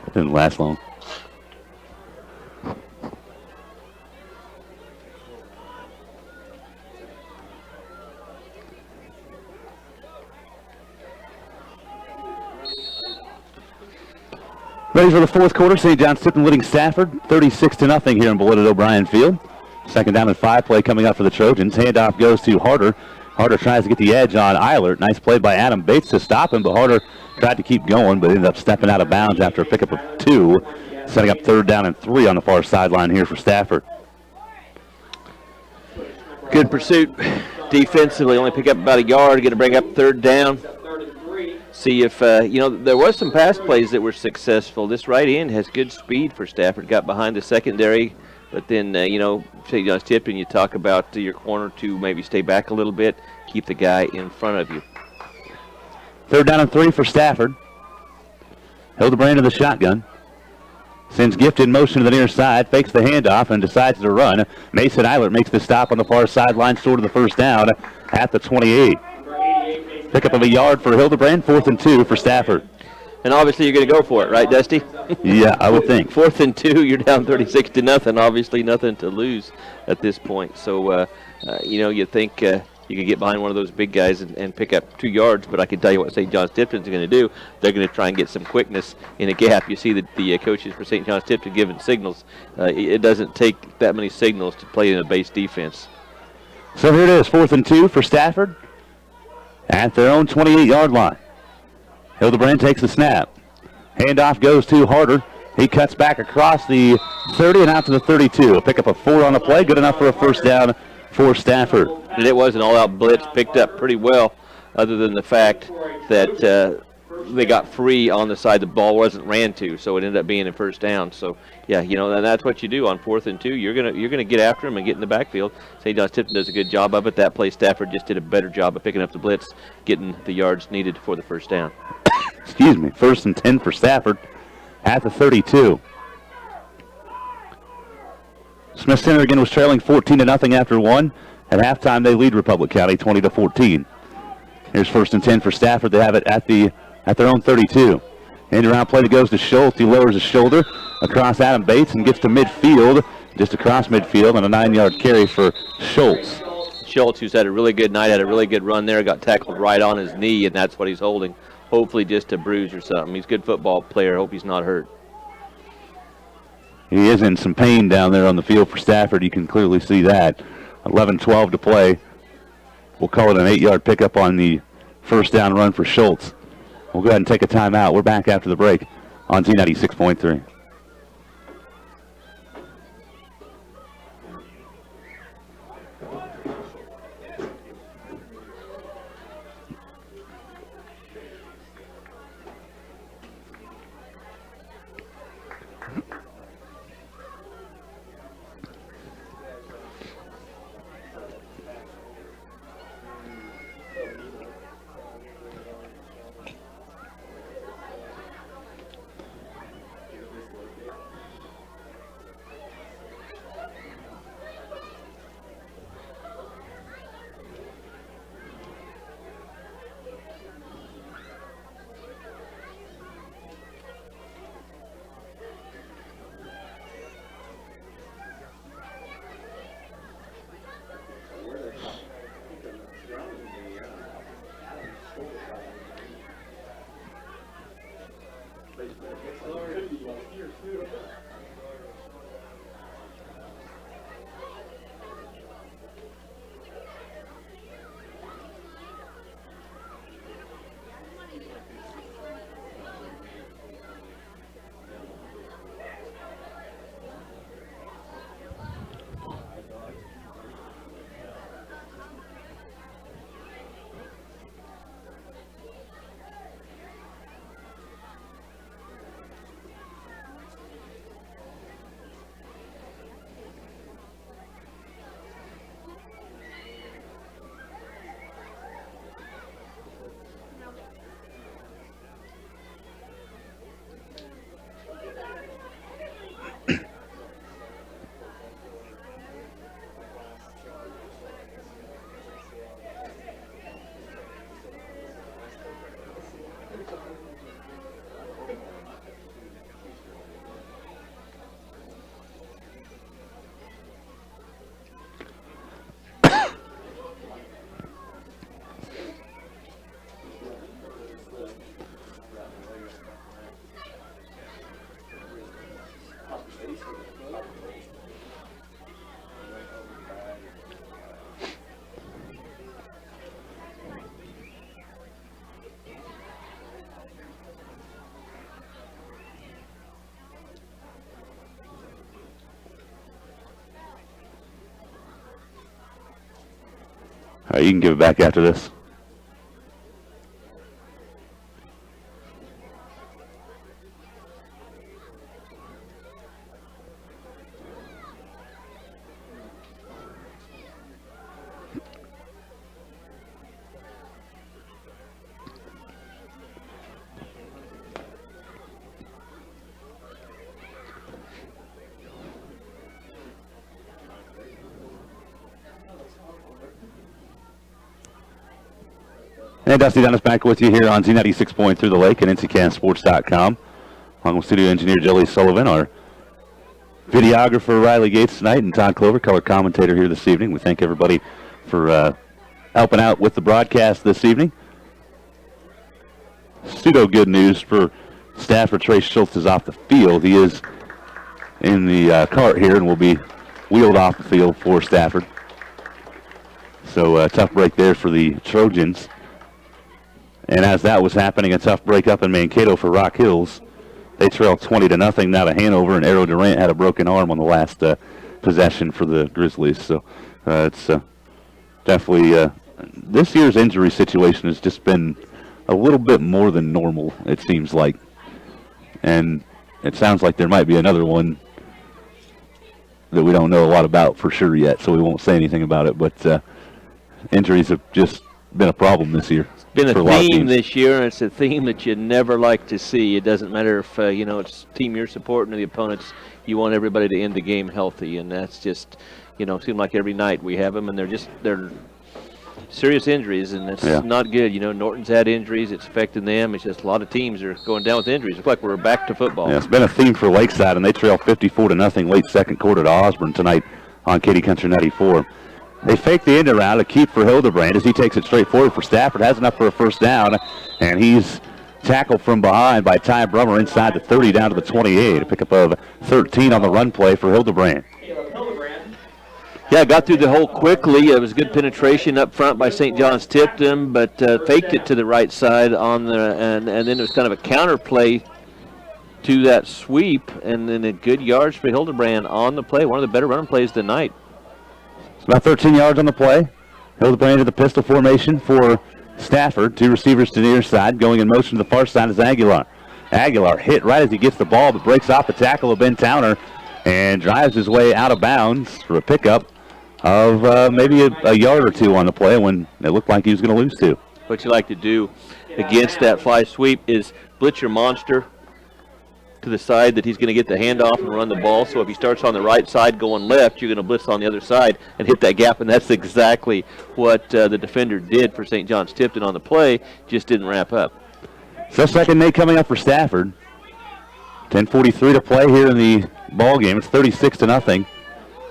Didn't last long. Ready for the 4th quarter. St. John's Tipton leading Stafford 36-0 here in Beloit at O'Brien Field. 2nd down and 5 play coming up for the Trojans. Handoff goes to Harder. Harder tries to get the edge on Eilert. Nice play by Adam Bates to stop him, but Harder tried to keep going, but ended up stepping out of bounds after a pickup of 2, setting up 3rd down and 3 on the far sideline here for Stafford. Good pursuit defensively. Only pick up about a yard. Going to bring up 3rd down. See if, there was some pass plays that were successful. This right end has good speed for Stafford. Got behind the secondary, but then, St. John's Tipton, you talk about your corner to maybe stay back a little bit, keep the guy in front of you. 3rd down and 3 for Stafford. Hildebrand to the shotgun. Sends Gift in motion to the near side, fakes the handoff, and decides to run. Mason Eilert makes the stop on the far sideline, short of the 1st down at the 28. Pickup of a yard for Hildebrand, 4th and 2 for Stafford. And obviously you're going to go for it, right, Dusty? Yeah, I would think. 4th and 2, you're down 36-0. Obviously nothing to lose at this point. So, you think you could get behind one of those big guys and pick up 2 yards, but I can tell you what St. John's Tipton's going to do. They're going to try and get some quickness in a gap. You see the coaches for St. John's Tipton giving signals. It doesn't take that many signals to play in a base defense. So here it is, 4th and 2 for Stafford at their own 28-yard line. Hildebrand takes the snap. Handoff goes to Harder. He cuts back across the 30 and out to the 32. A pickup of 4 on the play, good enough for a 1st down for Stafford. And it was an all-out blitz, picked up pretty well, other than the fact that they got free on the side the ball wasn't ran to, so it ended up being a first down. So yeah, and that's what you do on 4th and 2. You're gonna get after them and get in the backfield. St. John's Tipton does a good job of it. That play Stafford just did a better job of picking up the blitz, getting the yards needed for the first down. Excuse me. 1st and 10 for Stafford at the 32. Smith Center again was trailing 14-0 after 1. At halftime, they lead Republic County 20-14. Here's 1st and 10 for Stafford. They have it at their own 32. End around play that goes to Schultz. He lowers his shoulder across Adam Bates and gets to midfield, just across midfield, and a 9-yard carry for Schultz. Schultz, who's had a really good night, had a really good run there, got tackled right on his knee, and that's what he's holding. Hopefully just a bruise or something. He's a good football player. Hope he's not hurt. He is in some pain down there on the field for Stafford. You can clearly see that. 11-12 to play. We'll call it an 8-yard pickup on the first down run for Schultz. We'll go ahead and take a timeout. We're back after the break on Z96.3. All right, you can give it back after this. And Dusty Dennis back with you here on Z96.3 The Lake and Nckssports.com. Along with studio engineer Jelly Sullivan, our videographer Riley Gates tonight, and Todd Clover, color commentator here this evening. We thank everybody for helping out with the broadcast this evening. Pseudo good news for Stafford. Trey Schultz is off the field. He is in the cart here and will be wheeled off the field for Stafford. So a tough break there for the Trojans. And as that was happening, a tough break up in Mankato for Rock Hills. They trail 20-0 now to Hanover, and Arrow Durant had a broken arm on the last possession for the Grizzlies. So it's definitely this year's injury situation has just been a little bit more than normal, it seems like. And it sounds like there might be another one that we don't know a lot about for sure yet, so we won't say anything about it. But injuries have just been a problem this year. It's been for a lot of theme teams. this year, and it's a theme that you never like to see. It doesn't matter if it's the team you're supporting or the opponents. You want everybody to end the game healthy, and that's just seems like every night we have them, and they're serious injuries, and it's not good. Norton's had injuries. It's affecting them. It's just a lot of teams are going down with injuries. Looks like we're back to football. Yeah, it's been a theme for Lakeside, and they trail 54-0 late second quarter to Osborne tonight on Katy Country 94. They fake the end around, a keep for Hildebrand as he takes it straight forward for Stafford. Has enough for a first down, and he's tackled from behind by Ty Brummer inside the 30 down to the 28. A pickup of 13 on the run play for Hildebrand. Yeah, got through the hole quickly. It was good penetration up front by St. John's Tipton, but faked it to the right side and then it was kind of a counter play to that sweep, and then a good yards for Hildebrand on the play. One of the better run plays tonight. It's about 13 yards on the play. Hildebrand to the pistol formation for Stafford. Two receivers to the near side. Going in motion to the far side is Aguilar. Aguilar hit right as he gets the ball, but breaks off the tackle of Ben Towner and drives his way out of bounds for a pickup of maybe a yard or two on the play when it looked like he was going to lose two. What you like to do against that fly sweep is blitz your monster to the side that he's going to get the handoff and run the ball. So if he starts on the right side going left, you're going to blitz on the other side and hit that gap, and that's exactly what the defender did for St. John's Tipton on the play, just didn't wrap up. So second Nate coming up for Stafford. 10:43 to play here in the ball game. It's 36-0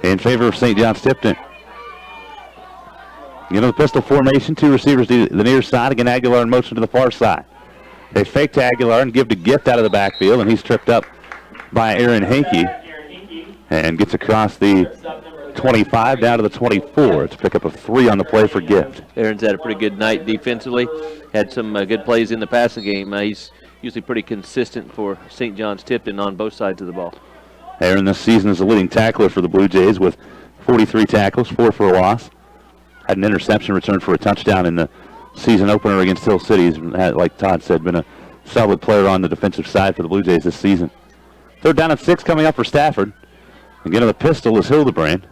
in favor of St. John's Tipton. The pistol formation, two receivers to the near side. Again, Aguilar in motion to the far side. They fake to Aguilar and give to Gift out of the backfield, and he's tripped up by Aaron Hankey and gets across the 25 down to the 24. It's a pickup of 3 on the play for Gift. Aaron's had a pretty good night defensively. Had some good plays in the passing game. He's usually pretty consistent for St. John's Tipton on both sides of the ball. Aaron this season is the leading tackler for the Blue Jays with 43 tackles, 4 for a loss. Had an interception return for a touchdown in the season opener against Hill City. He's, like Todd said, been a solid player on the defensive side for the Blue Jays this season. Third down and 6 coming up for Stafford. Again, on the pistol is Hildebrand.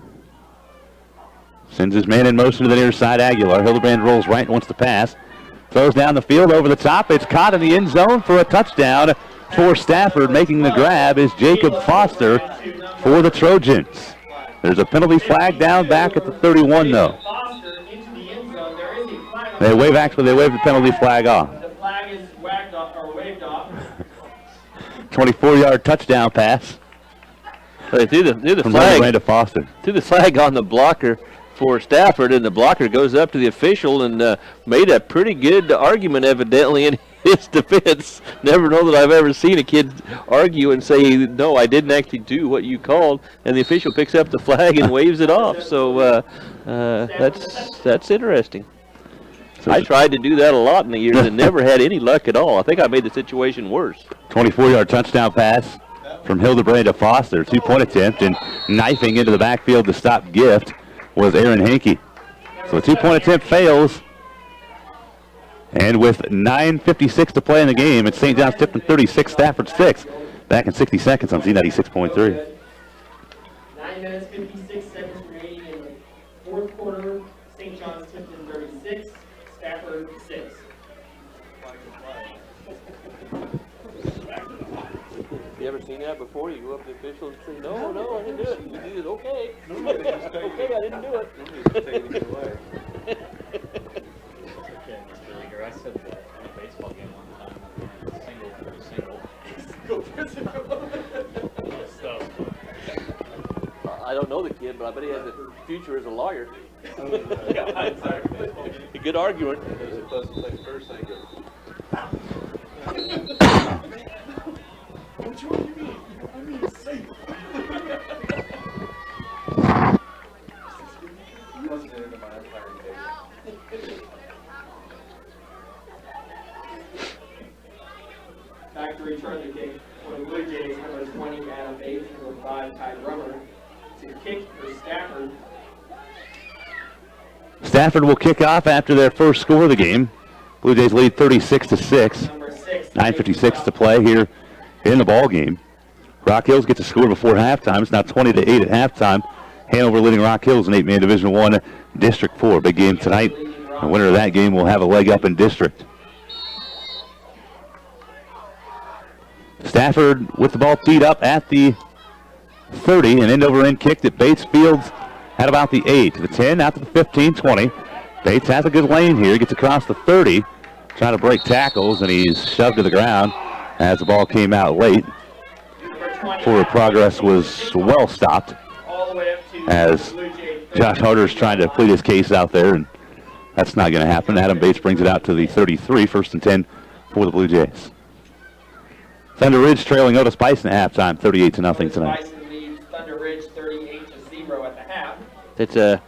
Sends his man in motion to the near side, Aguilar. Hildebrand rolls right and wants to pass. Throws down the field over the top. It's caught in the end zone for a touchdown for Stafford. Making the grab is Jacob Foster for the Trojans. There's a penalty flag down back at the 31, though. They wave the penalty flag off. The flag is waved off. 24-yard touchdown pass. They threw the from flag to Foster. Threw the flag on the blocker for Stafford, and the blocker goes up to the official and made a pretty good argument, evidently, in his defense. Never know that I've ever seen a kid argue and say, no, I didn't actually do what you called, and the official picks up the flag and waves it off. So that's interesting. I tried to do that a lot in the years and never had any luck at all. I think I made the situation worse. 24-yard touchdown pass from Hildebrand to Foster. 2-point attempt, and knifing into the backfield to stop Gift was Aaron Hankey. So the 2-point attempt fails. And with 9:56 to play in the game, it's St. John's Tipton 36, Stafford 6. Back in 60 seconds on Z96.3. 9 minutes, 56 seconds remaining in the fourth quarter. St. John's Tipton 36, Stafford 6. You ever seen that before? You go up to the official and say, no, I didn't do it. You did it, okay. Okay, I didn't do it. I said that in a baseball game one time, single. I don't know the kid, but I bet he has a future as a lawyer. Yeah, exactly. A good argument. Back to return the kick for the Blue Jays, number 20, Adam Bates, number 5, Ty Brummer. To kick for Stafford. Stafford will kick off after their first score of the game. Blue Jays lead 36-6. Number 6. 9:56 to play here in the ball game. Rock Hills gets a score before halftime. It's now 20-8 at halftime. Hanover leading Rock Hills in 8-man Division I District 4. Big game tonight. The winner of that game will have a leg up in district. Stafford with the ball teed up at the 30. An end-over-end kick that Bates fields at about the 8. To the 10, out to the 15, 20. Bates has a good lane here. Gets across the 30. Trying to break tackles, and he's shoved to the ground as the ball came out late. Forward progress was well stopped as Josh Harder's trying to plead his case out there, and that's not going to happen. Adam Bates brings it out to the 33, 1st and 10 for the Blue Jays. Thunder Ridge trailing Otis Bison at halftime, 38-0 tonight. Bison leads Thunder Ridge 38-0 at the half. It's a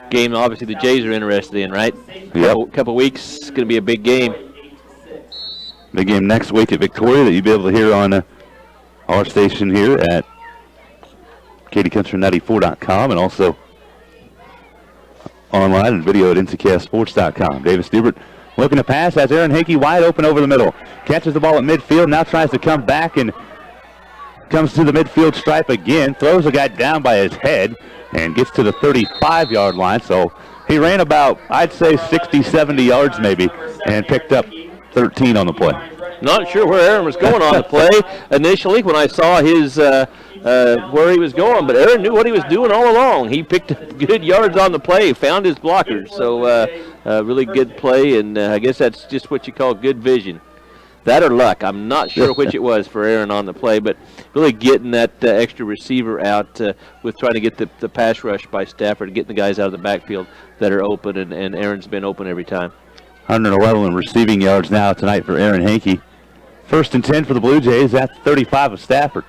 game obviously the Jays are interested in, right? Yep. Couple weeks, it's going to be a big game. Big game next week at Victoria that you'll be able to hear on our station here at KDCountry94.com and also online and video at Nckssports.com. Davis Dubert looking to pass, has Aaron Hickey wide open over the middle. Catches the ball at midfield, now tries to come back and comes to the midfield stripe again. Throws a guy down by his head and gets to the 35-yard line. So he ran about, I'd say, 60, 70 yards maybe and picked up 13 on the play. Not sure where Aaron was going on the play initially when I saw his where he was going, but Aaron knew what he was doing all along. He picked up good yards on the play, found his blockers. So really good play, and I guess that's just what you call good vision. That or luck. I'm not sure which it was for Aaron on the play, but really getting that extra receiver out with trying to get the pass rush by Stafford, getting the guys out of the backfield that are open, and Aaron's been open every time. 111 in receiving yards now tonight for Aaron Hankey. 1st and 10 for the Blue Jays at the 35 of Stafford.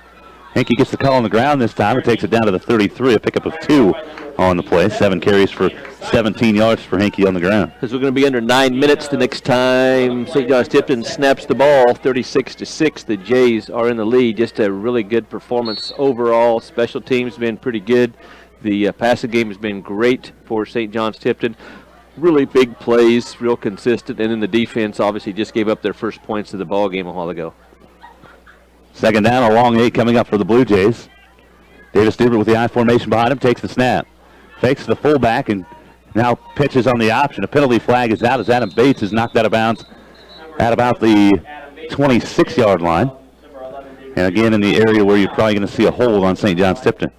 Hankey gets the call on the ground this time. It takes it down to the 33, a pickup of 2 on the play. 7 carries for 17 yards for Hankey on the ground. Because we're going to be under 9 minutes the next time St. John's Tipton snaps the ball, 36-6. The Jays are in the lead. Just a really good performance overall. Special teams been pretty good. The passing game has been great for St. John's Tipton. Really big plays, real consistent, and then the defense obviously just gave up their first points of the ball game a while ago. 2nd down, a long 8 coming up for the Blue Jays. Davis Dubert with the I formation behind him, takes the snap. Fakes the fullback and now pitches on the option. A penalty flag is out as Adam Bates is knocked out of bounds at about the 26-yard line. And again in the area where you're probably going to see a hold on St. John's Tipton.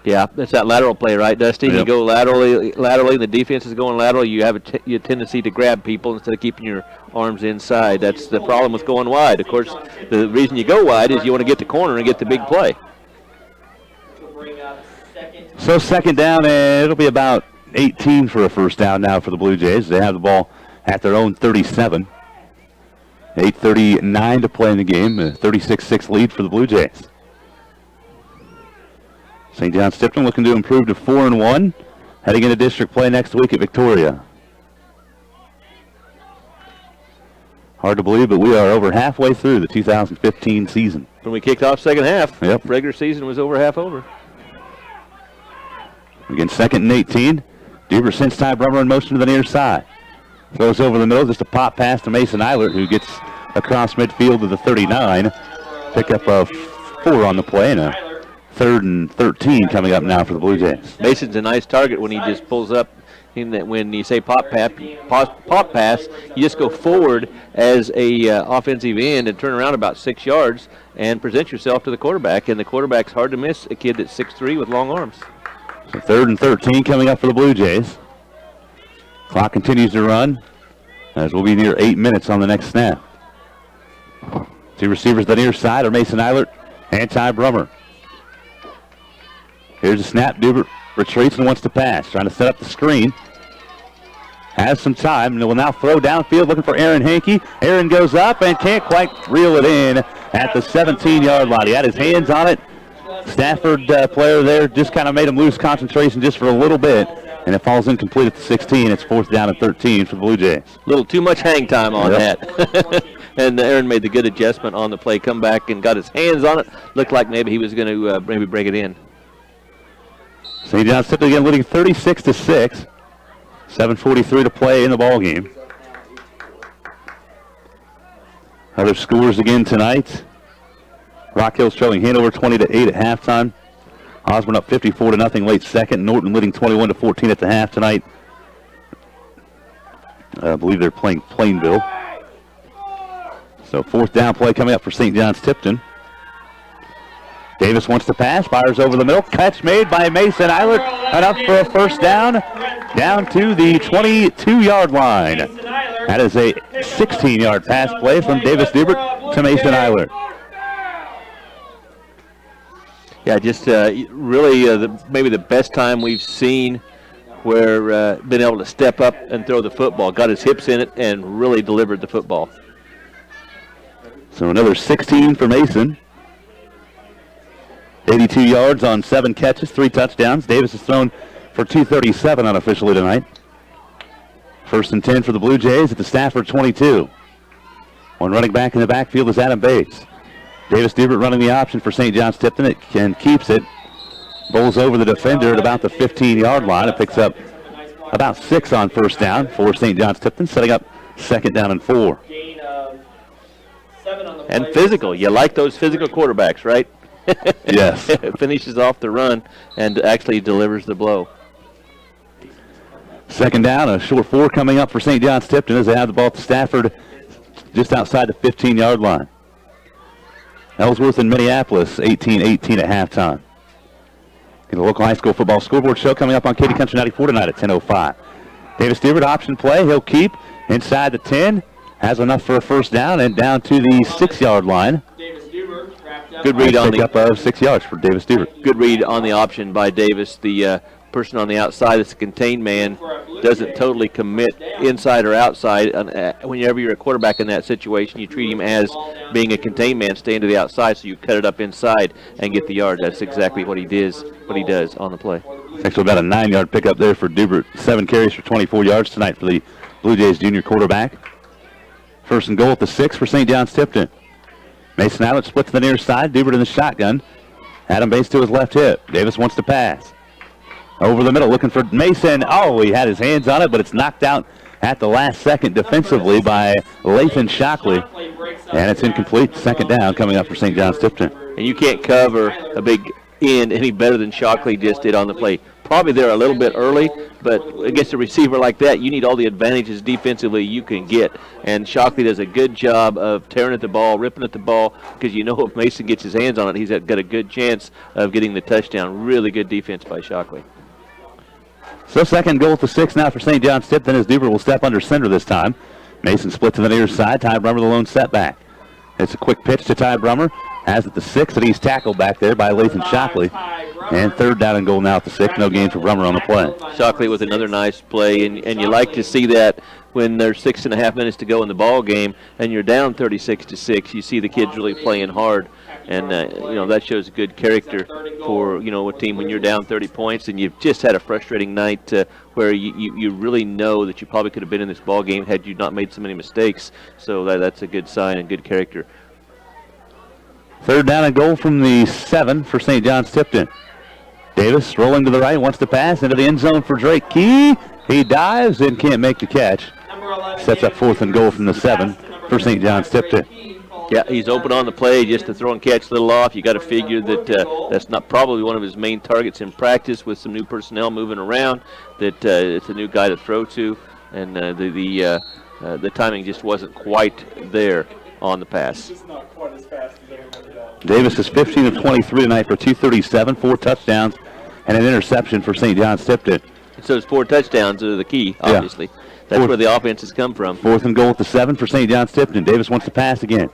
Yeah, that's that lateral play, right, Dusty? Yep. You go laterally, the defense is going lateral. You have a tendency to grab people instead of keeping your arms inside. That's the problem with going wide. Of course, the reason you go wide is you want to get the corner and get the big play. So 2nd down, and it'll be about 18 for a 1st down now for the Blue Jays. They have the ball at their own 37. 8:39 to play in the game. A 36-6 lead for the Blue Jays. St. John's Tipton looking to improve to 4-1, heading into district play next week at Victoria. Hard to believe, but we are over halfway through the 2015 season. When we kicked off second half, Yep. regular season was over half over. Again, 2nd and 18. Dubert sends Ty Brummer in motion to the near side. Throws over the middle, just a pop pass to Mason Eilert, who gets across midfield to the 39. Pickup of 4 on the play, and a 3rd and 13 coming up now for the Blue Jays. Mason's a nice target when he just pulls up. In that when you say pop pass, you just go forward as a offensive end and turn around about 6 yards and present yourself to the quarterback. And the quarterback's hard to miss, a kid that's 6'3" with long arms. So 3rd and 13 coming up for the Blue Jays. Clock continues to run as we'll be near 8 minutes on the next snap. 2 receivers to the near side are Mason Eilert and Ty Brummer. Here's a snap. Dubert retreats and wants to pass. Trying to set up the screen. Has some time and will now throw downfield looking for Aaron Hankey. Aaron goes up and can't quite reel it in at the 17-yard line. He had his hands on it. Stafford player there just kind of made him lose concentration just for a little bit. And it falls incomplete at the 16. It's 4th down and 13 for the Blue Jays. A little too much hang time on that. And Aaron made the good adjustment on the play. Come back and got his hands on it. Looked like maybe he was going to maybe break it in. St. John's Tipton again leading 36-6. 7:43 to play in the ball game. Other scores again tonight. Rock Hill's trailing Hanover 20-8 at halftime. Osborne up 54-0 late second. Norton leading 21-14 at the half tonight. I believe they're playing Plainville. So fourth down play coming up for St. John's Tipton. Davis wants to pass, fires over the middle. Catch made by Mason Eilert. Enough for a first down. Down to the 22-yard line. That is a 16-yard pass play from Davis Dubert to Mason Eilert. Yeah, just really maybe the best time we've seen where been able to step up and throw the football. Got his hips in it and really delivered the football. So another 16 for Mason. 82 yards on 7 catches, 3 touchdowns. Davis has thrown for 237 unofficially tonight. First and 10 for the Blue Jays at the Stafford 22. One running back in the backfield is Adam Bates. Davis Dubert running the option for St. John's Tipton. It keeps it. Bowls over the defender at about the 15-yard line. It picks up about 6 on first down for St. John's Tipton, setting up second down and 4. And physical. You like those physical quarterbacks, right? Yes. Finishes off the run and actually delivers the blow. Second down, a short 4 coming up for St. John's Tipton as they have the ball to Stafford just outside the 15-yard line. Ellsworth and Minneapolis, 18-18 at halftime. In the local high school football scoreboard show coming up on Katy Country 94 tonight at 10:05. Davis Dubert, option play. He'll keep inside the 10. Has enough for a first down and down to the 6-yard line. Good read on the pick up of 6 yards for Davis Dubert. Good read on the option by Davis. The person on the outside that's a contained man doesn't totally commit inside or outside. Whenever you're a quarterback in that situation, you treat him as being a contained man, staying to the outside, so you cut it up inside and get the yard. That's exactly what he does on the play. Actually about a 9-yard pickup there for Dubert. 7 carries for 24 yards tonight for the Blue Jays junior quarterback. First and goal at the 6 for St. John's Tipton. Mason Eilert split to the near side. Dubert in the shotgun. Adam Bates to his left hip. Davis wants to pass. Over the middle, looking for Mason. Oh, he had his hands on it, but it's knocked out at the last second defensively by Lathan Shockley. And it's incomplete. Second down coming up for St. John's Tipton. And you can't cover a big end any better than Shockley just did on the play. Probably there a little bit early, but against a receiver like that, you need all the advantages defensively you can get. And Shockley does a good job of tearing at the ball, ripping at the ball, because you know if Mason gets his hands on it, he's got a good chance of getting the touchdown. Really good defense by Shockley. So second goal at the 6 now for St. John's Tipton as Dubert will step under center this time. Mason split to the near side. Ty Brummer the lone setback. It's a quick pitch to Ty Brummer. Has at the 6, and he's tackled back there by Lathan Shockley. And third down and goal now at the 6. No gain for Brummer on the play. Shockley with another nice play, and you like to see that when there's 6.5 minutes to go in the ball game and you're down 36-6. You see the kids really playing hard, and that shows a good character for a team when you're down 30 points and you've just had a frustrating night where you really know that you probably could have been in this ball game had you not made so many mistakes. So that's a good sign and good character. Third down and goal from the 7 for St. John's Tipton. Davis rolling to the right, wants to pass into the end zone for Drake Key. He dives and can't make the catch. Sets up fourth and goal from the 7 for St. John's Tipton. Yeah, he's open on the play, just to throw and catch a little off. You got to figure that that's not probably one of his main targets in practice with some new personnel moving around, that it's a new guy to throw to, and the timing just wasn't quite there on the pass. Davis is 15 of 23 tonight for 237, 4 touchdowns, and an interception for St. John's Tipton. So those 4 touchdowns are the key, obviously. Yeah. That's where the offense has come from. Fourth and goal at the 7 for St. John's Tipton. Davis wants to pass again.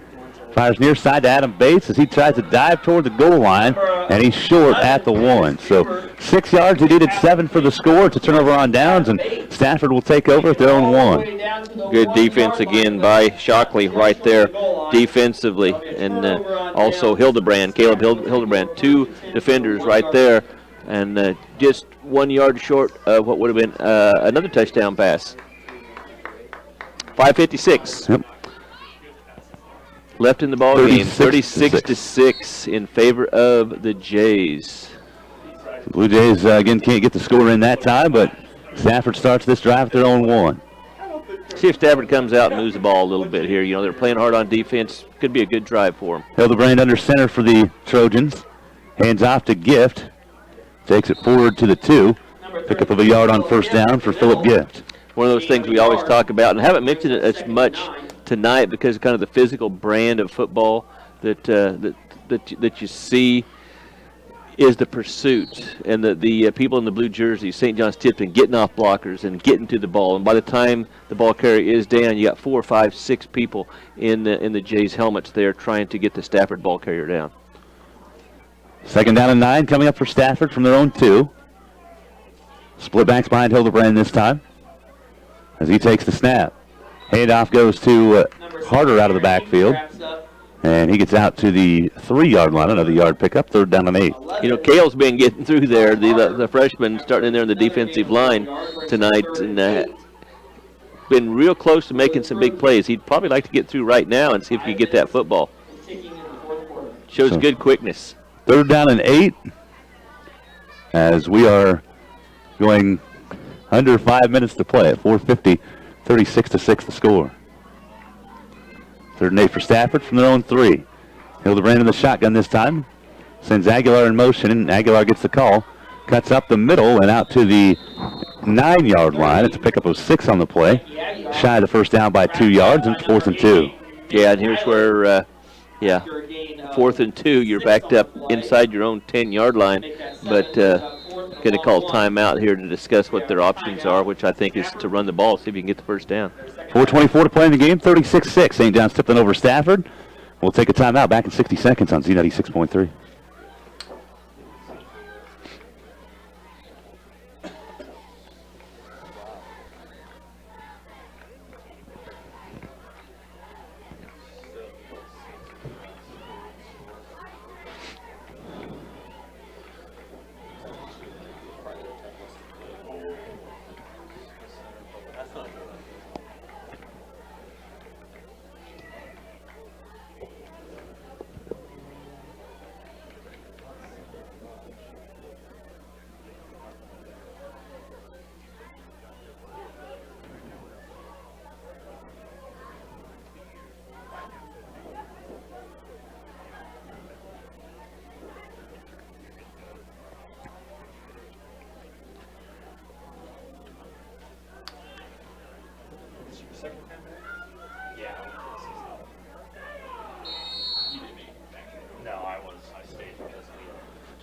Fires near side to Adam Bates as he tries to dive toward the goal line, and he's short at the 1. So 6 yards. He needed 7 for the score. It's a turnover on downs, and Stafford will take over at their own 1. Good defense again by Shockley right there defensively, and also Hildebrand, Caleb Hildebrand, 2 defenders right there, and just 1 yard short of what would have been another touchdown pass. 5:56. Yep. Left in the ball game, 36-6 in favor of the Jays. The Blue Jays again can't get the score in that time, but Stafford starts this drive at their own 1. See if Stafford comes out and moves the ball a little bit here. You know, they're playing hard on defense. Could be a good drive for them. Hildebrand under center for the Trojans. Hands off to Gift. Takes it forward to the 2. Pickup of a yard on first down for Philip Gift. One of those things we always talk about, and I haven't mentioned it as much tonight because of kind of the physical brand of football that you see is the pursuit and the people in the blue jerseys, St. John's Tipton, getting off blockers and getting to the ball. And by the time the ball carrier is down, you got 4, 5, 6 people in the Jays helmets there trying to get the Stafford ball carrier down. Second down and 9 coming up for Stafford from their own 2. Split backs behind Hildebrand this time as he takes the snap. Handoff goes to Harder out of the backfield. And he gets out to the 3-yard line, another yard pickup, third down and 8. You know, Kale's been getting through there, the freshman starting in there in the defensive line tonight, and been real close to making some big plays. He'd probably like to get through right now and see if he can get that football. Shows good quickness. Third down and 8 as we are going under 5 minutes to play at 4:50, 36-6 the score. Third and 8 for Stafford from their own 3. Hildebrand in the shotgun this time. Sends Aguilar in motion, and Aguilar gets the call. Cuts up the middle and out to the 9-yard line. It's a pickup of 6 on the play. Shy of the first down by 2 yards, and it's 4th and 2. Yeah, and here's where, 4th and 2, you're backed up inside your own 10-yard line, but going to call timeout here to discuss what their options are, which I think is to run the ball, see if you can get the first down. 4:24 to play in the game, 36-6. St. John's Tipton over Stafford. We'll take a timeout back in 60 seconds on Z96.3.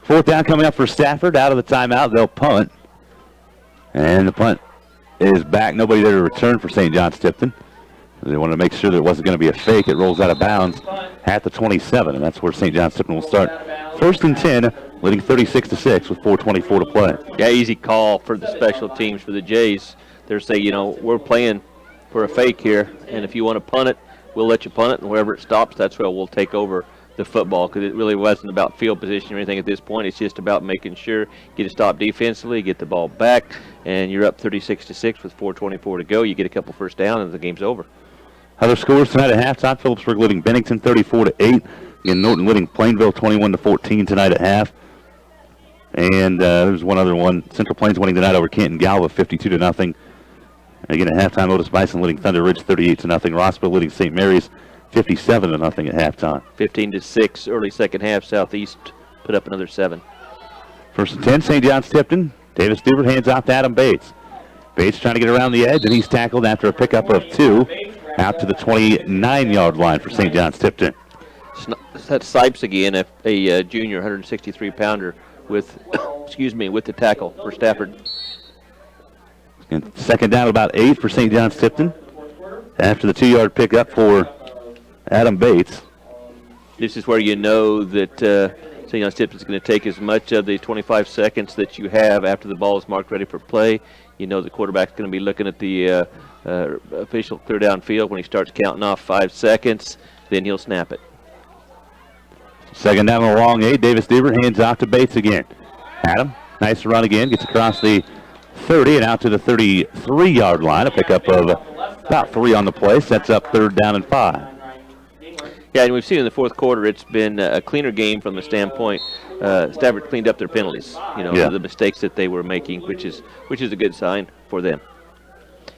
Fourth down coming up for Stafford. Out of the timeout, they'll punt. And the punt is back. Nobody there to return for St. John's Tipton. They wanted to make sure there wasn't going to be a fake. It rolls out of bounds at the 27, and that's where St. John's Tipton will start. 1st and 10, leading 36-6 with 4:24 to play. Yeah, easy call for the special teams for the Jays. They're saying, we're playing for a fake here, and if you want to punt it, we'll let you punt it, and wherever it stops, that's where we'll take over the football, because it really wasn't about field position or anything at this point. It's just about making sure get a stop defensively, get the ball back, and you're up 36-6 with 4:24 to go. You get a couple first down, and the game's over. Other scores tonight at halftime: Phillipsburg leading Bennington 34-8. Again, Norton leading Plainville 21-14 tonight at half. And there's one other one: Central Plains winning tonight over Canton Galva 52-0. Again at halftime, Otis Bison leading Thunder Ridge 38-0. Rossville leading St. Mary's 57-0 at halftime. 15-6 early second half. Southeast put up another 7. 1st and 10, St. John's Tipton. Davis Dubert hands off to Adam Bates. Bates trying to get around the edge, and he's tackled after a pickup of 2 out to the 29-yard line for St. John's Tipton. That's Sipes again, a junior 163-pounder with the tackle for Stafford. And second down about 8 for St. John's Tipton after the 2-yard pickup for Adam Bates. This is where you know that St. John's Tipton is going to take as much of the 25 seconds that you have after the ball is marked ready for play. You know the quarterback's going to be looking at the official clear down field when he starts counting off 5 seconds. Then he'll snap it. Second down and a long 8. Davis Dubert hands off to Bates again. Adam, nice run again. Gets across the 30 and out to the 33-yard line. A pickup of about 3 on the play. Sets up 3rd down and 5. Yeah, and we've seen in the fourth quarter it's been a cleaner game from the standpoint. Stafford cleaned up their penalties, the mistakes that they were making, which is a good sign for them.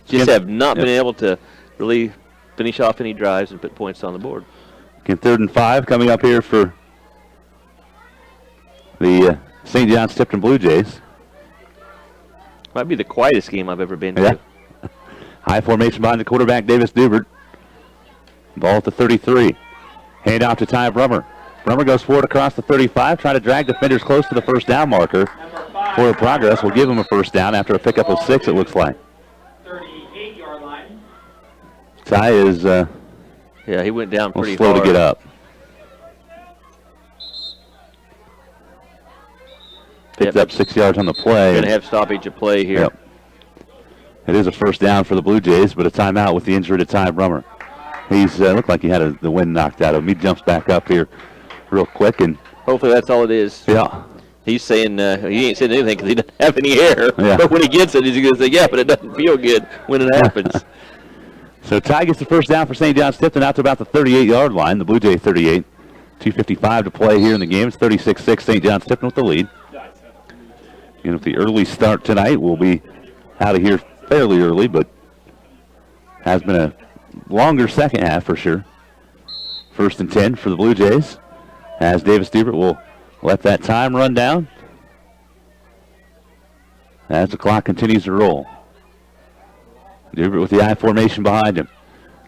Just have not been able to really finish off any drives and put points on the board. Again, 3rd and 5 coming up here for the St. John Tipton Blue Jays. Might be the quietest game I've ever been to. Yeah. High formation behind the quarterback, Davis Dubert. Ball at the 33. Hand off to Ty Brummer. Brummer goes forward across the 35, trying to drag defenders close to the first down marker. Forward progress will give him a first down after a pickup of 6, it looks like. 38-yard line. Ty is he went down pretty slow hard. to get up. Picked up 6 yards on the play. Going to have stoppage of play here. Yep. It is a first down for the Blue Jays, but a timeout with the injury to Ty Brummer. He's looked like he had the wind knocked out of him. He jumps back up here real quick, and hopefully that's all it is. Yeah. He's saying he ain't saying anything because he doesn't have any air. Yeah. But when he gets it, he's going to say, yeah, but it doesn't feel good when it happens. So Ty gets the first down for St. John Tipton out to about the 38-yard line. The Blue Jay 38. 2:55 to play here in the game. It's 36-6, St. John Tipton with the lead. And with the early start tonight, we'll be out of here fairly early, but has been a longer second half for sure. 1st and 10 for the Blue Jays, as Davis Dubert will let that time run down as the clock continues to roll. Dubert with the I formation behind him.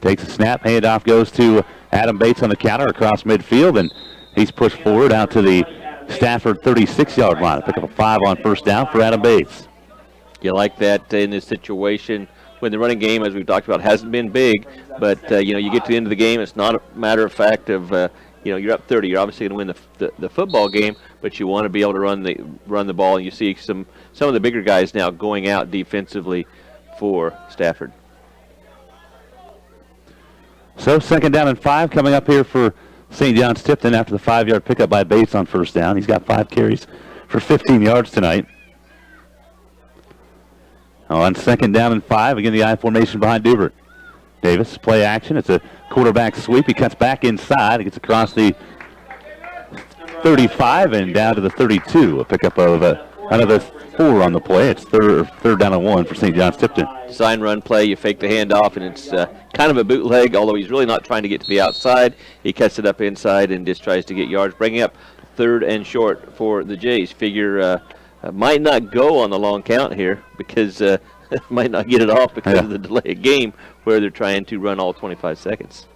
Takes a snap, handoff goes to Adam Bates on the counter across midfield, and he's pushed forward out to the Stafford 36-yard line. Pick up a 5 on first down for Adam Bates. You like that in this situation when the running game, as we've talked about, hasn't been big, but you get to the end of the game, it's not a matter of fact of you're up 30. You're obviously going to win the football game, but you want to be able to run the ball. And you see some of the bigger guys now going out defensively for Stafford. So 2nd down and 5 coming up here for St. John's Tipton after the 5-yard pickup by Bates on first down. He's got 5 carries for 15 yards tonight. On 2nd down and 5, again the I formation behind Dubert. Davis, play action. It's a quarterback sweep. He cuts back inside. He gets across the 35 and down to the 32. A pickup of another 4 on the play. It's third down and 1 for St. John's Tipton. Sign run play. You fake the handoff, and it's kind of a bootleg, although he's really not trying to get to the outside. He cuts it up inside and just tries to get yards, bringing up 3rd and short for the Jays. Figure might not go on the long count here because might not get it off because of the delay of game where they're trying to run all 25 seconds.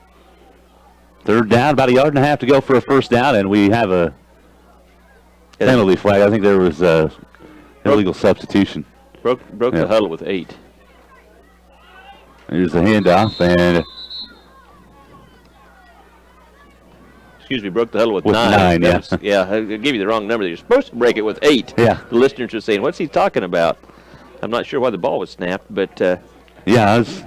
3rd down, about a yard and a half to go for a first down, and we have a penalty flag. I think there was illegal substitution. Broke the huddle with 8. Here's the handoff, and broke the huddle with 9. 9, yeah. I gave you the wrong number. You're supposed to break it with 8. Yeah. The listeners are saying, what's he talking about? I'm not sure why the ball was snapped, but... I was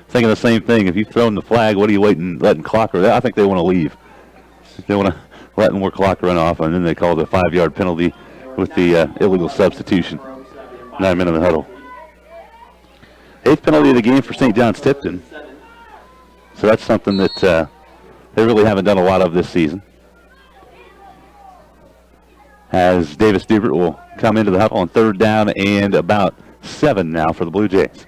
thinking the same thing. If you've thrown the flag, what are you letting clock run? I think they want to leave. They want to let more clock run off, and then they call the 5-yard penalty with the illegal substitution. 9 men in the huddle. 8th penalty of the game for St. John's Tipton. So that's something that they really haven't done a lot of this season. As Davis Dubert will come into the huddle on 3rd down and about 7 now for the Blue Jays.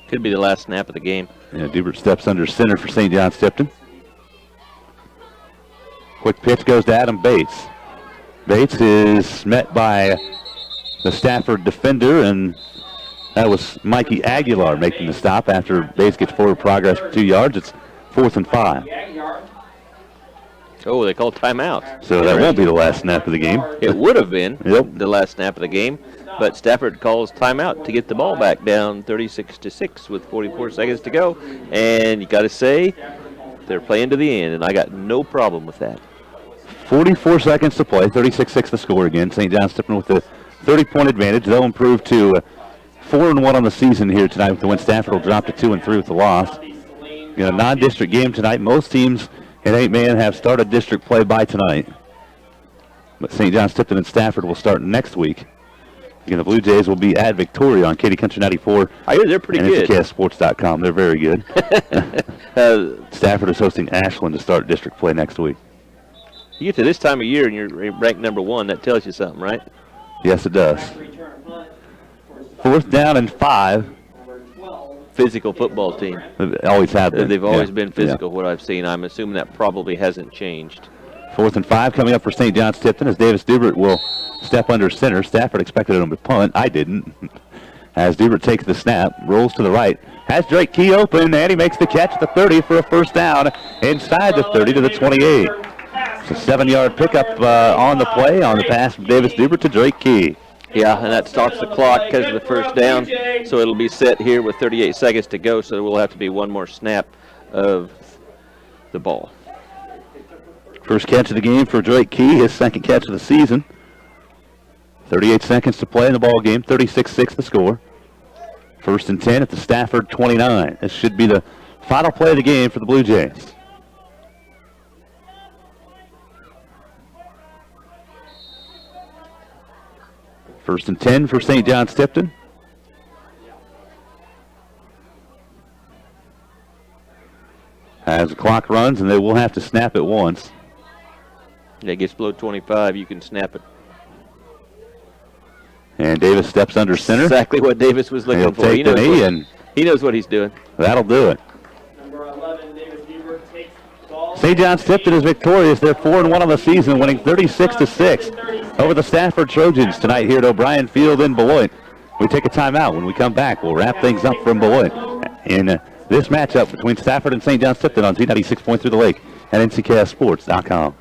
Could be the last snap of the game. Yeah, Dubert steps under center for St. John's Tipton. Quick pitch goes to Adam Bates. Bates is met by the Stafford defender, and that was Mikey Aguilar making the stop after Bates gets forward progress for 2 yards. It's 4th and 5. Oh, they called timeout. So that won't be the last snap of the game. It would have been Yep. the last snap of the game, but Stafford calls timeout to get the ball back down 36-6 with 44 seconds to go. And you got to say, they're playing to the end, and I got no problem with that. 44 seconds to play, 36-6 the score again. St. John's Tipton with the 30-point advantage. They'll improve to 4-1 on the season here tonight with the win. Stafford will drop to 2-3 with the loss. In a non-district game tonight, most teams in 8-man have started district play by tonight. But St. John's Tipton and Stafford will start next week. Again, the Blue Jays will be at Victoria on Katy Country 94. I hear they're pretty and good. Nckssports.com. They're very good. Stafford is hosting Ashland to start district play next week. You get to this time of year and you're ranked number 1. That tells you something, right? Yes, it does. 4th down and 5. Physical football team. They've always had been. They've always been physical, what I've seen. I'm assuming that probably hasn't changed. 4th and 5 coming up for St. John's Tipton as Davis Dubert will step under center. Stafford expected him to punt. I didn't. As Dubert takes the snap, rolls to the right, has Drake Key open, and he makes the catch at the 30 for a first down inside the 30 to the 28. It's a 7-yard pickup on the play on the pass from Davis Dubert to Drake Key. Yeah, and that stops the clock because of the first down, so it'll be set here with 38 seconds to go, so there will have to be one more snap of the ball. First catch of the game for Drake Key, his second catch of the season. 38 seconds to play in the ball game, 36-6 the score. 1st and 10 at the Stafford 29. This should be the final play of the game for the Blue Jays. First and 10 for St. John's Tipton. As the clock runs, and they will have to snap it once. It gets below 25, you can snap it. And Davis steps under center. Exactly what Davis was looking He'll for. take the knee, and he knows what he's doing. That'll do it. Number 11, Davis Dubert takes the ball. St. John's Tipton is victorious. They're 4-1 on the season, winning 36-6 over the Stafford Trojans tonight here at O'Brien Field in Beloit. We take a timeout. When we come back, we'll wrap things up from Beloit in this matchup between Stafford and St. John's Tipton on Z96.3 The Lake and Nckssports.com.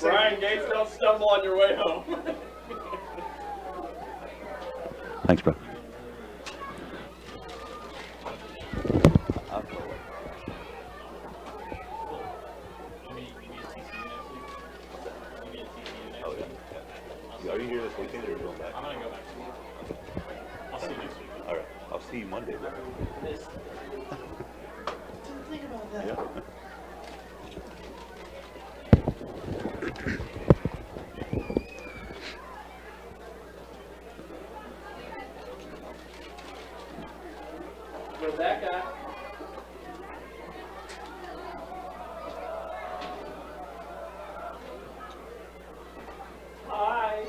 Brian Gates, don't stumble on your way home. Thanks, bro. Are you here this weekend or are you going back? I'm going to go back. I'll see you next week. All right. I'll see you Monday, bro. Think about that. Yeah. Rebecca. Hi.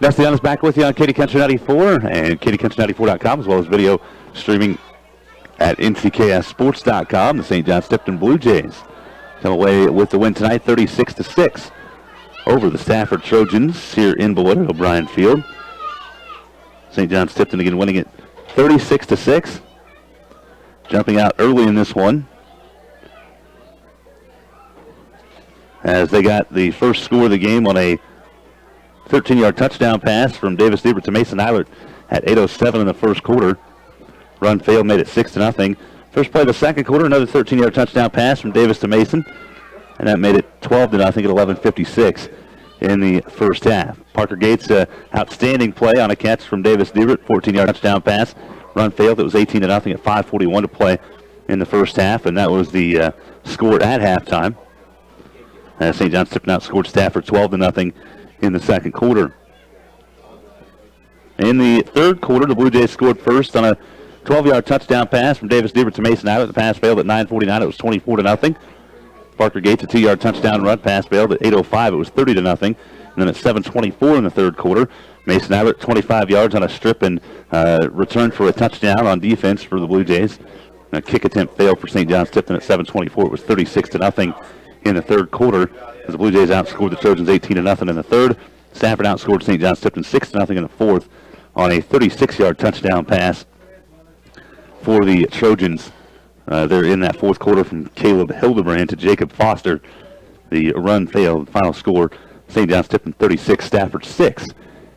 Dusty Young is back with you on Katy Country 94 and KatyCountry94.com, as well as video streaming at Nckssports.com. The St. John's Tipton Blue Jays come away with the win tonight, 36-6 over the Stafford Trojans here in Beloit at O'Brien Field. St. John's Tipton again winning it 36-6. Jumping out early in this one as they got the first score of the game on a 13-yard touchdown pass from Davis Diebert to Mason Eilert at 8:07 in the first quarter. Run failed, made it 6-0. First play of the second quarter, another 13-yard touchdown pass from Davis to Mason, and that made it 12-0 at 11:56 in the first half. Parker Gates, outstanding play on a catch from Davis Diebert, 14-yard touchdown pass. Run failed. It was 18-0 at 5:41 to play in the first half, and that was the score at halftime. St. John's Tipton outscored Stafford 12-0 in the second quarter. In the third quarter, the Blue Jays scored first on a 12-yard touchdown pass from Davis Diebert to Mason Eilert. The pass failed at 9:49. It was 24-0. Parker Gates, a 2-yard touchdown run. Pass failed at 8:05. It was 30-0. And then at 7:24 in the third quarter, Mason Eilert 25 yards on a strip and returned for a touchdown on defense for the Blue Jays. A kick attempt failed for St. John's Tipton at 7:24. It was 36-0 in the third quarter as the Blue Jays outscored the Trojans 18-0 in the third. Stafford outscored St. John's Tipton 6-0 in the fourth on a 36-yard touchdown pass for the Trojans. They're in that fourth quarter from Caleb Hildebrand to Jacob Foster. The run failed. The final score, St. John's Tipton 36, Stafford 6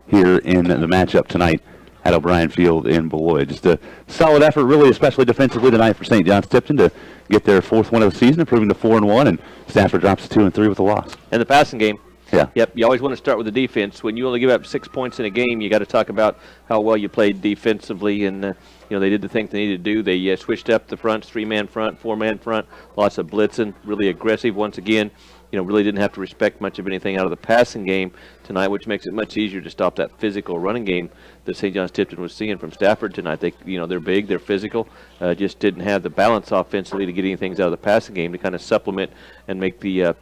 here in the matchup tonight at O'Brien Field in Beloit. Just a solid effort, really, especially defensively tonight for St. John's Tipton to get their fourth win of the season, improving to 4-1, and Stafford drops to 2-3 with a loss. And the passing game. Yeah. Yep, you always want to start with the defense. When you only give up 6 points in a game, you got to talk about how well you played defensively, and they did the things they needed to do. They switched up the fronts, 3-man front, 4-man front, lots of blitzing, really aggressive once again. Really didn't have to respect much of anything out of the passing game tonight, which makes it much easier to stop that physical running game that St. John's Tipton was seeing from Stafford tonight. They're big, they're physical, just didn't have the balance offensively to get anything out of the passing game to kind of supplement and make the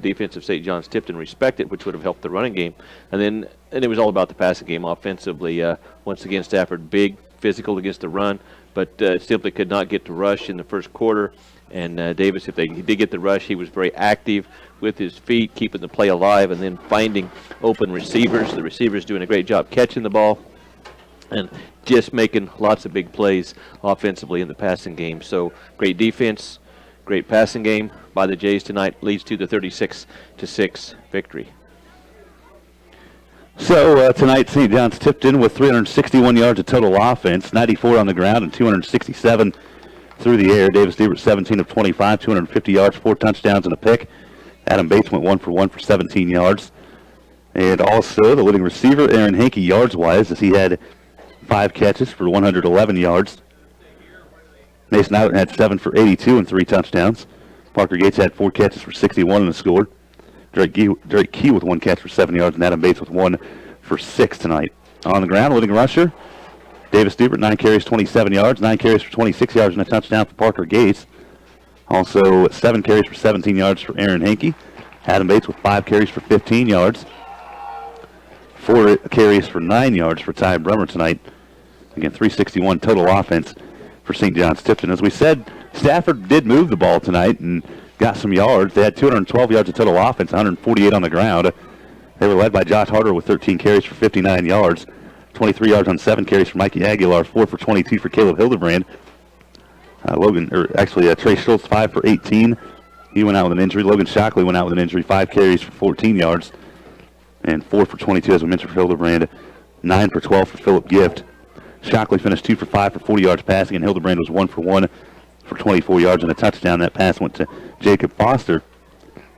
defense of St. John's Tipton respect it, which would have helped the running game. And it was all about the passing game offensively. Once again, Stafford big, physical against the run, but simply could not get to rush in the first quarter. And Davis, if he did get the rush, he was very active with his feet, keeping the play alive, and then finding open receivers. The receivers doing a great job catching the ball and just making lots of big plays offensively in the passing game. So great defense, great passing game by the Jays tonight leads to the 36-6 victory. So tonight, St. John's Tipton with 361 yards of total offense, 94 on the ground and 267 through the air. Davis Diebert 17 of 25, 250 yards, 4 touchdowns and a pick. Adam Bates went 1 for 1 for 17 yards. And also the leading receiver, Aaron Hankey, yards-wise, as he had 5 catches for 111 yards. Mason Eilert had 7 for 82 and 3 touchdowns. Parker Gates had 4 catches for 61 and a score. Drake Key with 1 catch for 7 yards, and Adam Bates with 1 for 6 tonight. On the ground, leading rusher, Davis Diebert, 9 carries, 27 yards, 9 carries for 26 yards, and a touchdown for Parker Gates. Also, 7 carries for 17 yards for Aaron Hankey. Adam Bates with 5 carries for 15 yards. 4 carries for 9 yards for Ty Brummer tonight. Again, 361 total offense for St. John's Tipton. As we said, Stafford did move the ball tonight and got some yards. They had 212 yards of total offense, 148 on the ground. They were led by Josh Harder with 13 carries for 59 yards. 23 yards on 7 carries for Mikey Aguilar, 4 for 22 for Caleb Hildebrand. Trey Schultz, 5 for 18. He went out with an injury. Logan Shockley went out with an injury, 5 carries for 14 yards. And 4 for 22, as we mentioned, for Hildebrand. 9 for 12 for Philip Gift. Shockley finished 2 for 5 for 40 yards passing, and Hildebrand was 1 for 1 for 24 yards and a touchdown. That pass went to Jacob Foster.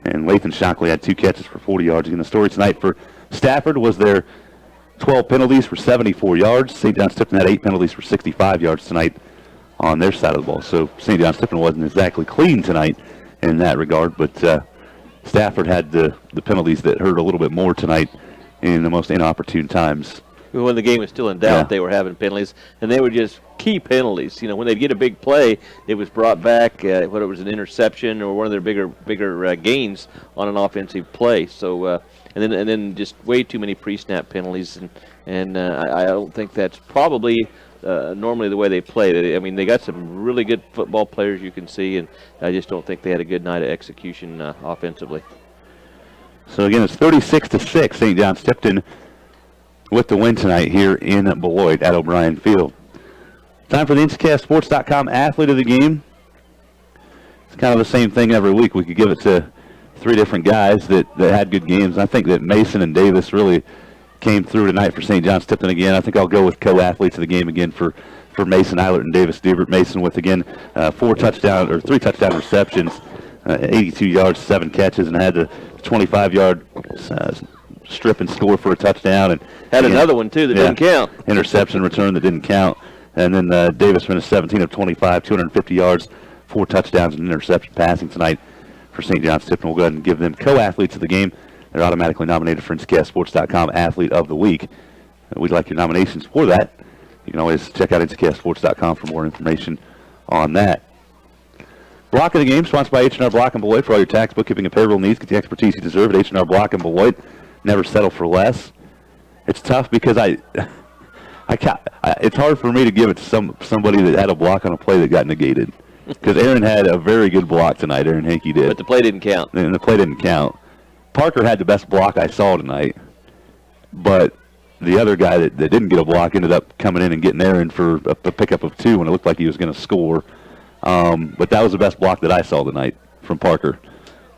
And Lathan Shockley had 2 catches for 40 yards. Again, the story tonight for Stafford was their 12 penalties for 74 yards. St. John's Tipton had 8 penalties for 65 yards tonight on their side of the ball. So St. John's Tipton wasn't exactly clean tonight in that regard, but Stafford had the penalties that hurt a little bit more tonight in the most inopportune times. When the game was still in doubt, They were having penalties, and they were just key penalties. When they'd get a big play, it was brought back, whether it was an interception or one of their bigger gains on an offensive play. So, and then just way too many pre-snap penalties, and I don't think that's probably normally the way they play. They got some really good football players, you can see, and I just don't think they had a good night of execution offensively. So again, it's 36-6, St. John's Tipton with the win tonight here in Beloit at O'Brien Field. Time for the Nckssports.com athlete of the game. It's kind of the same thing every week. We could give it to three different guys that had good games. I think that Mason and Davis really came through tonight for St. John's Tipton again. I think I'll go with co-athletes of the game again for Mason Eilert and Davis Dubert. Mason with, again, 3 touchdown receptions, 82 yards, 7 catches, and had a 25-yard strip and score for a touchdown. And had another one, too, that didn't count. Interception return that didn't count. And then Davis finished 17 of 25, 250 yards, 4 touchdowns, and an interception passing tonight for St. John's Tipton. We'll go ahead and give them co-athletes of the game. They're automatically nominated for Nckssports.com Athlete of the Week. We'd like your nominations for that. You can always check out Nckssports.com for more information on that. Block of the game, sponsored by H&R Block and Beloit. For all your tax, bookkeeping, and payroll needs, get the expertise you deserve at H&R Block and Beloit. Never settle for less. It's tough because it's hard for me to give it to somebody that had a block on a play that got negated. Because Aaron had a very good block tonight. Aaron Hankey did. But the play didn't count. And the play didn't count. Parker had the best block I saw tonight. But the other guy that didn't get a block ended up coming in and getting Aaron for a pickup of 2 when it looked like he was going to score. But that was the best block that I saw tonight from Parker.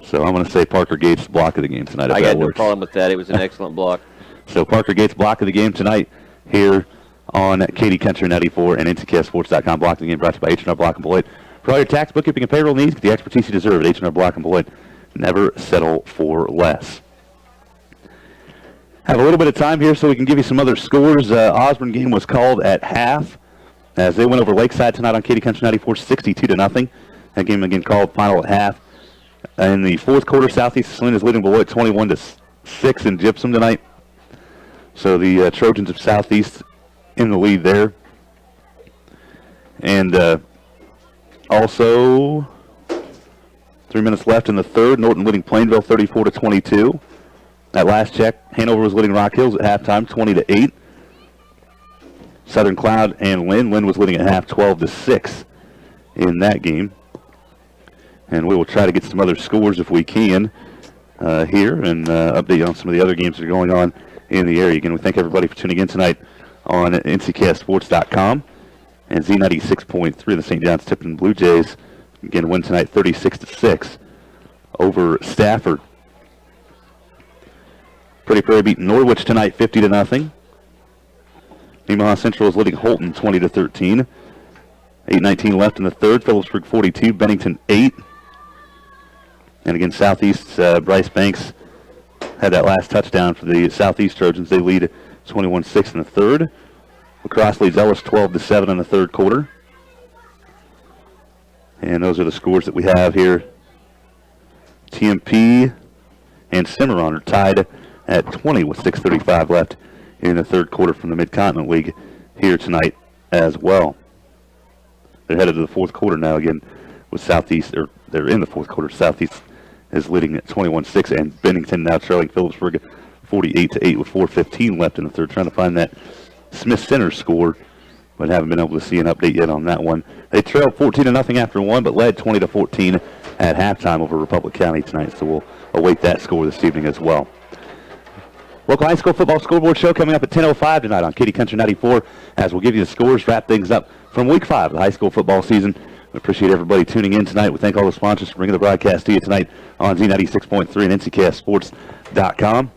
So I'm going to say Parker Gates' block of the game tonight. I got no problem with that. It was an excellent block. So Parker Gates' block of the game tonight here on Katy Country 94 and Nckssports.com. Block of the game brought to you by H&R Block and Beloit. For all your tax, bookkeeping, and payroll needs, get the expertise you deserve at H&R Block and Beloit. Never settle for less. Have a little bit of time here so we can give you some other scores. Osborne game was called at half as they went over Lakeside tonight on Katy Country 94, 62-0. That game again called final at half. In the fourth quarter, Southeast Salinas leading Beloit 21-6 in Gypsum tonight. So the Trojans of Southeast in the lead there. And also 3 minutes left in the third. Norton leading Plainville 34-22. At last check, Hanover was leading Rock Hills at halftime 20-8. Southern Cloud and Lynn was leading at half 12-6 in that game. And we will try to get some other scores if we can here and update you on some of the other games that are going on in the area. Again, we thank everybody for tuning in tonight on Nckssports.com and Z96.3. The St. John's Tipton Blue Jays again win tonight 36-6 over Stafford. Pretty Prairie beat Norwich tonight 50-0. Nemaha Central is leading Holton 20-13. 8:19 left in the third. Phillipsburg 42, Bennington 8. And again, Southeast, Bryce Banks had that last touchdown for the Southeast Trojans. They lead 21-6 in the third. Lacrosse leads Ellis 12-7 in the third quarter. And those are the scores that we have here. TMP and Cimarron are tied at 20 with 6:35 left in the third quarter from the Mid-Continent League here tonight as well. They're headed to the fourth quarter now again with Southeast, or they're in the fourth quarter. Southeast is leading at 21-6, and Bennington now trailing Phillipsburg 48-8 with 4:15 left in the third. Trying to find that Smith Center score, but haven't been able to see an update yet on that one. They trailed 14-0 after one, but led 20-14 at halftime over Republic County tonight. So we'll await that score this evening as well. Local high school football scoreboard show coming up at 10:05 tonight on Katy Country 94, as we'll give you the scores, wrap things up from Week 5 of the high school football season. We appreciate everybody tuning in tonight. We thank all the sponsors for bringing the broadcast to you tonight on Z96.3 and Nckssports.com.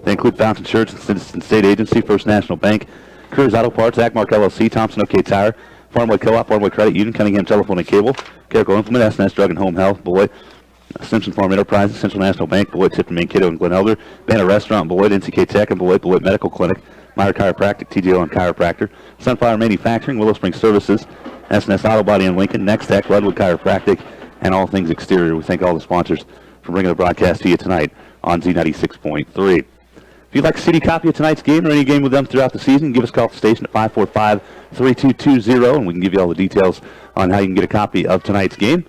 They include Fountain Church and Citizen State Agency, First National Bank, Coors Auto Parts, Agmark LLC, Thompson OK Tire, Farmway Co-op, Farmway Credit Union, Cunningham Telephone and Cable, Carrico Implement, S&S Drug and Home Health, Beloit, Simpson Farm Enterprises, Central National Bank, Beloit, Tipton, Mankato, and Glen Elder, Banner Restaurant, Beloit, NCK Tech, and Beloit, Beloit Medical Clinic, Meyer Chiropractic, TGO and Chiropractor, Sunflower Manufacturing, Willow Spring Services, S&S Auto Body in Lincoln, Next Tech, Redwood Chiropractic, and All Things Exterior. We thank all the sponsors for bringing the broadcast to you tonight on Z96.3. If you'd like to see a copy of tonight's game or any game with them throughout the season, give us a call at the station at 545-3220, and we can give you all the details on how you can get a copy of tonight's game.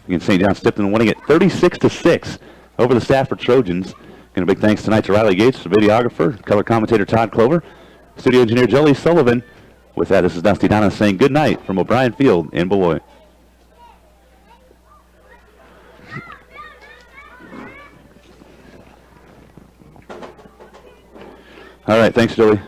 Again, St. John's Tipton winning it 36-6 over the Stafford Trojans. And a big thanks tonight to Riley Gates, the videographer, color commentator Todd Clover, studio engineer Jolie Sullivan. With that, this is Dusty Donna saying good night from O'Brien Field in Beloit. All right, thanks, Jolie.